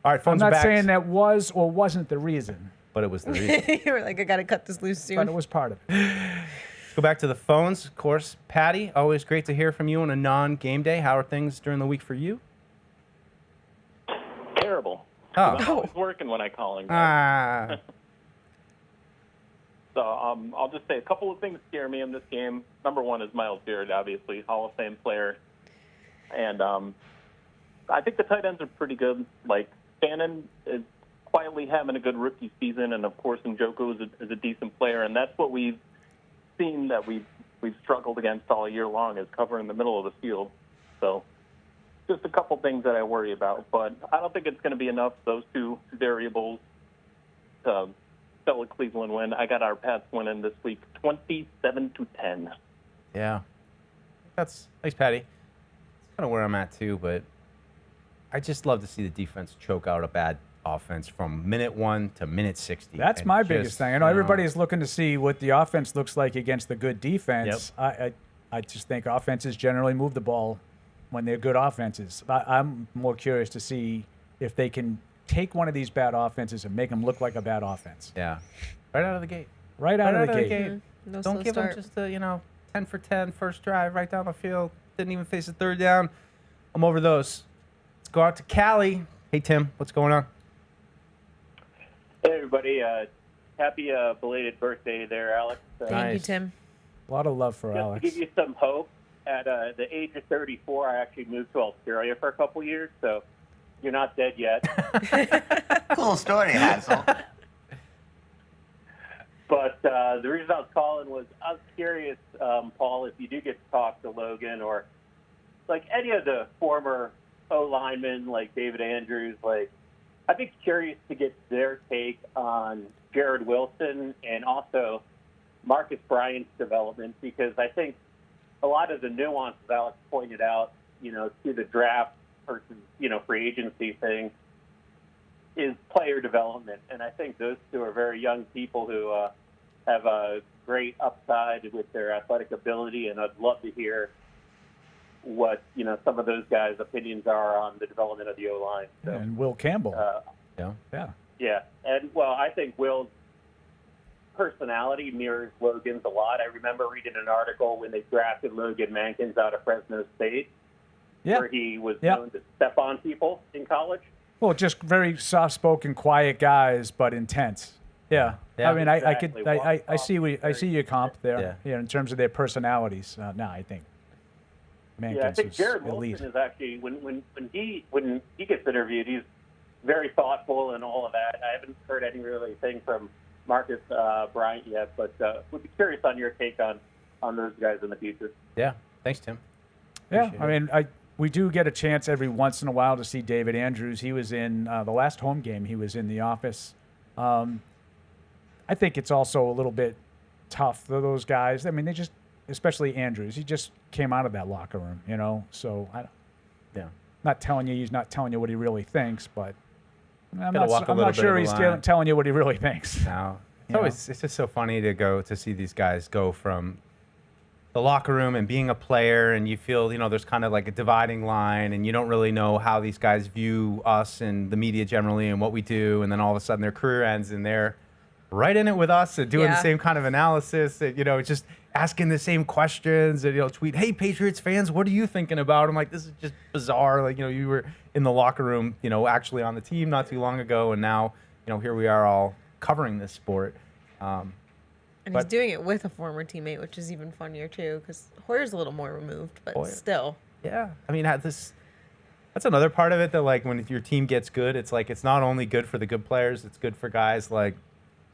right, I'm phones are not back. saying that was or wasn't the reason, But it was the reason. You were like, I got to cut this loose soon. but it was part of it. Let's go back to the phones. Of course, Patty, always great to hear from you on a non-game day. How are things during the week for you? Terrible. Oh. I'm always working when I call in. Ah. So I'll just say a couple of things scare me in this game. Number one is Myles Garrett, obviously, Hall of Fame player. And I think the tight ends are pretty good. Like, Bannon is quietly having a good rookie season, and, of course, Njoku is a decent player. And that's what we've seen that we've struggled against all year long, is covering the middle of the field. So just a couple things that I worry about. But I don't think it's going to be enough, those two variables, to sell a Cleveland win. I got our Pats winning this week 27-10. Yeah. Thanks, Patty. It's kind of where I'm at, too, but I just love to see the defense choke out a bad offense from minute 1 to minute 60. That's and my just, biggest thing. I know everybody's looking to see what the offense looks like against the good defense. I just think offenses generally move the ball when they're good offenses. I'm more curious to see if they can take one of these bad offenses and make them look like a bad offense. Yeah. Right out of the gate. Right out of the gate. Mm-hmm. No Don't slow give start. them just a, 10 for 10 first drive right down the field. Didn't even face a third down. I'm over those. Let's go out to Cali. Hey, Tim, what's going on? Hey, everybody. Happy belated birthday there, Alex. Thank you, Tim. A lot of love for Just Alex. to give you some hope, at the age of 34, I actually moved to Australia for a couple years, so you're not dead yet. Cool story, Hansel. But the reason I was calling was I was curious, Paul, if you do get to talk to Logan or like any of the former O-linemen like David Andrews, like I'd be curious to get their take on Jared Wilson and also Marcus Bryant's development, because I think a lot of the nuances Alex pointed out, to the draft versus, free agency thing is player development. And I think those two are very young people who have a great upside with their athletic ability. And I'd love to hear what, some of those guys' opinions are on the development of the O-line. So, And Will Campbell. Yeah. Yeah. And, I think Will's personality mirrors Logan's a lot. I remember reading an article when they drafted Logan Mankins out of Fresno State, where he was known to step on people in college. Well, just very soft-spoken, quiet guys, but intense. Yeah. I mean, Exactly. I see your comp there. Yeah. In terms of their personalities. I think Mankins I think was Jared elite. Wilson is actually when he gets interviewed, he's very thoughtful and all of that. I haven't heard any really thing from Marcus Bryant yet, but would be curious on your take on those guys in the future. Yeah. Thanks, Tim. Yeah, I mean, we do get a chance every once in a while to see David Andrews. He was in the last home game. He was in the office. I think it's also a little bit tough for those guys. I mean, especially Andrews. He just came out of that locker room, So not telling you he's not telling you what he really thinks, but I'm not sure he's telling you what he really thinks. No, it's just so funny to go to see these guys go from the locker room and being a player, and you feel, there's kind of like a dividing line, and you don't really know how these guys view us and the media generally and what we do, and then all of a sudden their career ends and they're right in it with us and doing the same kind of analysis, and, just asking the same questions, and tweet, "Hey, Patriots fans, what are you thinking about?" I'm like, this is just bizarre. Like, you were in the locker room, actually on the team not too long ago, and now, here we are all covering this sport. And he's doing it with a former teammate, which is even funnier too, because Hoyer's a little more removed, but still. Yeah, I mean, that's another part of it that, like, when your team gets good, it's like it's not only good for the good players, it's good for guys like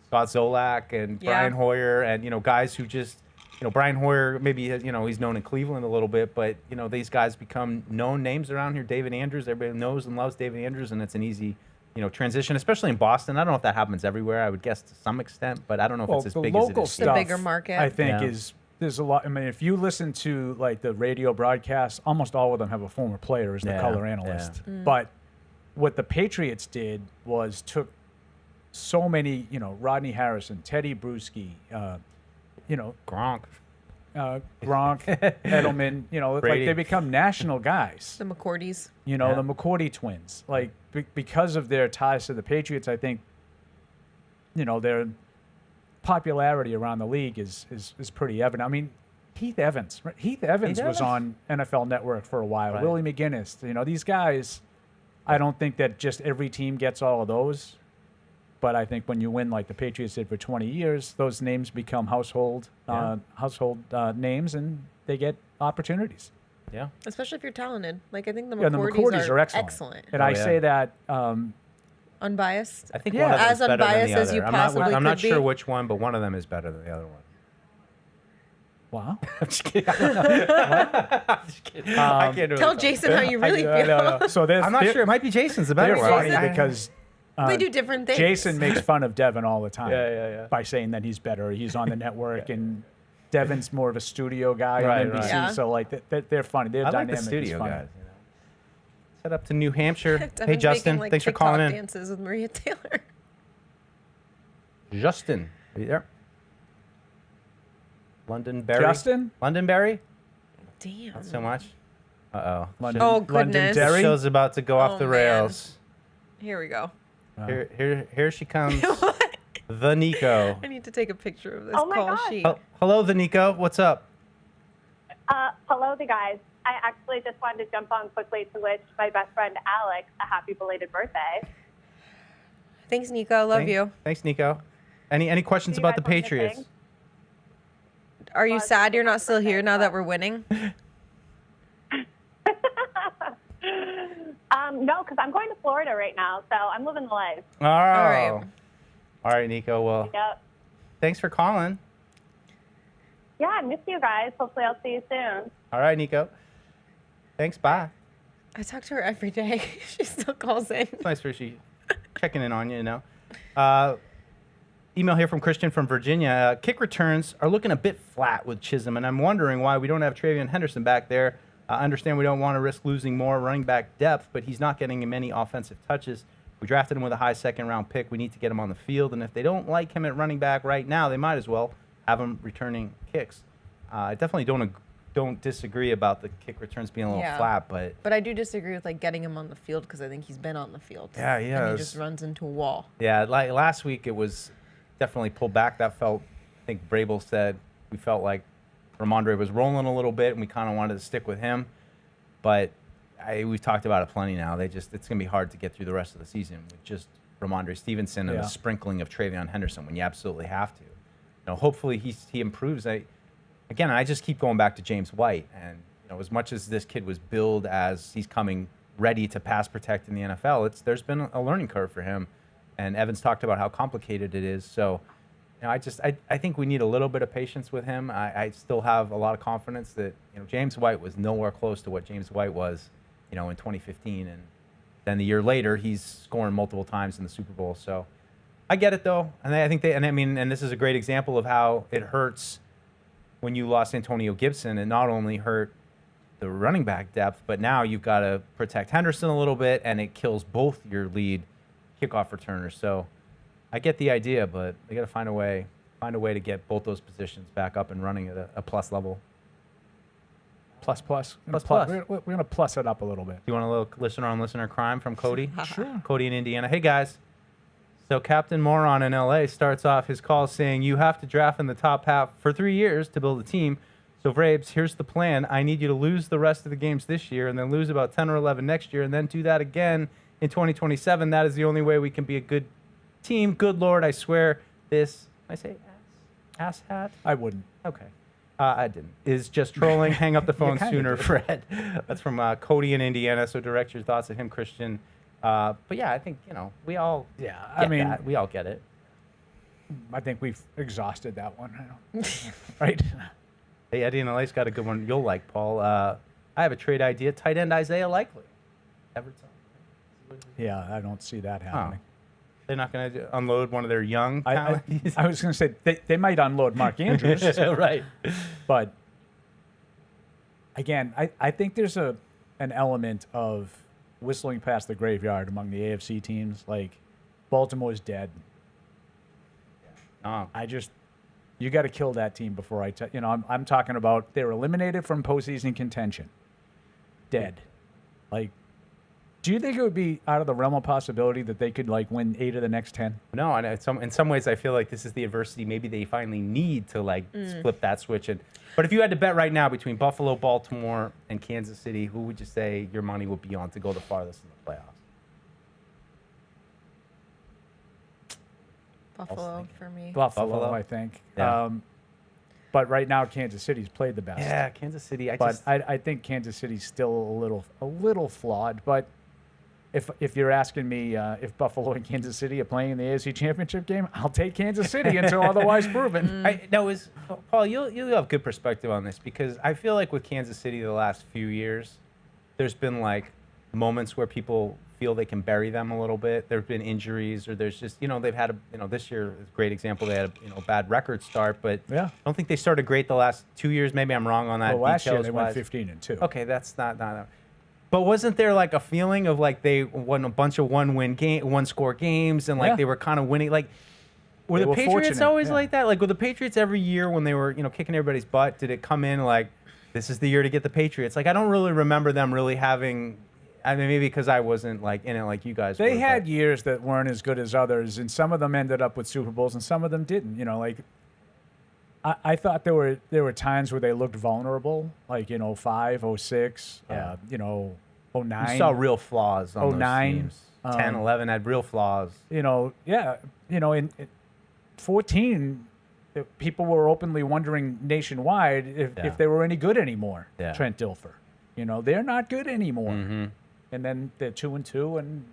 Scott Zolak and Brian Hoyer, and guys who just, Brian Hoyer maybe has, he's known in Cleveland a little bit, but these guys become known names around here. David Andrews, everybody knows and loves David Andrews, and it's an easy transition, especially in Boston. I don't know if that happens everywhere. I would guess to some extent, but I don't know if it's as big as it is. The bigger market, I think, there's a lot. I mean, if you listen to like the radio broadcasts, almost all of them have a former player as the color analyst. But what the Patriots did was took so many, Rodney Harrison, Teddy Bruschi, Gronk, Edelman, like they become national guys. The McCourties. The McCourty twins. Like, because of their ties to the Patriots, I think, their popularity around the league is pretty evident. I mean, Heath Evans was on NFL Network for a while. Right. Willie McGinnis. These guys, I don't think that just every team gets all of those. But I think when you win like the Patriots did for 20 years, those names become household names, and they get opportunities. Yeah. Especially if you're talented. Like, I think the The McCourties are excellent. And I say that unbiased. I think one of them is as better than unbiased the as other. you possibly could I'm not be. sure which one, but one of them is better than the other one. Wow. I'm just kidding. I'm just kidding. I can't do Tell it. Jason how you really feel. So I'm not sure. It might be Jason's the better they're one. funny because They do different things. Jason makes fun of Devin all the time Yeah. by saying that he's better. He's on the network, and Devin's more of a studio guy Right, on NBC. right. Yeah. So like they're funny. Their I like dynamic the studio is funny. guys. Set up to New Hampshire. Hey, Devin's Justin. making, like, Thanks for TikTok calling in. dances with Maria Taylor. Justin, are you there? Londonberry. Justin? Londonberry? Damn. Not so much. Uh-oh. London, Oh, goodness. The Londonderry? show's about to go off the man. rails. Here we go. Here she comes. The Nico. I need to take a picture of this Oh my call gosh. sheet. Hello, the Nico. What's up? Hello, the guys. I actually just wanted to jump on quickly to wish my best friend Alex a happy belated birthday. Thanks, Nico. Love you. Thanks, Nico. Any questions about the Patriots? Are you sad you're not still here now that we're winning? No, because I'm going to Florida right now, so I'm living the life. Oh. All right, Nico. Well, Yep. thanks for calling. Yeah, I miss you guys. Hopefully I'll see you soon. All right, Nico. Thanks. Bye. I talk to her every day. She still calls in. It's nice for she checking in on you, you know. Email here from Christian from Virginia. Kick returns are looking a bit flat with Chisholm, and I'm wondering why we don't have Travion Henderson back there. I understand we don't want to risk losing more running back depth, but he's not getting many offensive touches. We drafted him with a high second-round pick. We need to get him on the field, and if they don't like him at running back right now, they might as well have him returning kicks. I definitely don't disagree about the kick returns being a little flat, but I do disagree with getting him on the field because I think he's been on the field. Yeah, And he just runs into a wall. Yeah, like last week it was definitely pulled back. That felt, I think Brable said, we felt like Ramondre was rolling a little bit and we kind of wanted to stick with him. But we've talked about it plenty now. It's going to be hard to get through the rest of the season with just Ramondre Stevenson and a sprinkling of Travion Henderson when you absolutely have to. Hopefully he improves. I just keep going back to James White. And as much as this kid was billed as he's coming ready to pass protect in the NFL, there's been a learning curve for him. And Evans talked about how complicated it is. So, I think we need a little bit of patience with him. I still have a lot of confidence that James White was nowhere close to what James White was, in 2015, and then the year later he's scoring multiple times in the Super Bowl. So, I get it though, and I think and this is a great example of how it hurts when you lost Antonio Gibson. It not only hurt the running back depth, but now you've got to protect Henderson a little bit, and it kills both your lead kickoff returners. So I get the idea, but they got to find a way to get both those positions back up and running at a plus level. Plus. Plus. We're going to plus it up a little bit. You want a little listener-on-listener crime from Cody? Sure. Cody in Indiana. Hey, guys. So Captain Moron in L.A. starts off his call saying, you have to draft in the top half for 3 years to build a team. So, Vrabes, here's the plan. I need you to lose the rest of the games this year and then lose about 10 or 11 next year and then do that again in 2027. That is the only way we can be a good team. Good Lord, I swear this, I say ass hat? I wouldn't. Okay. I didn't. Is just trolling. Hang up the phone sooner, Fred. That's from Cody in Indiana. So direct your thoughts at him, Christian. But yeah, I think, we all get that. We all get it. I think we've exhausted that one. Right? Hey, Eddie in LA's got a good one you'll like, Paul. I have a trade idea. Tight end Isaiah Likely. Everton. Yeah, I don't see that happening. Oh. They're not going to unload one of their young I was going to say, they might unload Mark Andrews. Right. But, again, I think there's an element of whistling past the graveyard among the AFC teams. Like, Baltimore's dead. You got to kill that team before I'm talking about they're eliminated from postseason contention. Dead. Like, do you think it would be out of the realm of possibility that they could win 8 of the next 10? No, and in some ways I feel like this is the adversity maybe they finally need to flip that switch. But if you had to bet right now between Buffalo, Baltimore, and Kansas City, who would you say your money would be on to go the farthest in the playoffs? Buffalo for me. Buffalo, I think. Yeah. But right now, Kansas City's played the best. Yeah, Kansas City. I think Kansas City's still a little flawed. But if you're asking me if Buffalo and Kansas City are playing in the AFC Championship game, I'll take Kansas City until otherwise proven. Paul, you have good perspective on this because I feel like with Kansas City the last few years, there's been moments where people feel they can bury them a little bit. There've been injuries, or there's just they've had this year is a great example. They had a bad record start, but I don't think they started great the last 2 years. Maybe I'm wrong on that. Well, last year they went 15-2. Okay, that's not. But wasn't there a feeling of they won a bunch of one-score games and they were kind of winning? Were the Patriots always like that? Were the Patriots every year when they were kicking everybody's butt? Did it come in this is the year to get the Patriots? I don't really remember them really having. I mean, maybe because I wasn't in it like you guys. They had years that weren't as good as others, and some of them ended up with Super Bowls, and some of them didn't. I thought there were times where they looked vulnerable, 05, 06, 09. You saw real flaws on 09. those teams. 10, 11 had real flaws. In 14, people were openly wondering nationwide if they were any good anymore. Yeah. Trent Dilfer, they're not good anymore. And then they're 2-2, and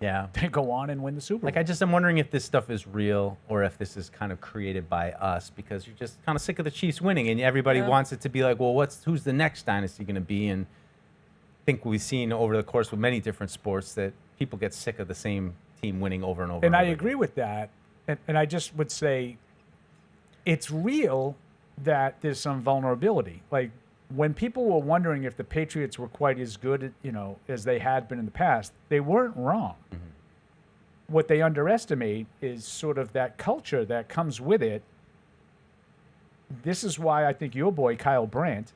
they go on and win the Super Bowl. I'm wondering if this stuff is real or if this is kind of created by us, because you're just kind of sick of the Chiefs winning, and everybody wants it to be like, well, who's the next dynasty going to be? And I think we've seen over the course of many different sports that people get sick of the same team winning over and over. And I agree with that. And I just would say it's real that there's some vulnerability. Like, when people were wondering if the Patriots were quite as good, as they had been in the past, they weren't wrong. What they underestimate is sort of that culture that comes with it. This is why I think your boy, Kyle Brandt,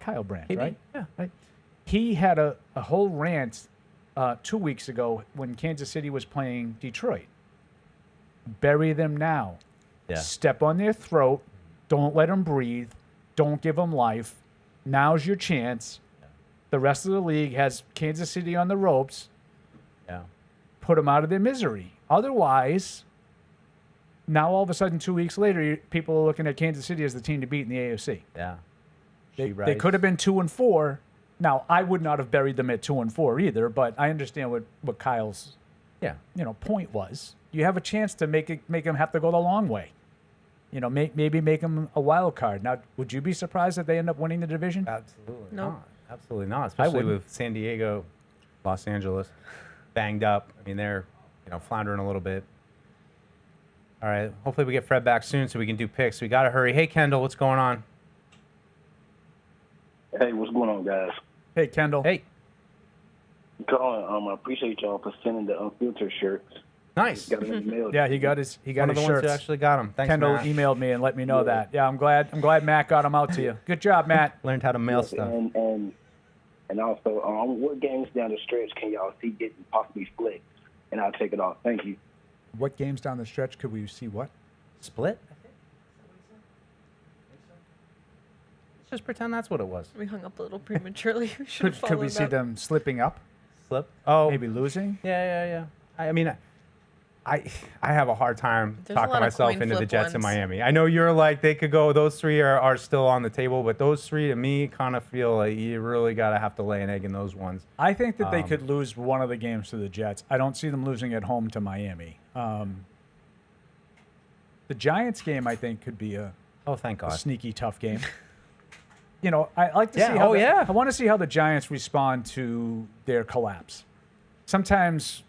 right? Yeah. Right. He had a whole rant 2 weeks ago when Kansas City was playing Detroit. Bury them now. Yeah. Step on their throat. Don't let them breathe. Don't give them life. Now's your chance. The rest of the league has Kansas City on the ropes. Yeah. Put them out of their misery. Otherwise, now all of a sudden, 2 weeks later, people are looking at Kansas City as the team to beat in the AFC. Yeah. They could have been 2-4. Now, I would not have buried them at 2-4 either, but I understand what Kyle's point was. You have a chance to make them have to go the long way. Maybe make them a wild card. Now, would you be surprised if they end up winning the division? Absolutely No. not. Absolutely not. Especially wouldn't. with San Diego, Los Angeles, banged up. I mean, they're floundering a little bit. All right. Hopefully we get Fred back soon so we can do picks. We got to hurry. Hey, Kendall, what's going on? Hey, what's going on, guys? Hey, Kendall. Hey. Colin, I appreciate y'all for sending the unfiltered shirts. Nice. Got it in the mail. Yeah, he got his One of the shirts. ones who actually got them. Thanks, Kendall Matt. emailed me and let me know that. Yeah, I'm glad Matt got them out to you. Good job, Matt. Learned how to mail stuff. And also, what games down the stretch can y'all see getting possibly split? And I'll take it off. Thank you. What games down the stretch could we see what? Split? Let's just pretend that's what it was. We hung up a little prematurely. We should have Could we followed see up. them slipping up? Slip? Oh. Maybe losing? Yeah. I mean, I have a hard time There's a talking lot of myself coin into the flip Jets in ones. Miami. I know you're like, they could go, those three are still on the table, but those three to me kind of feel like you really got to have to lay an egg in those ones. I think that they could lose one of the games to the Jets. I don't see them losing at home to Miami. The Giants game, I think, could be a thank God, sneaky tough game. I like to see how I want to see how the Giants respond to their collapse. Sometimes,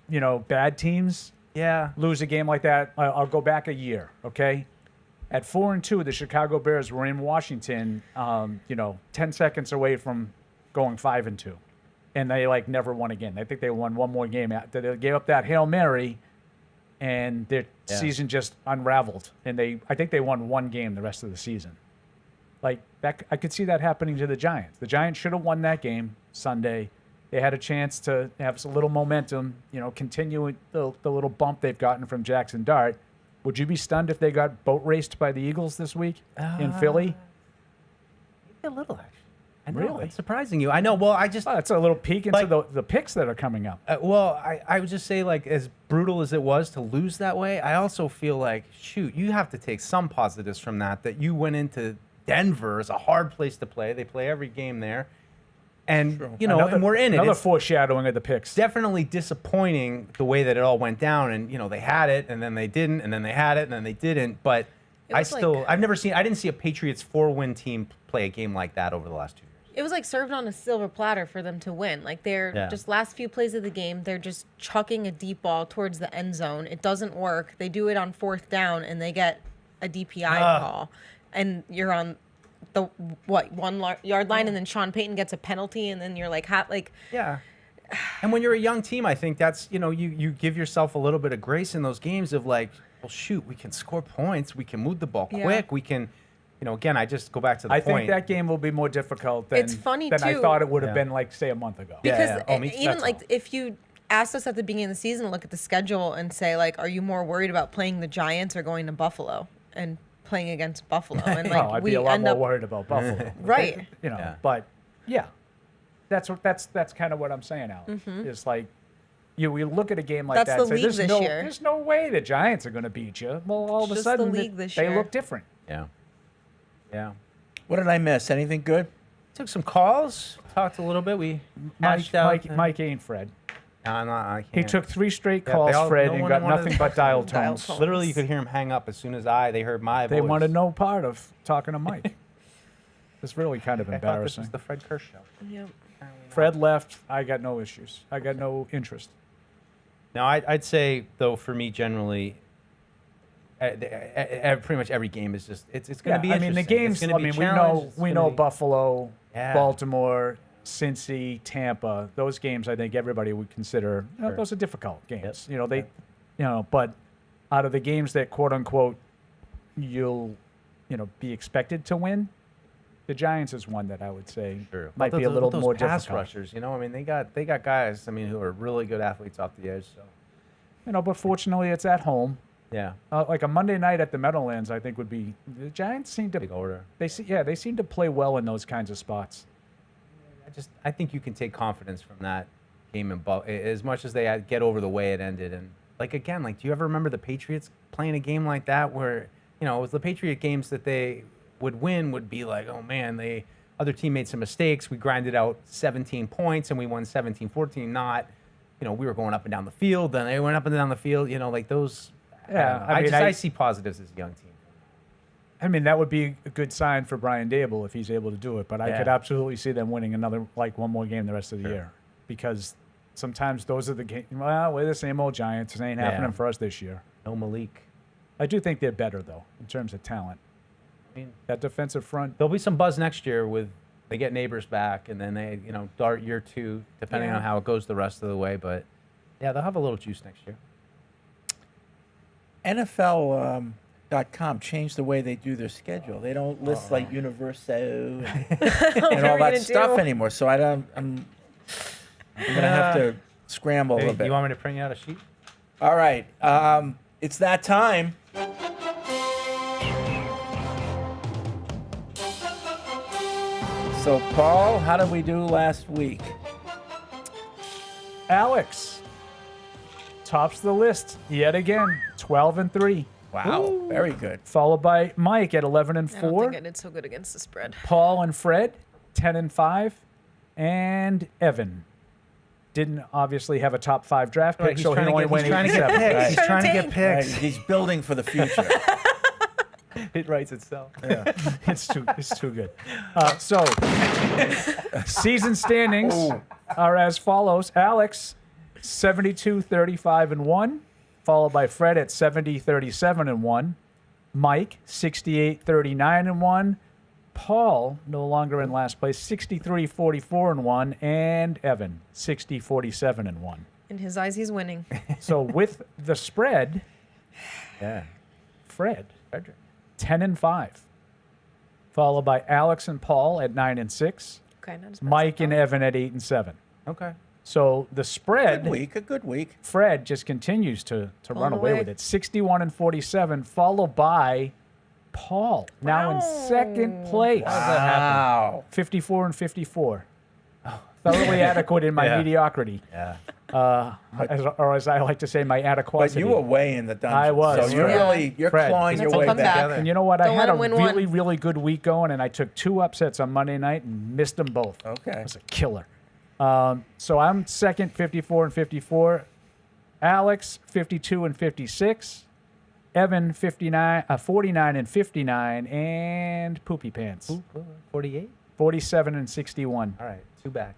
bad teams lose a game like that. I'll go back a year, okay? At 4-2, the Chicago Bears were in Washington, 10 seconds away from going 5-2. And they, never won again. I think they won one more game. They gave up that Hail Mary, and their season just unraveled. And I think they won one game the rest of the season. I could see that happening to the Giants. The Giants should have won that game Sunday. They had a chance to have a little momentum, continue the little bump they've gotten from Jackson Dart. Would you be stunned if they got boat raced by the Eagles this week in Philly? A little, actually. I know, Really? It's surprising you. I know. Well, it's a little peek into the picks that are coming up. I would just say, as brutal as it was to lose that way, I also feel like, shoot, you have to take some positives from that you went into Denver is a hard place to play. They play every game there. And, and we're in it. Another It's foreshadowing of the picks. definitely disappointing the way that it all went down. And, they had it, and then they didn't, and then they had it, and then they didn't. But I didn't see a Patriots 4-win team play a game like that over the last 2 years. It was served on a silver platter for them to win. They're just last few plays of the game, they're just chucking a deep ball towards the end zone. It doesn't work. They do it on 4th down, and they get a DPI call. And you're on the 1 yard line, and then Sean Payton gets a penalty, and then you're Yeah. And when you're a young team, I think that's, you give yourself a little bit of grace in those games of well, shoot, we can score points. We can move the ball quick. We can, again, I just go back to the point. I think that game will be more difficult than, It's funny, than I too. thought it would have been, say, a month ago. Because Me too. even That's all. if you asked us at the beginning of the season to look at the schedule and say, are you more worried about playing the Giants or going to Buffalo and playing against Buffalo? And I'd be a lot more worried about Buffalo. Right. But yeah, that's kind of what I'm saying, Alex. Mhm. It's we look at a game like That's that the and say, league there's this no, year. there's no way the Giants are going to beat you. Well, all of a Just sudden, the league this they year. look different. Yeah. Yeah. What did I miss? Anything good? Took some calls. Talked a little bit. We hashed out. Mike ain't Fred. No, I He can't. took 3 straight Yeah, calls, they all- Fred, no and one got wanted nothing to- but dial tones. Literally, you could hear him hang up as soon as they heard my voice. They wanted no part of talking to Mike. It's really kind of I thought this embarrassing. was the Fred Kerr show. Yep. Fred left. I got no issues. I got no interest. Now, I'd say, though, for me, generally, pretty much every game is just it's going to be. I mean, the interesting. games. It's I gonna be mean, challenged. It's we gonna know be- Buffalo, Yeah. Baltimore, Cincy, Tampa. Those games, I think everybody would consider Sure. those are difficult games. But out of the games that quote unquote you'll be expected to win, the Giants is one that I would say might be a little those more pass difficult. rushers. I mean, they got guys. I mean, who are really good athletes off the edge. So But fortunately, it's at home. yeah, Like a Monday night at the Meadowlands, I think would be the Giants seem to big order. they seem to play well in those kinds of spots. I think you can take confidence from that game as much as they get over the way it ended. And again, do you ever remember the Patriots playing a game like that where it was the Patriot games that they would win would be like, oh man, other team made some mistakes. We grinded out 17 points and we won 17-14. Not, we were going up and down the field. Then they went up and down the field. Those. Yeah, I see positives as a young team. I mean, that would be a good sign for Brian Dable if he's able to do it. But I could absolutely see them winning one more game the rest of the year, because sometimes those are the games. Well, we're the same old Giants. It ain't happening for us this year. No Malik. I do think they're better though in terms of talent. I mean, that defensive front. There'll be some buzz next year with they get Neighbors back, and then they dart year 2, depending on how it goes the rest of the way. But yeah, they'll have a little juice next year. NFL.com changed the way they do their schedule. They don't list like Universo and What all are we that gonna stuff do? anymore. So I'm gonna have to scramble a little bit. You want me to print you out a sheet? All right, it's that time. So Paul, how did we do last week? Alex tops the list yet again, 12-3. Wow, very good. Followed by Mike at 11-4. I don't think I did so good against the spread. Paul and Fred, 10-5, and Evan didn't obviously have a top 5 draft pick, Right, he's so he trying to only get- went he's trying to 8 get and 7. picks. He's trying to get Right, picks. he's building for the future. It writes itself. Yeah, it's too good. So season standings are as follows: Alex, 72-35-1, followed by Fred at 70-37-1, Mike 68-39-1, Paul no longer in last place, 63-44-1, and Evan 60-47-1. In his eyes, he's winning. So with the spread, Frederick 10-5, followed by Alex and Paul at 9-6. Okay, not as bad as Mike I and thought. Evan at 8-7. Okay. So the spread. A good week. Fred just continues to run away away. with it. 61-47, followed by Paul, now in second place. How does that happen? Wow. 54-54. Thoroughly adequate in my Yeah. mediocrity. Yeah. Or as I like to say, my But adequacy. you were way in the dungeon. I was. So you're Fred. clawing That's your a way comeback. back. And you know what? I Don't had let a him win really, one. really good week going, and I took 2 upsets on Monday night and missed them both. Okay. It was a killer. So I'm second, 54-54. Alex, 52-56. Evan, 49-59, and Poopy Pants, 48? 47-61. All right, two back.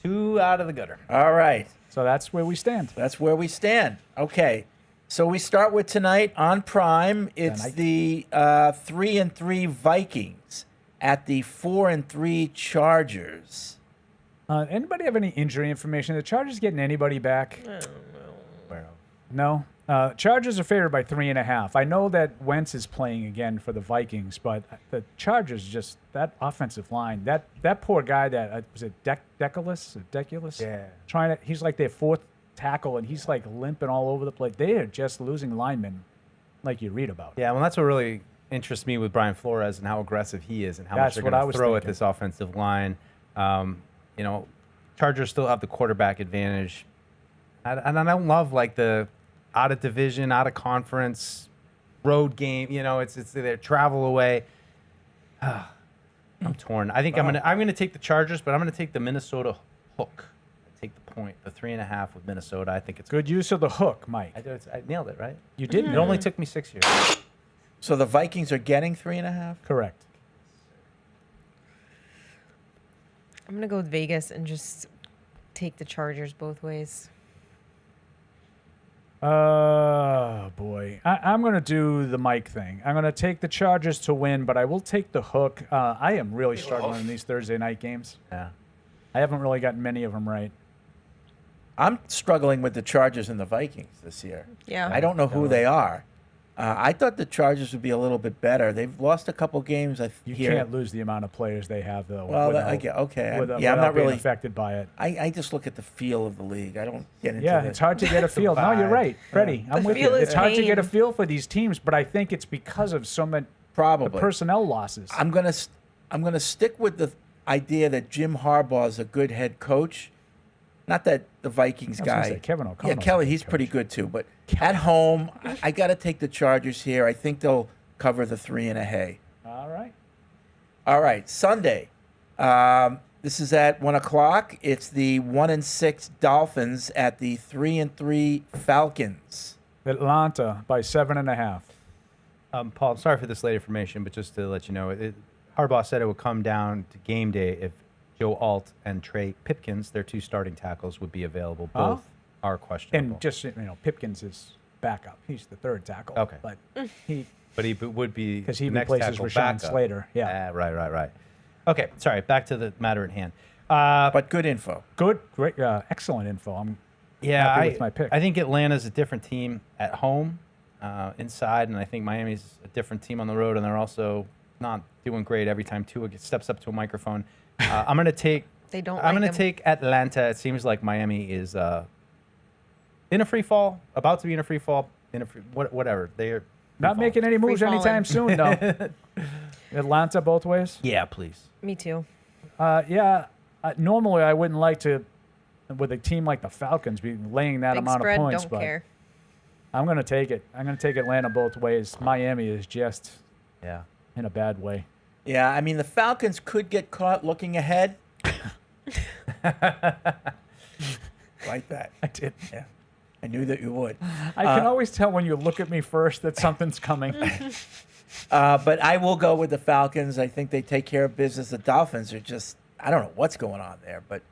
2 out of the gutter. All right. So that's where we stand. That's where we stand. Okay. So we start with tonight on Prime. It's the 3-3 Vikings at the 4-3 Chargers. Anybody have any injury information? The Chargers getting anybody back? No. Chargers are favored by 3.5. I know that Wentz is playing again for the Vikings, but the Chargers just that offensive line, that poor guy that was it Deculus? Yeah. He's like their 4th tackle, and he's like limping all over the place. They are just losing linemen, like you read about. Yeah, well, that's what really interests me with Brian Flores and how aggressive he is and how That's much what they're I going was to throw at thinking. this offensive line. Chargers still have the quarterback advantage. And I don't love like the out of division, out of conference, road game. You know, it's their travel away. I'm torn. I think I'm gonna take the Chargers, but I'm gonna take the Minnesota hook. Take the point, the 3.5 with Minnesota. I think it's good use of the hook, Mike. I nailed it, right? You did. It only took me 6 years. So the Vikings are getting 3.5? Correct. I'm going to go with Vegas and just take the Chargers both ways. Oh, boy. I'm going to do the Mike thing. I'm going to take the Chargers to win, but I will take the hook. I am really struggling in these Thursday night games. Yeah. I haven't really gotten many of them right. I'm struggling with the Chargers and the Vikings this year. Yeah. I don't know who they are. I thought the Chargers would be a little bit better. They've lost a couple games. You can't lose the amount of players they have, though. Well, without, I get okay. I'm without not being really affected by it. I just look at the feel of the league. I don't get into Yeah, it's hard to get a feel. No, you're right, Freddie. I'm with you. It's hard to get a feel for these teams, but I think it's because of so many the personnel losses. I'm gonna stick with the idea that Jim Harbaugh is a good head coach. Not that the Vikings I was gonna guy. say Kevin O'Connell's Yeah, a Kelly, good he's pretty good too. But at home, I got to take the Chargers here. I think they'll cover the 3.5. All right. All right, Sunday. This is at 1:00. It's the 1-6 Dolphins at the 3-3 Falcons. Atlanta by 7.5. Paul, I'm sorry for this late information, but just to let you know, Harbaugh said it would come down to game day if Joe Alt and Trey Pipkins, their 2 starting tackles, would be available. Both are questionable. And just, Pipkins is backup. He's the third tackle. Okay. But he would be because he next replaces tackle Rashawn backup. Slater. Yeah. Right. Okay, sorry. Back to the matter at hand. But good info. Good, great, excellent info. I'm Yeah, happy with my pick. I think Atlanta's a different team at home, inside, and I think Miami's a different team on the road, and they're also not doing great every time Tua steps up to a microphone. I'm going to take. They don't. I'm going to take Atlanta. It seems like Miami is in a free fall, about to be in a free fall, whatever. They're not making any moves anytime soon, though. Atlanta both ways. Yeah, please. Me too. Normally I wouldn't like to, with a team like the Falcons, be laying that Big amount spread, of points. don't but care. I'm going to take it. I'm going to take Atlanta both ways. Miami is just in a bad way. Yeah, I mean, the Falcons could get caught looking ahead. Like that. I did. Yeah. I knew that you would. I can always tell when you look at me first that something's coming. But I will go with the Falcons. I think they take care of business. The Dolphins are just, I don't know what's going on there. But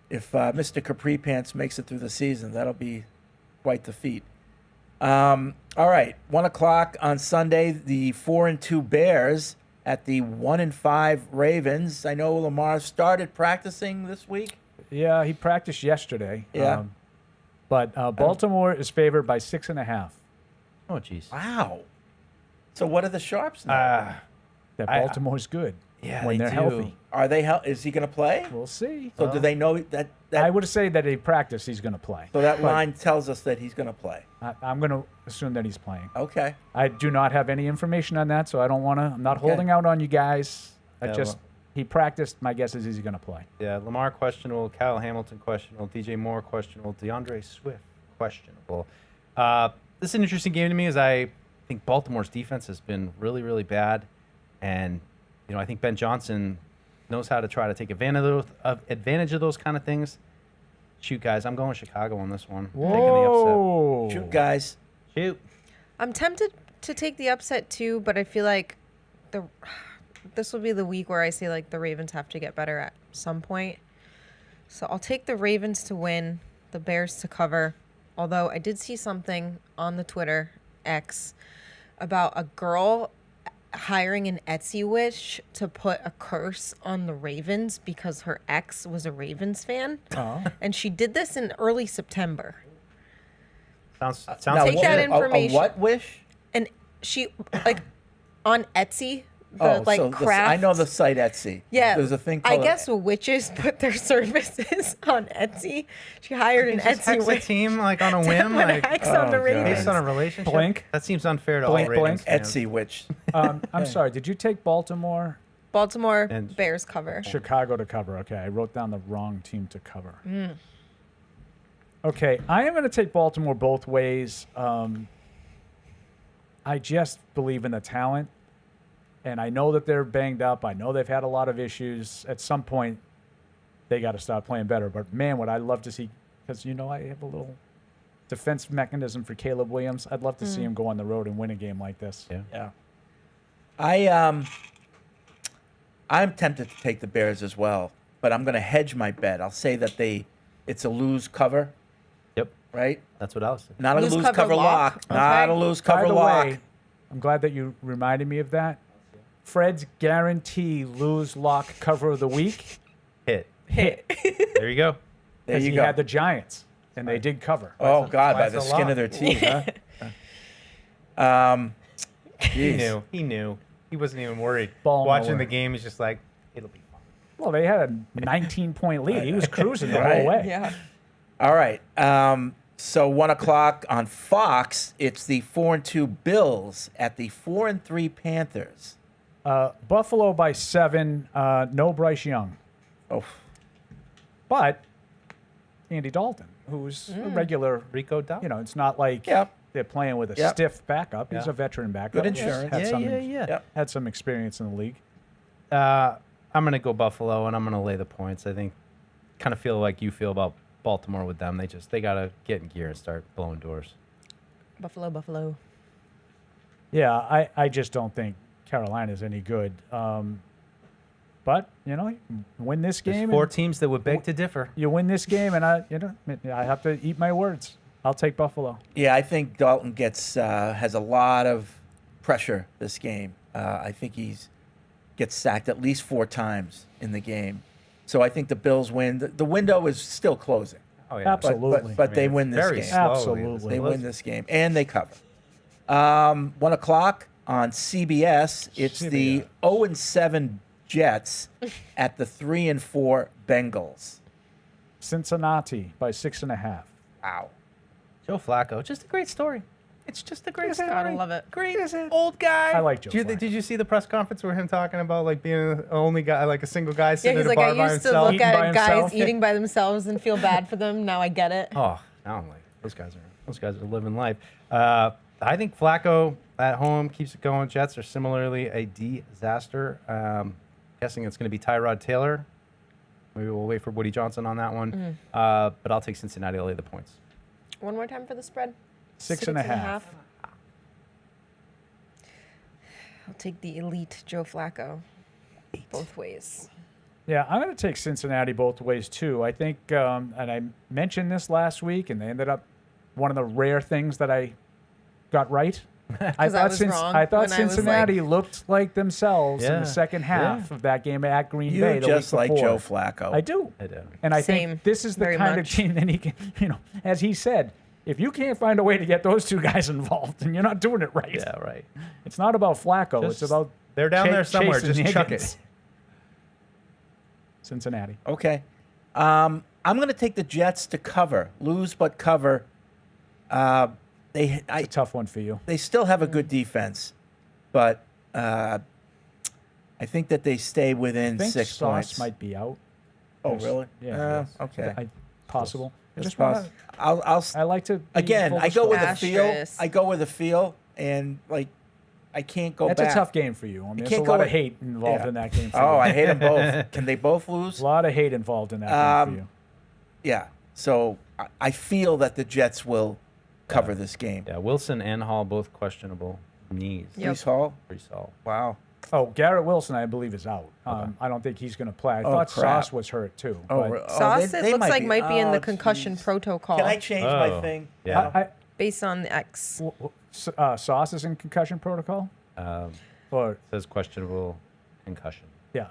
if Mr. Capri Pants makes it through the season, that'll be quite the feat. All right, 1:00 on Sunday, the 4-2 Bears at the 1-5 Ravens. I know Lamar started practicing this week. Yeah, he practiced yesterday. Yeah. But Baltimore is favored by 6.5. Oh, jeez. Wow. So what are the sharps now? That Baltimore's good when they they're do. healthy. Are they? Is he going to play? We'll see. So do they know that? I would say that he practiced he's going to play. So that But line tells us that he's going to play. I'm going to assume that he's playing. Okay. I do not have any information on that, so I don't want to. I'm not Okay. holding out on you guys. Yeah, He practiced. My guess is he's going to play. Yeah, Lamar questionable, Kyle Hamilton questionable, DJ Moore questionable, DeAndre Swift questionable. This is an interesting game to me, as I think Baltimore's defense has been really, really bad, and I think Ben Johnson knows how to try to take advantage of those kind of things. Shoot, guys, I'm going Chicago on this one. Taking the upset. Shoot, guys. Shoot. I'm tempted to take the upset too, but I feel like this will be the week where I say like the Ravens have to get better at some point. So I'll take the Ravens to win, the Bears to cover. Although I did see something on the Twitter X about a girl hiring an Etsy witch to put a curse on the Ravens because her ex was a Ravens fan. Oh. And she did this in early September. Sounds Take that information. A what wish? And she, like, on Etsy, I know the site Etsy. Yeah. There's a thing I called guess witches put their services on Etsy. She hired an Just Etsy text witch. a team like on a to whim, put like X on the Ravens. based on a relationship. Blink. That seems unfair to Blink, all Ravens blink. fans. Etsy witch. I'm sorry. Did you take Baltimore? Baltimore And Bears cover. Chicago to cover. Okay, I wrote down the wrong team to cover. Okay, I am going to take Baltimore both ways. I just believe in the talent, and I know that they're banged up. I know they've had a lot of issues. At some point, they got to start playing better. But, man, what I'd love to see, because, I have a little defense mechanism for Caleb Williams. I'd love to see him go on the road and win a game like this. Yeah. I'm tempted to take the Bears as well, but I'm going to hedge my bet. I'll say that it's a lose cover. Yep. Right? That's what I was saying. Not a lose cover lock. Okay. Not a lose cover By the lock. way, I'm glad that you reminded me of that. Fred's guarantee lose lock cover of the week. There you go. There you he go. had the Giants, and they did cover. Oh, God, by the skin of their teeth, huh? He knew. He wasn't even worried. Ball Watching nowhere. the game, he's just like, it'll be fine. Well, they had a 19-point lead. He was cruising the Right. whole way. Yeah. All right. So 1 o'clock on Fox, it's the 4-2 Bills at the 4-3 Panthers. Buffalo by 7. No Bryce Young. Oh. But Andy Dalton, who's a regular Rico Dalton. It's not like they're playing with a Yep. stiff backup. He's Yeah. a veteran backup. Good He's insurance. Had some, Yeah. Had some experience in the league. I'm going to go Buffalo, and I'm going to lay the points. I think, kind of feel like you feel about Baltimore with them. They got to get in gear and start blowing doors. Buffalo. Yeah, I just don't think Carolina's any good. But, win this There's game. 4 teams that would beg to differ. You win this game, and I have to eat my words. I'll take Buffalo. Yeah, I think Dalton has a lot of pressure this game. I think gets sacked at least 4 times in the game. So I think the Bills win. The window is still closing. Oh, yeah. Absolutely. But they win this very game. slowly. Absolutely. They win this game, and they cover. 1 o'clock on CBS, it's the 0-7 Jets at the 3-4 Bengals. Cincinnati by 6.5. Wow. Joe Flacco, just a great story. It's just a great story. Gotta love it. Great old guy. I like Joe Did you see the press conference where him talking about like being the only guy, like a single guy Yeah, sitting he's at a like, bar I by used to himself? look at guys eating by themselves and feel bad for them. Now I get it. Oh, now I'm like, those guys are living life. I think Flacco at home keeps it going. Jets are similarly a disaster. Guessing it's going to be Tyrod Taylor. Maybe we'll wait for Woody Johnson on that one. But I'll take Cincinnati to lay the points. One more time for the spread. 6.5. I'll take the elite Joe Flacco. Both ways. Yeah, I'm going to take Cincinnati both ways, too. I think, and I mentioned this last week, and they ended up one of the rare things that I got right. I thought Cincinnati looked like themselves in the second half of that game at Green Bay. You the just week like before. Joe Flacco. I do. I do. And I Same. think this is the Very kind much. of team that he can, as he said, if you can't find a way to get those 2 guys involved, then you're not doing it right. Yeah, right. It's not about Flacco. Just- it's about they're down there somewhere. chasing Just chuck Higgins. it. Cincinnati. Okay. I'm going to take the Jets to cover. Lose but cover. It's a tough one for you. They still have a good defense, but I think that they stay within I think 6 Sauce points. might be out. Oh, really? Yeah. Okay. Possible. I It's just wanna- I like to be again. full I go with the disclosure. feel. I go with the feel, and I can't go That's back. a tough game for you. I mean, there's a can't go lot of with- hate involved Yeah. in that game for Oh, you. I hate them both. Can they both lose? A lot of hate involved in that game for you. Yeah. So I feel that the Jets will cover this game. Yeah, Wilson and Hall both questionable knees. Brees Hall? Brees Hall. Wow. Oh, Garrett Wilson, I believe, is out. I don't think he's going to play. I Oh, thought crap. Sauce was hurt, too. Oh, but- re- oh, Sauce, they it looks like might be in the oh, concussion protocol. Can I change my thing? Yeah. Based on the X. Sauce is in concussion protocol? Or says questionable concussion. Yeah.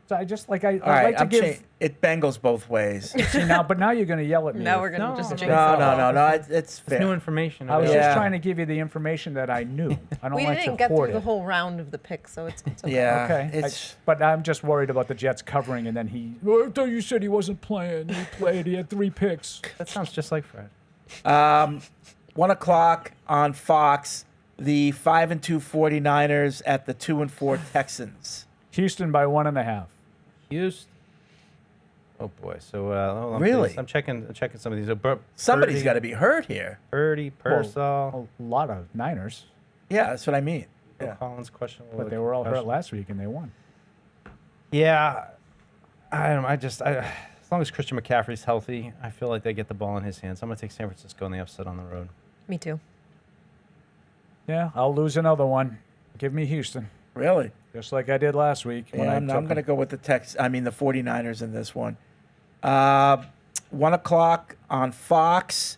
So I just like I All right, like to give. it Bengals both ways. See, but now you're going to yell at me. Now we're if- gonna just jinx No. It's fair. new information. I was Yeah. just trying to give you the information that I knew. I don't We like didn't to get hoard through the it. whole round of the picks, so it's okay. Yeah. Okay. But I'm just worried about the Jets covering, and then I thought you said he wasn't playing. He played. He had 3 picks. That sounds just like Fred. 1 o'clock on Fox. The 5-2 49ers at the 2-4 Texans. Houston by 1.5. Houston. Oh boy. So hold on, Really? please. I'm checking some of these. Somebody's got to be hurt here. Purdy, Pearsall. Well, a lot of Niners. Yeah, that's what I mean. Yeah. Collins questionable. But they were all hurt last week and they won. Yeah. I don't know. As long as Christian McCaffrey's healthy, I feel like they get the ball in his hands. I'm going to take San Francisco and the upset on the road. Me too. Yeah, I'll lose another one. Give me Houston. Really? Just like I did last week. Yeah, I'm going to go with the 49ers in this one. 1 o'clock on Fox,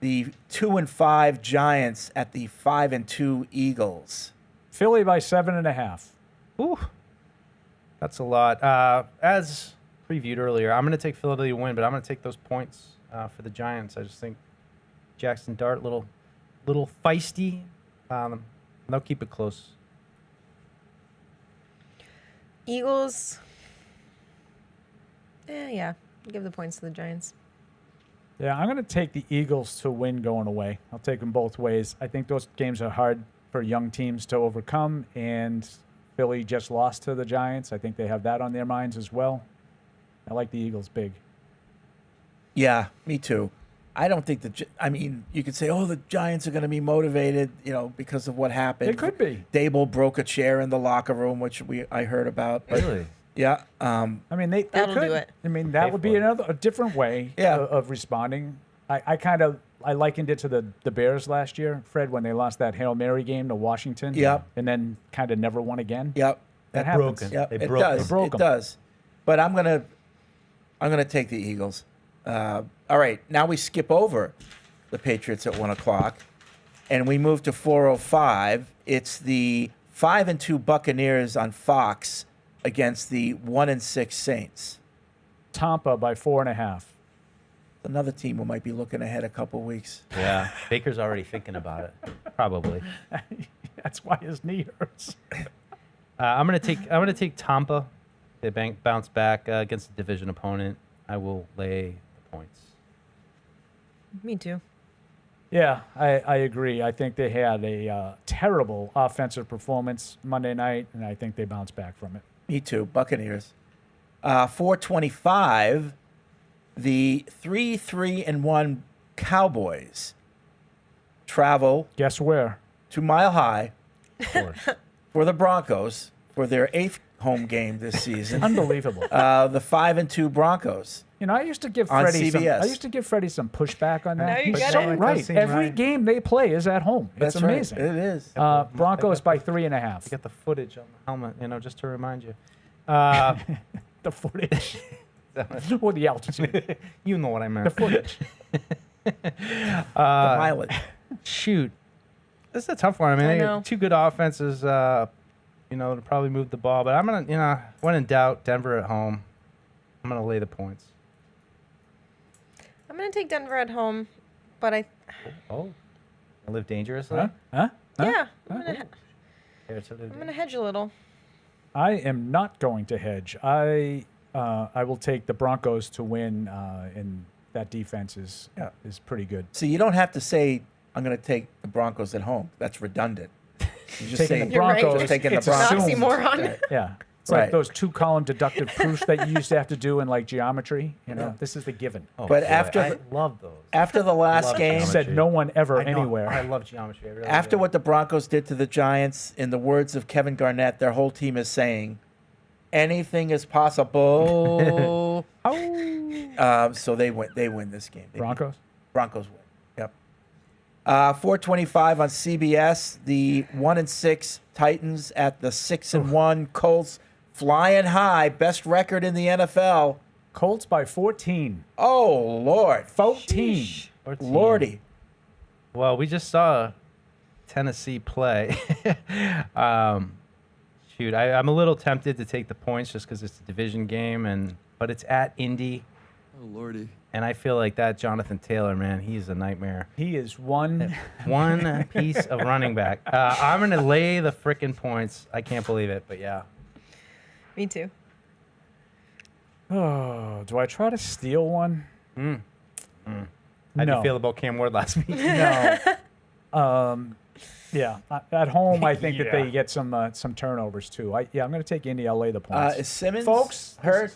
the 2-5 Giants at the 5-2 Eagles. Philly by 7.5. Ooh, that's a lot. As previewed earlier, I'm going to take Philadelphia to win, but I'm going to take those points for the Giants. I just think Jackson Dart, little feisty. They'll keep it close. Eagles. Yeah. Give the points to the Giants. Yeah, I'm going to take the Eagles to win going away. I'll take them both ways. I think those games are hard for young teams to overcome, and Philly just lost to the Giants. I think they have that on their minds as well. I like the Eagles big. Yeah, me too. I don't think you could say, the Giants are going to be motivated, because of what happened. They could be. Dable broke a chair in the locker room, which I heard about. Really? Yeah. They That'll could. do it. That would be a different way of responding. I likened it to the Bears last year, Fred, when they lost that Hail Mary game to Washington. Yep. And then kind of never won again. Yep. That happens. Yep. They It broke does. They broke It 'em. does. But I'm gonna take the Eagles. All right. Now we skip over the Patriots at 1 o'clock, and we move to 4:05. It's the 5-2 Buccaneers on Fox against the 1-6 Saints. Tampa by 4.5. Another team who might be looking ahead a couple weeks. Yeah, Baker's already thinking about it. Probably. That's why his knee hurts. I'm gonna take Tampa. They bounce back against a division opponent. I will lay the points. Me too. Yeah, I agree. I think they had a terrible offensive performance Monday night, and I think they bounced back from it. Me too. Buccaneers. 4:25. The 3-3-1 Cowboys travel. Guess where? To Mile High. Of course. For the Broncos for their 8th home game this season. Unbelievable. The 5-2 Broncos. I used to give on Freddie CBS. some pushback on that. Now you He's get so it. right. Does seem Every right. game they play is at home. It's That's right. amazing. It is. Broncos by I 3.5. got the footage on the helmet, just to remind you. The footage. Or the altitude. You know what I meant. The footage. The mileage. Shoot. This is a tough one. I They know. got two good offenses, to probably move the ball. But I'm going to, when in doubt, Denver at home. I'm going to lay the points. I'm going to take Denver at home, but I live dangerously? Huh? yeah, I'm going Care to live to hedge a little. I am not going to hedge. I will take the Broncos to win, and that defense is pretty good. See, you don't have to say, I'm going to take the Broncos at home. That's redundant. You just Taking say, the You're right. Broncos, taking the it's Broncos. assumed. Oxymoron. Yeah. It's Right. like those 2-column deductive proofs that you used to have to do in geometry. This is the given. Oh, But boy, after I the- love those. After the last Love game, geometry. Said no one ever I know. anywhere. I love geometry. I really after do. what the Broncos did to the Giants, in the words of Kevin Garnett, their whole team is saying, anything is possible. So they win this game. Broncos? Broncos win. Yep. 4:25 on CBS. The 1-6 Titans at the 6-1 Colts, flying high, best record in the NFL. Colts by 14. Oh Lord, 14. Lordy. Well, we just saw Tennessee play. Shoot, I'm a little tempted to take the points just because it's a division game, but it's at Indy. Oh, Lordy. And I feel like that Jonathan Taylor, man, he's a nightmare. He is one piece of running back. I'm going to lay the frickin' points. I can't believe it, but yeah. Me too. Oh, do I try to steal one? How'd you feel about Cam Ward last week? No. Yeah. At home, I think that they get some turnovers too. I'm going to take Indy. I'll lay the points. Is Simmons Folks, hurt?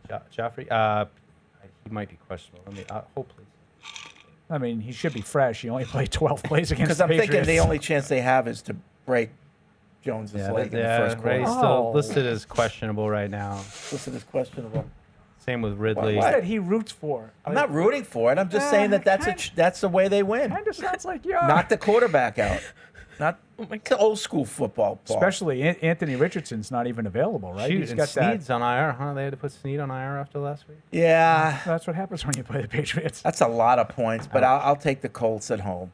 Joffrey? He might be questionable. Let me hold, please. I mean, he should be fresh. He only played 12 plays against Because the I'm Patriots. thinking the only chance they have is to break Jones's leg in the first quarter. He's still listed as questionable right now. Listed as questionable. Same with Ridley. What that he roots for? I'm not rooting for it. I'm just saying that that's the way they win. Kind of sounds like you are. Knock the quarterback out. Not old school football. Paul. Especially Anthony Richardson's not even available, right? Shoot, He's and got that. Snead's on IR, huh? They had to put Snead on IR after last week. Yeah. That's what happens when you play the Patriots. That's a lot of points, but I'll take the Colts at home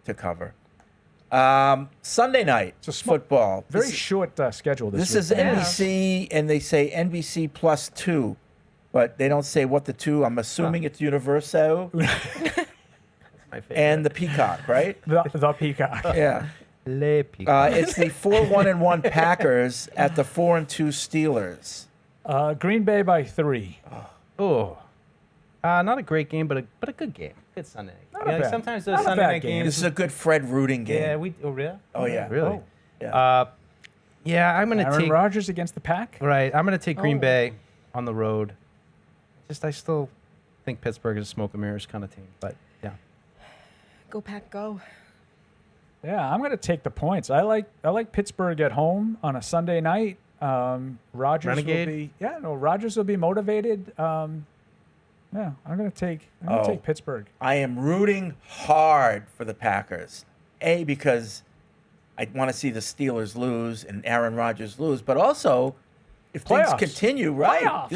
to cover. Sunday night football. Very short schedule this This week. is NBC, and they say NBC +2, but they don't say what the two. I'm assuming it's Universo and the Peacock, right? The Peacock. Yeah. Le Peacock. It's the 4-1-1 Packers at the 4-2 Steelers. Green Bay by 3. Oh. Not a great game, but a good game. Good Sunday night. Not a bad- sometimes not those a Sunday bad night game. games. This is a good Fred rooting game. Yeah, oh really? Oh yeah. Really? Yeah. Yeah, I'm gonna Aaron take Rodgers against the Pack. Right. I'm gonna take Green Oh. Bay on the road. I still think Pittsburgh is a smoke and mirrors kind of team, but yeah. Go Pack, go. Yeah, I'm going to take the points. I like Pittsburgh at home on a Sunday night. Rodgers Renegade? Rodgers will be motivated. Yeah, I'm going to take Pittsburgh. I am rooting hard for the Packers. Because I want to see the Steelers lose and Aaron Rodgers lose, but also if Playoffs. things continue, right? Playoffs.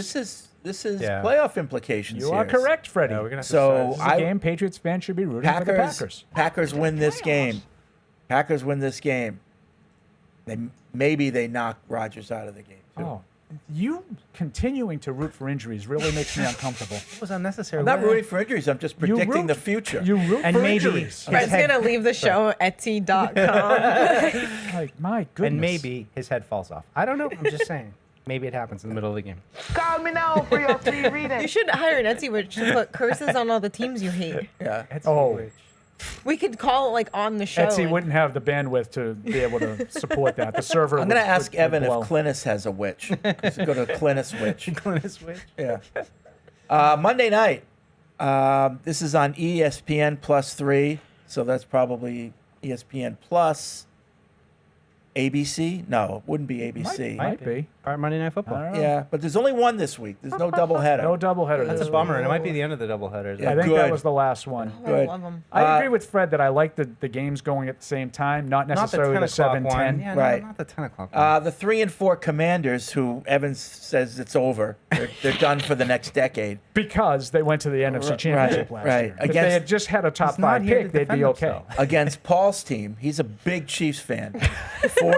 This is Yeah. playoff implications. You here. are correct, Freddie. Yeah, we're gonna have to So This is a game Patriots fans should be rooting for the Packers. Packers win this game. Packers win this game. Maybe they knock Rodgers out of the game too. Oh, you continuing to root for injuries really makes me uncomfortable. It was unnecessary. I'm not rooting for injuries. I'm just predicting the future. You root And for maybe injuries. Fred's going to leave the show at Etsy.com. Like, my goodness. And maybe his head falls off. I don't know. I'm just saying. Maybe it happens in the middle of the game. Call me now for your free reading. You should hire an Etsy witch to put curses on all the teams you hate. Yeah. We could call it like on the show. Etsy and- wouldn't have the bandwidth to be able to support that. The server. I'm going to would- ask would Evan if blow. Clintus has a witch. Let's go to Clintus Witch. Clintus Witch. Yeah. Monday night. This is on ESPN +3, so that's probably ESPN Plus. ABC? No, it wouldn't be ABC. Might be. All right, Monday Night Football. I don't know. Yeah, but there's only one this week. There's no doubleheader. No doubleheader. That's this a bummer, week. and it might be the end of the doubleheader. Yeah, I think good. that was the last one. I Good. love them. I agree with Fred that I like the games going at the same time, not necessarily not the 10 o'clock 7-10. one. Yeah, Right. not the 10 o'clock one. The 3 and 4 Commanders, who Evans says it's over. They're done for the next decade. Because they went to the NFC Championship last right. year. If Against- they had just had a top He's not 5 here to pick, they'd defend be okay. himself. Against Paul's team, he's a big Chiefs fan.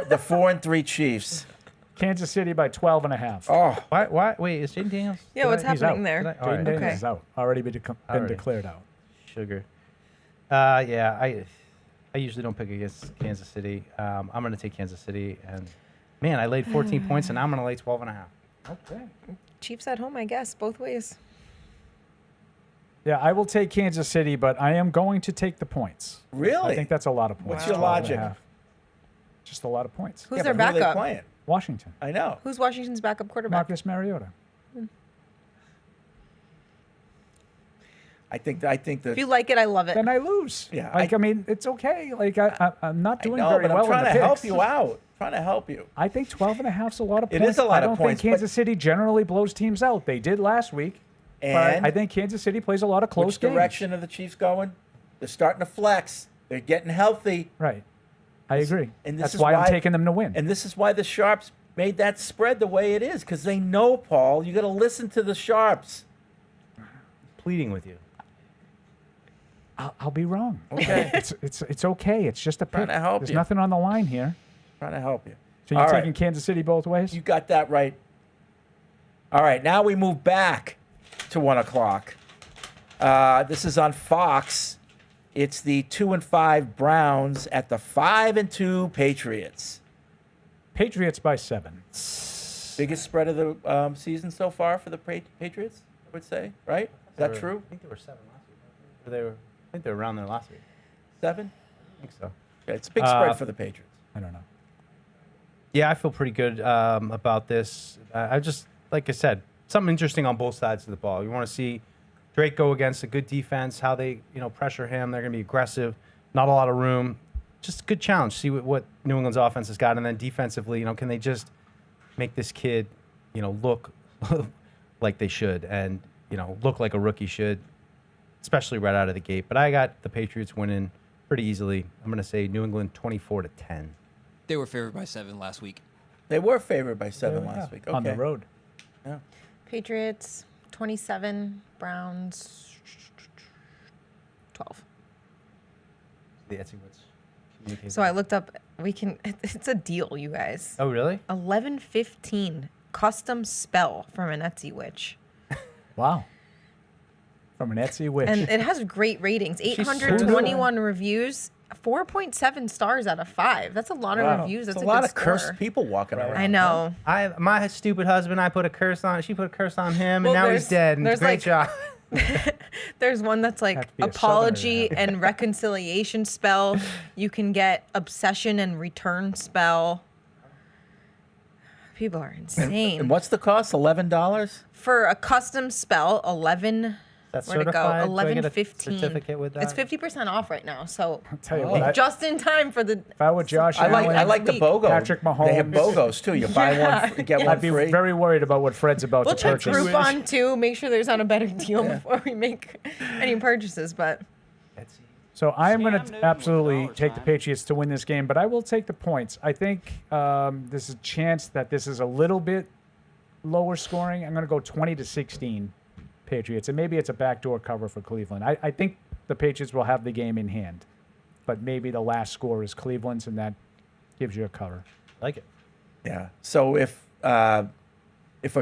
The 4 and 3 Chiefs. Kansas City by 12.5. Oh, Why? Wait, is Jaden Daniels? Yeah, what's He's happening out. there? All Jaden right. Daniels Okay. is out. Already been Already. declared out. Sugar. Yeah, I usually don't pick against Kansas City. I'm going to take Kansas City, and man, I laid 14 points, and now I'm going to lay 12.5. Okay. Chiefs at home, I guess, both ways. Yeah, I will take Kansas City, but I am going to take the points. Really? I think that's a lot of points. What's your 12.5. logic? Just a lot of points. Who's yeah, their but who are they backup? playing? Washington. I know. Who's Washington's backup quarterback? Marcus Mariota. I think If that. you like it, I love it. Then I lose. Yeah, I mean, it's okay. Like, I'm not I doing know, very but well I'm trying in to the help picks. you out. Trying to help you. I think 12.5 is a lot of It points. is a lot I of don't points, think but- Kansas City generally blows teams out. They did last week. And But I think Kansas City plays a lot of close which games. direction are the Chiefs going? They're starting to flex. They're getting healthy. Right. I agree. And this That's is why I'm taking them to win. And this is why the Sharps made that spread the way it is, because they know, Paul, you got to listen to the Sharps. Pleading with you. I'll be wrong. Okay. It's okay. It's just a pick. Trying to help There's you. nothing on the line here. Trying to help you. So you're All right. taking Kansas City both ways? You got that right. All right, now we move back to 1 o'clock. This is on Fox. It's the 2-5 Browns at the 5-2 Patriots. Patriots by 7. Biggest spread of the season so far for the Patriots, I would say, right? Is that true? I think they were 7 last week. I think they were around there last week. 7? I think so. Okay, it's a big spread for the Patriots. I don't know. Yeah, I feel pretty good about this. I just, like I said, something interesting on both sides of the ball. You want to see Drake go against a good defense, how they pressure him. They're going to be aggressive, not a lot of room. Just a good challenge. See what New England's offense has got, and then defensively, can they just make this kid, look like they should, and look like a rookie should, especially right out of the gate. But I got the Patriots winning pretty easily. I'm going to say New England 24-10. They were favored by 7 last week. They were favored by 7 last week. Okay. On the road. Yeah. Patriots 27, Browns 12. The Etsy Woods. So I looked up. It's a deal, you guys. Oh, really? 11.15 custom spell from an Etsy witch. Wow. From an Etsy witch. And it has great ratings. 821 reviews, 4.7 stars out of 5. That's a lot of reviews. That's a a lot good of cursed score. people walking around. I know. My stupid husband, I put a curse on. She put a curse on him, Well, and now he's dead. And great job. There's one that's like be a apology Southerner. and reconciliation spell. You can get obsession and return spell. People are insane. And what's the cost? $11? For a custom spell, 11. That's Where'd it go? certified? Do I get a 11.15. certificate with that? It's 50% off right now, so tell you what, just in time for the. If I were Josh I Allen, like the BOGO. Patrick Mahomes. They have BOGOs too. You buy one, get one I'd be free. very worried about what Fred's about We'll to check purchase. Groupon too. Make sure there's on a better deal before we make any purchases. But So I am going to absolutely take the Patriots to win this game, but I will take the points. I think there's a chance that this is a little bit lower scoring. I'm going to go 20-16 Patriots, and maybe it's a backdoor cover for Cleveland. I think the Patriots will have the game in hand, but maybe the last score is Cleveland's, and that gives you a cover. Like it. Yeah. So if a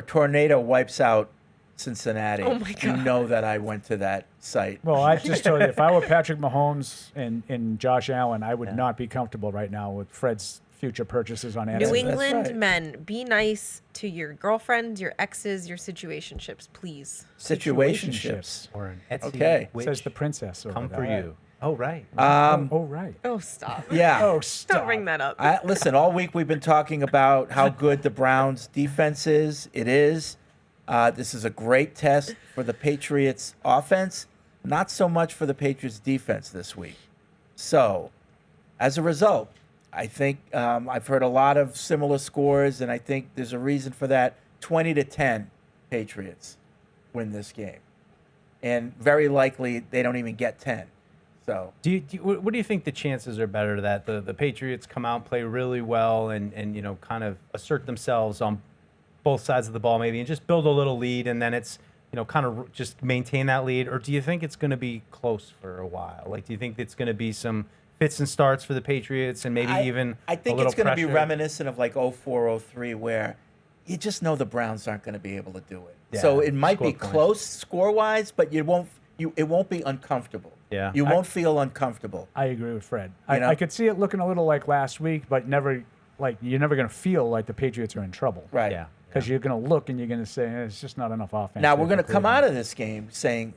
tornado wipes out Cincinnati, Oh my you God. know that I went to that site. Well, I just told you, if I were Patrick Mahomes and Josh Allen, I would not be comfortable right now with Fred's future purchases on Etsy. New England men, be nice to your girlfriends, your exes, your situationships, please. Situationships. Or an Etsy Okay. witch. Says the princess. over Come for there. you. Oh, right. Oh, right. Oh, stop. Yeah. Oh, stop. Don't bring that up. Listen, all week we've been talking about how good the Browns defense is. It is. This is a great test for the Patriots offense, not so much for the Patriots defense this week. So, as a result, I think I've heard a lot of similar scores, and I think there's a reason for that. 20-10 Patriots win this game. And very likely they don't even get 10. So What do you think the chances are better that the Patriots come out, play really well, and kind of assert themselves on both sides of the ball maybe, and just build a little lead, and then it's kind of just maintain that lead? Or do you think it's going to be close for a while? Like, do you think it's going to be some fits and starts for the Patriots, and maybe even I think a little it's going to be pressure? reminiscent of like 04-03, where you just know the Browns aren't going to be able to do it. Yeah, So it might be score points. close score-wise, but it won't be uncomfortable. Yeah. You won't feel uncomfortable. I agree with Fred. You know? I could see it looking a little like last week, but never like you're never going to feel like the Patriots are in trouble. Right. Yeah. Because you're going to look and you're going to say it's just not enough offense. Now there we're going to for come Cleveland. out of this game saying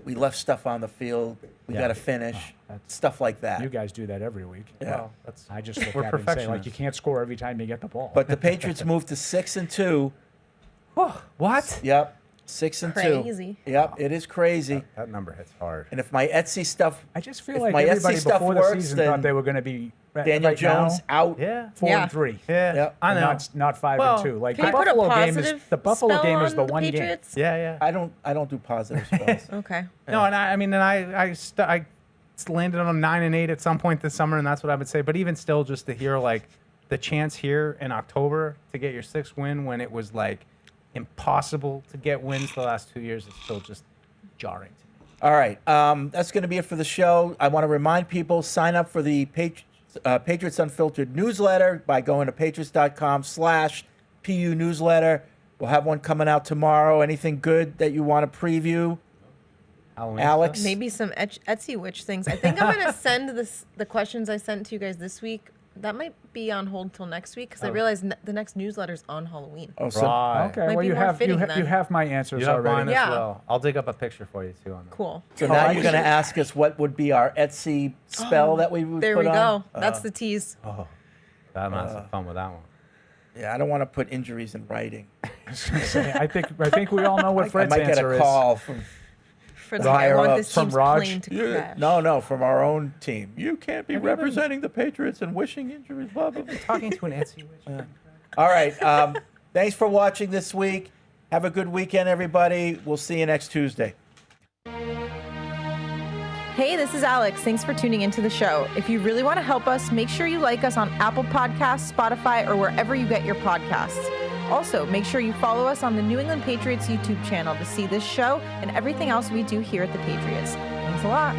we left stuff on the field. We Yeah. got to finish. Stuff like that. You guys do that every week. Yeah. Well, I just look we're at it and say, like, perfectionists. you can't score every time you get the ball. But the Patriots moved to 6-2. What? Yep. 6-2. Crazy. Yep. It is crazy. That number hits hard. And if my Etsy stuff, I just feel if like my everybody Etsy stuff before the works, season then thought they were going to be Daniel right Jones now, out. Yeah. 4-3. Yeah. Yep. I know. Not 5-2. Like Can the you put a Buffalo game is positive the Buffalo spell game is on the the one Patriots? Yeah. I don't do positive spells. Okay. No, and I landed on 9-8 at some point this summer, and that's what I would say. But even still, just to hear like the chance here in October to get your 6th win when it was like impossible to get wins the last 2 years, is still just jarring to me. All right. That's going to be it for the show. I want to remind people, sign up for the Patriots Unfiltered newsletter by going to patriots.com/PU newsletter. We'll have one coming out tomorrow. Anything good that you want to preview? Halloween Alex? stuff? Maybe some Etsy witch things. I think I'm going to send the questions I sent to you guys this week. That might be on hold till next week because I realize the next newsletter's on Halloween. Oh, so Right. Okay, Might well be you more have fitting you then. have my answers You have already. mine as Yeah. well. I'll dig up a picture for you too on that. Cool. So now I you're going to should- ask us what would be our Etsy spell that we would There put we on? go. That's the tease. Oh, I'm having some fun with that one. Yeah, I don't want to put injuries in writing. I think we all know what Fred's I might get answer a call from Fred's the like, I higher want up. this team's plane to crash. No, from our own team. You can't be representing the Patriots and wishing injuries, blah, blah, blah. Talking to an Etsy witch. All right. Thanks for watching this week. Have a good weekend, everybody. We'll see you next Tuesday. Hey, this is Alex. Thanks for tuning into the show. If you really want to help us, make sure you like us on Apple Podcasts, Spotify, or wherever you get your podcasts. Also, make sure you follow us on the New England Patriots YouTube channel to see this show and everything else we do here at the Patriots. Thanks a lot.